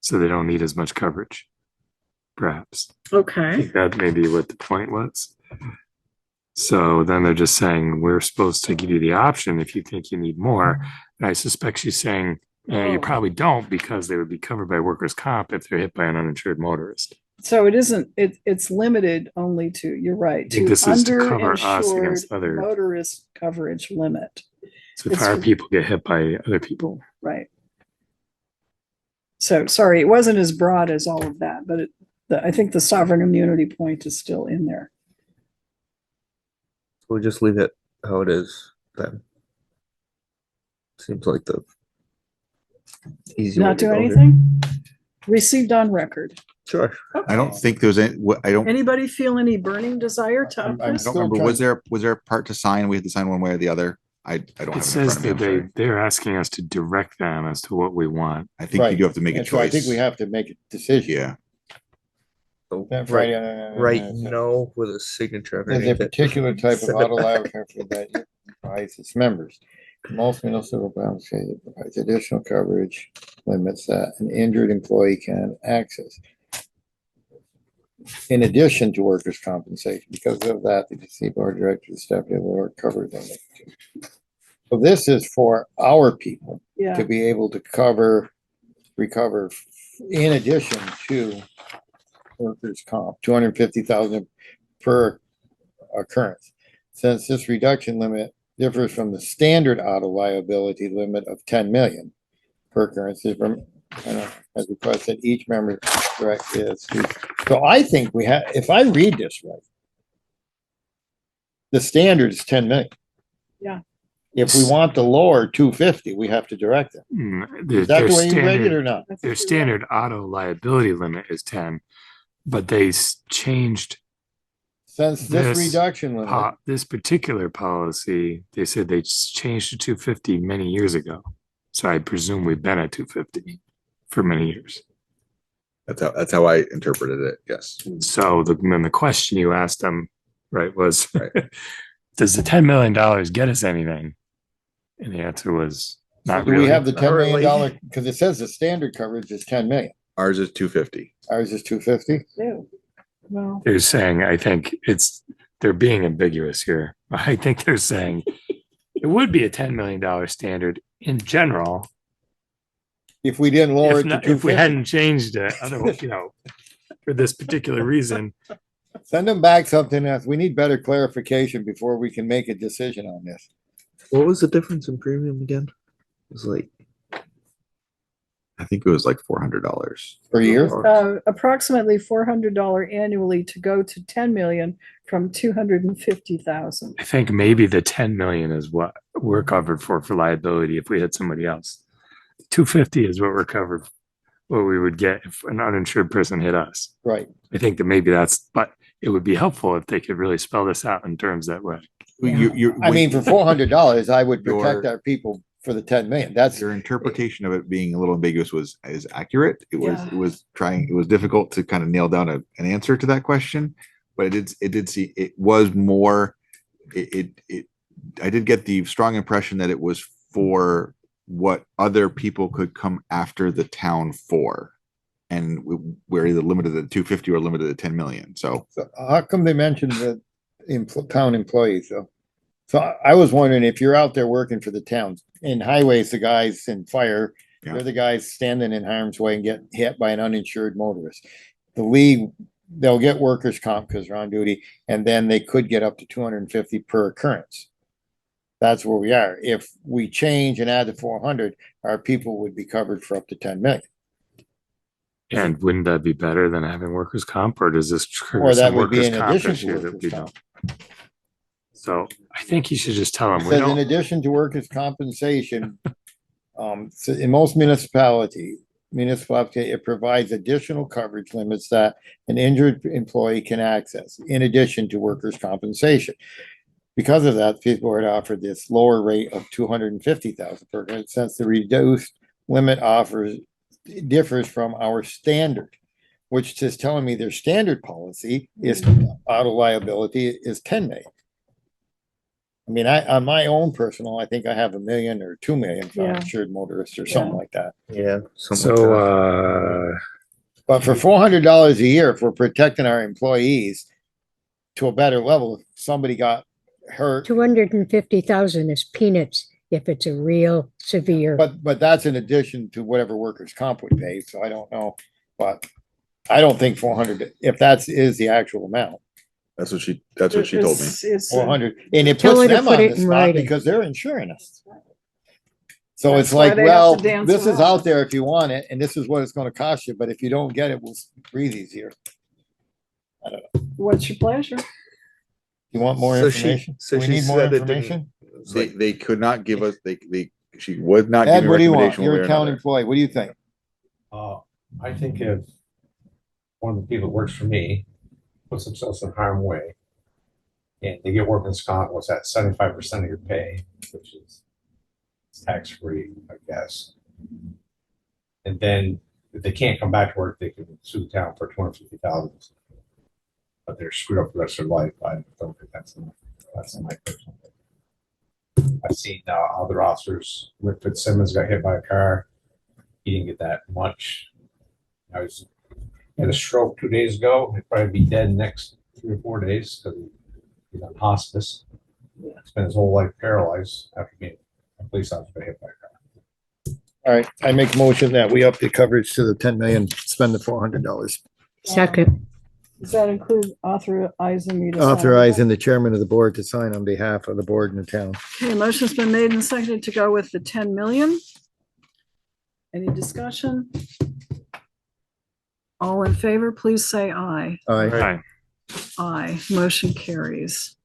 So they don't need as much coverage. Perhaps. I Okay. think that may be what the point was. So then they're just saying, we're supposed to give you the option if you think you need more. And I suspect she's saying, you probably don't because they would be covered by workers' comp if they're hit by an uninsured motorist. So it isn't, it's limited only to, you're right, I think to this is to cover us underinsured against other- motorist coverage limit. So if It's- our people get hit by other people. Right. So, sorry, it wasn't as broad as all of that, but I think the sovereign immunity point is still in there. We'll just leave it how it is then. Seems like the easy way Not to do go here. anything? Received on record. Sure. I don't think there's any, I don't Anybody feel any burning desire to up I this? don't remember. Was there a part to sign? We had to sign one way or the other. I don't have it in It says front of me. that I'm sorry. they're asking us to direct them as to what we want. I think you do have to make a And so I choice. think we have to make a decision. Yeah. So That's right, right, right no with a signature There's a underneath it. particular type of Send it auto back. liability that provides its members. Most municipal bounds say it provides additional coverage limits that an injured employee can access. In addition to workers' compensation, because of that, the DC board director, the deputy board covered them. So this is for our people Yeah. to be able to recover in addition to workers' comp, 250,000 per occurrence. Since this reduction limit differs from the standard auto liability limit of 10 million per occurrence, as requested, each member direct is. So I think we have, if I read this right, the standard is 10 million. Yeah. If we want the lower 250, we have to direct them. Is that the way you read it or not? Their standard auto liability limit is 10, but they changed Since this reduction limit, this particular policy. They said they changed to 250 many years ago. So I presume we've been at 250 for many years. That's how I interpreted it. Yes. So then the question you asked them, right, was, does the $10 million get us anything? And the answer was not Do really. we have the $10 Really? million? Because it says the standard coverage is 10 million. Ours is 250. Ours is 250. Well, They're saying, I think they're being ambiguous here. I think they're saying it would be a $10 million standard in general. If we didn't lower it to If we 250. hadn't changed it, otherwise, for this particular reason. Send them back something else. We need better clarification before we can make a decision on this. What was the difference in premium again? It was like, I think it was like $400 per year. Approximately $400 annually to go to 10 million from 250,000. I think maybe the 10 million is what we're covered for liability if we hit somebody else. 250 is what we're covered, what we would get if an uninsured person hit us. Right. I think that maybe but it would be helpful if they could really spell this out in terms that way. I mean, for $400, I would protect our people for the 10 million. That's your interpretation of it being a little ambiguous is accurate. It was difficult to kind of nail down an answer to that question, but I did get the strong impression that it was for what other people could come after the town for. And we're either limited to 250 or limited to 10 million. So how come they mentioned the town employees though? So I was wondering if you're out there working for the town. In highways, the guys in fire, they're the guys standing in harm's way and get hit by an uninsured motorist. The league, they'll get workers' comp because they're on duty, and then they could get up to 250 per occurrence. That's where we are. If we change and add the 400, our people would be covered for up to 10 million. And wouldn't that be better than having workers' comp, or does this trigger Or that some would be workers' in comp addition to issue that workers' we comp. don't? So I think you should just tell them It we says in don't. addition to workers' compensation, so in most municipality, it provides additional coverage limits that an injured employee can access in addition to workers' compensation. Because of that, people are offered this lower rate of 250,000 per year, since the reduced limit differs from our standard, which is telling me their standard policy is auto liability is 10 million. I mean, on my own personal, I think I have 1 million or 2 million for uninsured motorists or something like that. Yeah. But for $400 a year, if we're protecting our employees to a better level, if somebody got hurt. 250,000 is peanuts if it's a real severe. But that's in addition to whatever workers' comp would pay, so I don't know, but I don't think 400, if is the actual amount. That's what she told me. 400, and it Tell puts her to them put on it the in spot writing. because they're insuring us. So That's it's why like, they have well, to dance this is around out there if you want it, and this is what it's gonna cost you, but if you don't get it, we'll breathe easier. I don't know. What's your pleasure? You want more So information? so We she need more said it didn't- information? They could not give us, she would not give Ed, me a what do you want? recommendation one You're way a or town another. employee. What do you think? I think if one of the people that works for me puts themselves in harm's way and they get workman's comp, what's that, 75% of your pay, which is tax-free, I guess. And then if they can't come back to work, they can sue the town for 250,000. But they're screwed up for the rest of their life. I don't think that's my personal thing. I've seen other officers. Rick Fitzsimmons got hit by a car. He didn't get that much. I had a stroke 2 days ago. He'd probably be dead next 3 or 4 days because he's on hospice. Spent his whole life paralyzed after being a police officer got hit by a car. All right, I make a motion that we up the coverage to the 10 million, spend the $400. Second. Does that include authorizing me to sign? Authorizing the chairman of the board to sign on behalf of the board and the town. Okay, motion's been made and seconded to go with the 10 million. Any discussion? All in favor, please say aye. Aye. Aye, motion carries.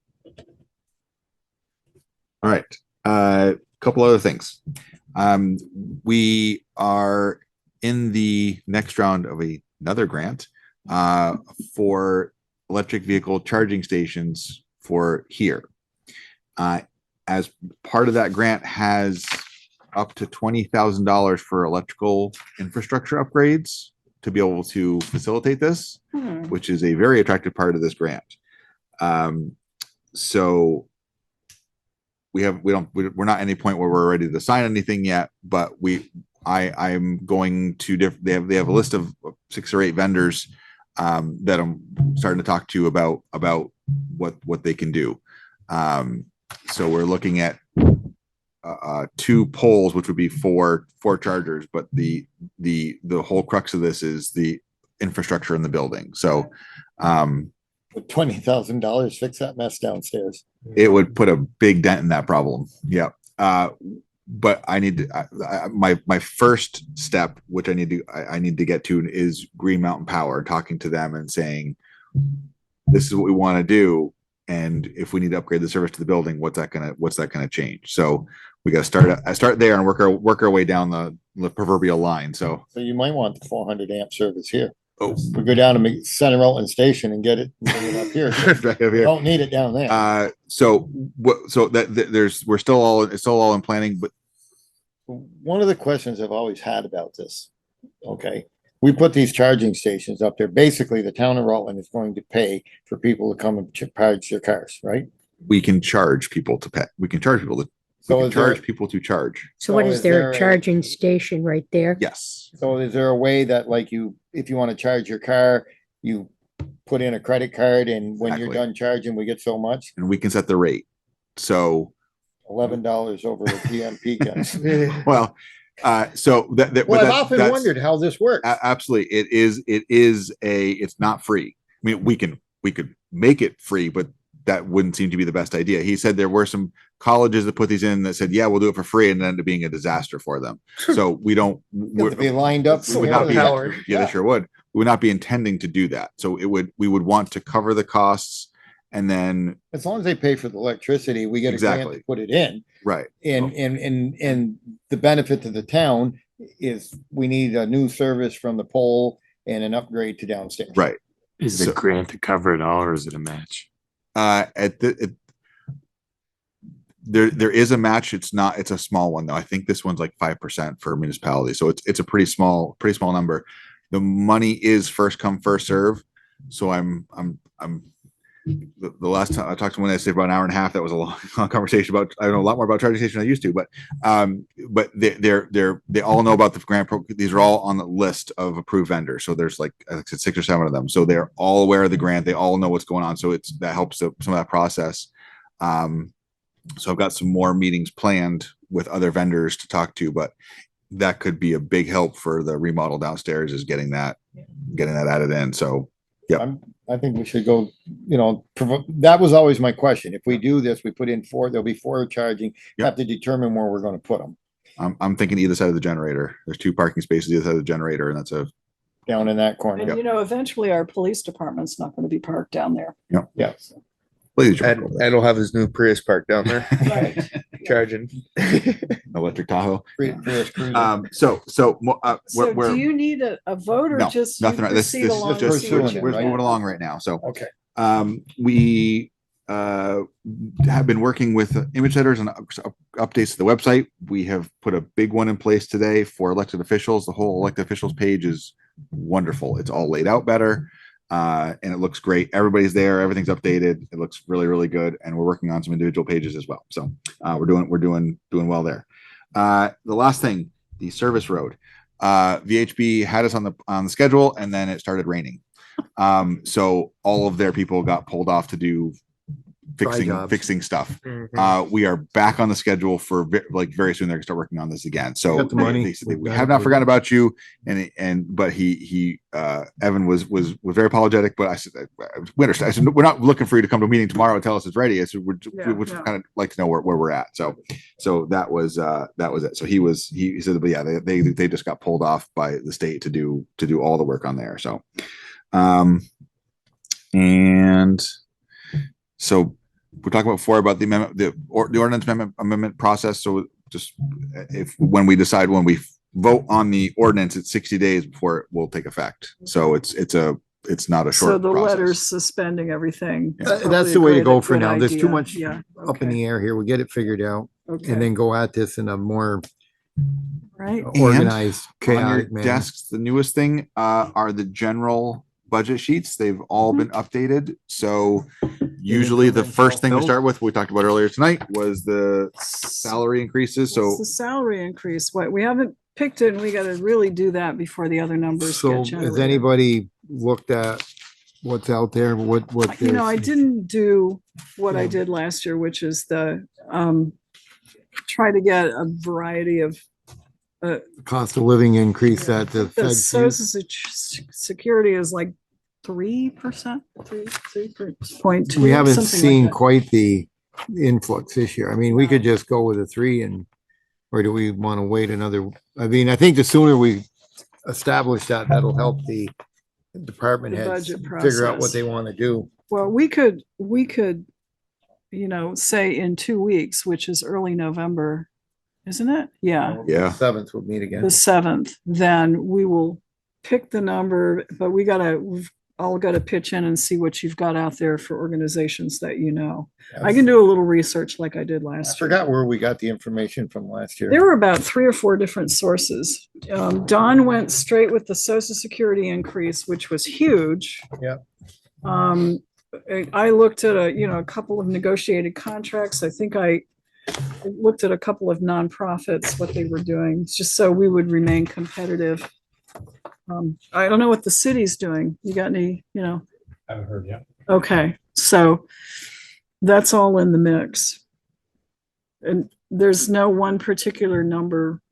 All right, couple other things. We are in the next round of another grant for electric vehicle charging stations for here. As part of that grant has up to $20,000 for electrical infrastructure upgrades to be able to facilitate this, Hmm. which is a very attractive part of this grant. So we're not at any point where we're ready to sign anything yet, but I'm going to they have a list of 6 or 8 vendors that I'm starting to talk to about what they can do. So we're looking at 2 poles, which would be four chargers, but the whole crux of this is the infrastructure in the building. So $20,000 fix that mess downstairs. it would put a big dent in that problem. Yeah. But I need to, my first step, which I need to get to, is Green Mountain Power, talking to them and saying, this is what we want to do. And if we need to upgrade the service to the building, what's that gonna change? So we got to start there and work our way down the proverbial line. So you might want the 400 amp service here. Oh, we go down to Center Rutland Station and get it up here. Right up here. Don't need it down there. So we're still all in planning, but one of the questions I've always had about this, okay, we put these charging stations up there. Basically, the town of Rutland is going to pay for people to come and charge their cars, right? we can charge people to pay. We can charge people to. So we can is there- charge people to charge. So what So is is there, there a a- charging station right there? Yes. So is there a way that like if you want to charge your car, you put in a credit card and when you're Exactly. done charging, we get so much? And we can set the rate. So, $11 over the PMP guns. well, so that. Well, but I've that- often that's- wondered how this works. Absolutely. It's not free. I mean, we could make it free, but that wouldn't seem to be the best idea. He said there were some colleges that put these in that said, yeah, we'll do it for free, and it ended up being a disaster for them. So we don't. You have to be lined up. We would not be. Howard. Yeah, they sure would. We would not be intending to do that. So we would want to cover the costs, and then As long as they pay for the electricity, we get a grant Exactly. to put it in. right. And the benefit to the town is we need a new service from the pole and an upgrade to downstairs. Right. Is the So- grant to cover it all, or is it a match? There is a match. It's a small one though. I think this one's like 5% for municipality. So it's a pretty small number. The money is first come, first serve. So the last time I talked to someone, they said about an hour and a half. That was a long conversation about, I know a lot more about charging station than I used to, but they all know about the grant these are all on the list of approved vendors. So there's like, I think it's 6 or 7 of them. So they're all aware of the grant. They all know what's going on. So that helps some of that process. So I've got some more meetings planned with other vendors to talk to, but that could be a big help for the remodel downstairs, is getting that added in. So, yeah. I think we should go, that was always my question. If we do this, we put in 4, there'll be 4 charging, have to determine where we're gonna put them. I'm thinking either side of the generator. There's 2 parking spaces either side of the generator, and that's Down in that corner. And eventually our police department's not going to be parked down there. Yeah. Ed will have his new Prius parked down there. Right. Charging. electric Tahoe. Prius Cruiser. So So we're do you need a vote or no, just you nothing right. This proceed is along? just with what you we're do? moving along right now. So Okay. we have been working with image setters and updates to the website. We have put a big one in place today for elected officials. The whole elected officials page is wonderful. It's all laid out better. And it looks great. Everybody's there. Everything's updated. It looks really, really good. And we're working on some individual pages as well. So we're doing well there. The last thing, the service road. VHB had us on the schedule, and then it started raining. So all of their people got pulled off to do fixing stuff. We are back on the schedule for very soon. They're gonna start working on this again. So Got the money. we have not forgotten about you. But Evan was very apologetic. But I said, we understand. I said, we're not looking for you to come to a meeting tomorrow and tell us it's ready. I said, we would kind of like to know where we're at. So that was it. So he said, but yeah, they just got pulled off by the state to do all the work on there. So, and so we're talking before about the amendment, the ordinance amendment process. So just when we vote on the ordinance, it's 60 days before it will take effect. So it's not a short So the process. letters suspending everything. is That's probably the a way to great- go for good now. There's too idea. much Yeah. up in the air here. We get it figured out Okay. and then go at this in a more Right? Organized, And on your chaotic manner. desks, the newest thing are the general budget sheets. They've all been updated. So usually the first thing we start with, we talked about earlier tonight, was the salary increases. So What's the salary increase? What, we haven't picked it and we gotta really do that before the other numbers So get has generated. anybody looked at what's out there? What? You know, I there's- didn't do what I Yeah. did last year, which is try to get a variety of Cost of living increase that the the Fed. social security is like 3%, 3.2. We haven't something like seen that. quite the influx this year. I mean, we could just go with a 3 or do we want to wait another? I mean, I think the sooner we establish that, that'll help the department The heads budget figure out process. what they want to do. Well, we could, say in 2 weeks, which is early November, isn't it? Yeah. Yeah. 7th we'll meet again. The 7th, then we will pick the number, but we've all got to pitch in and see what you've got out there for organizations that you know. I can do a little research like I did I last year. forgot where we got the information from last year. There were about 3 or 4 different sources. Don went straight with the Social Security increase, which was huge. Yeah. I looked at a couple of negotiated contracts. I think I looked at a couple of nonprofits, what they were doing, just so we would remain competitive. I don't know what the city's doing. You got any, Haven't heard yet. Okay, so that's all in the mix. And there's no one particular number.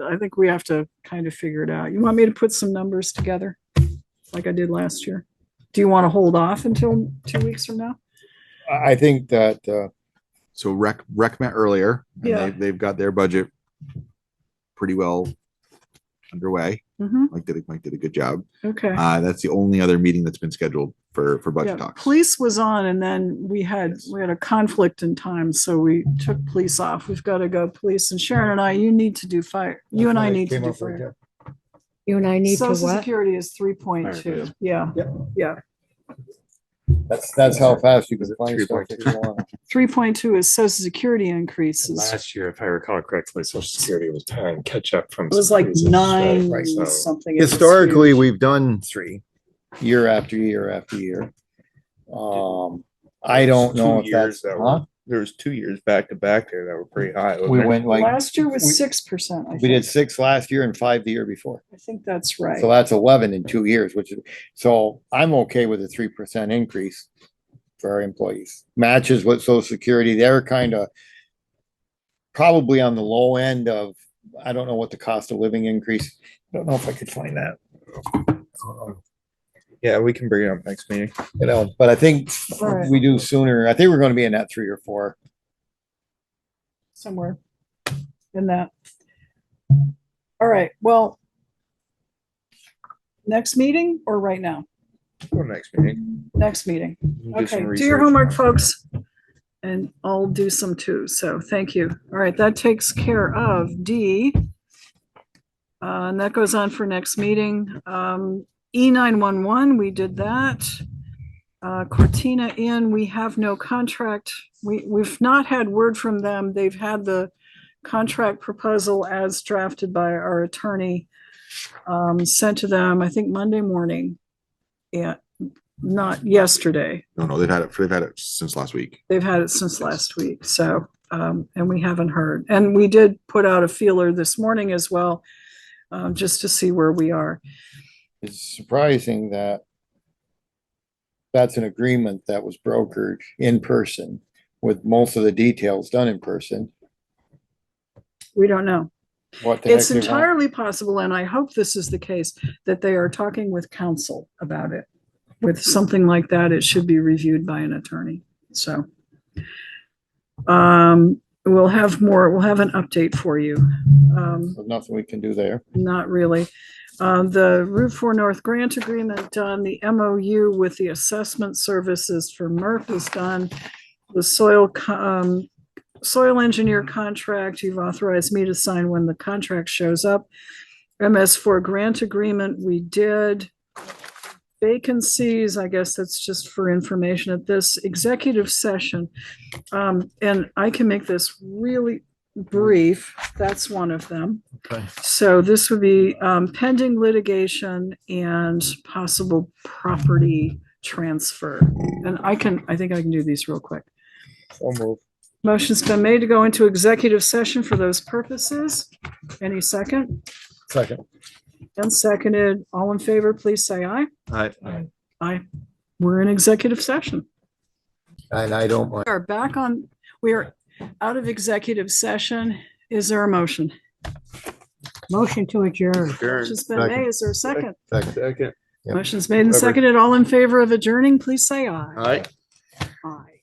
I think we have to kind of figure it out. You want me to put some numbers together like I did last year? Do you want to hold off until 2 weeks from now? I think that, so rec met earlier. And Yeah. they've got their budget pretty well underway. Mhm. Mike did a good job. Okay. That's the only other meeting that's been scheduled for budget Yeah, talks. police was on and then we had a conflict in time, so we took police off. We've got to go police, and Sharon and I, you need to do fire. You and I need to do fire. You and I need to Social what? Security is 3.2. Yeah, yeah. that's how fast you can find stuff if you want. 3.2 is Social Security increases. Last year, if I recall correctly, Social Security was playing catch up from. It was some like reasons, 9 right? So- something. It was Historically, huge. we've done 3 year after year after year. I don't know if that's, huh? There was 2 years back to back there that were pretty high. wasn't We there? went like, Last year was we- 6%. I we did think. 6 last year and 5 the year before. I think that's right. So that's 11 in 2 years, which is, so I'm okay with a 3% increase for our employees. Matches with Social Security. They're kind of probably on the low end of, I don't know what the cost of living increase. I don't know if I could find that. Yeah, we can bring it up next meeting. But I think All right. we do sooner. I think we're going to be in that 3 or 4. Somewhere in that. All right, well, next meeting or right now? Go next meeting. Next meeting. Do some Okay, do your research. homework, folks. And I'll do some too, so thank you. All right, that takes care of D. And that goes on for next meeting. E911, we did that. Cortina Inn, we have no contract. We've not had word from them. They've had the contract proposal as drafted by our attorney sent to them, I think Monday morning. Yeah, not yesterday. No, they've had it since last week. They've had it since last week, so, and we haven't heard. And we did put out a feeler this morning as well, just to see where we are. It's surprising that that's an agreement that was brokered in person with most of the details done in person. We don't know. What the heck It's they want. entirely possible, and I hope this is the case, that they are talking with counsel about it. With something like that, it should be reviewed by an attorney, so. We'll have an update for you. There's nothing we can do there. Not really. The Route 4 North grant agreement done, the MOU with the assessment services for Murph is done. The soil engineer contract, you've authorized me to sign when the contract shows up. MS4 grant agreement, we did. Vacancies, I guess that's just for information at this executive session. And I can make this really brief. That's one of them. Okay. So this would be pending litigation and possible property transfer. And I think I can do these real quick. So move. Motion's been made to go into executive session for those purposes. Any second? Second. And seconded. All in favor, please say aye. Aye. Aye. We're in executive session. And I don't mind. We are out of executive session. Is there a motion? Motion to adjourn. Motion's been made. Is there a second? Second. Motion's made and seconded. All in favor of adjourning, please say aye. Aye. Aye.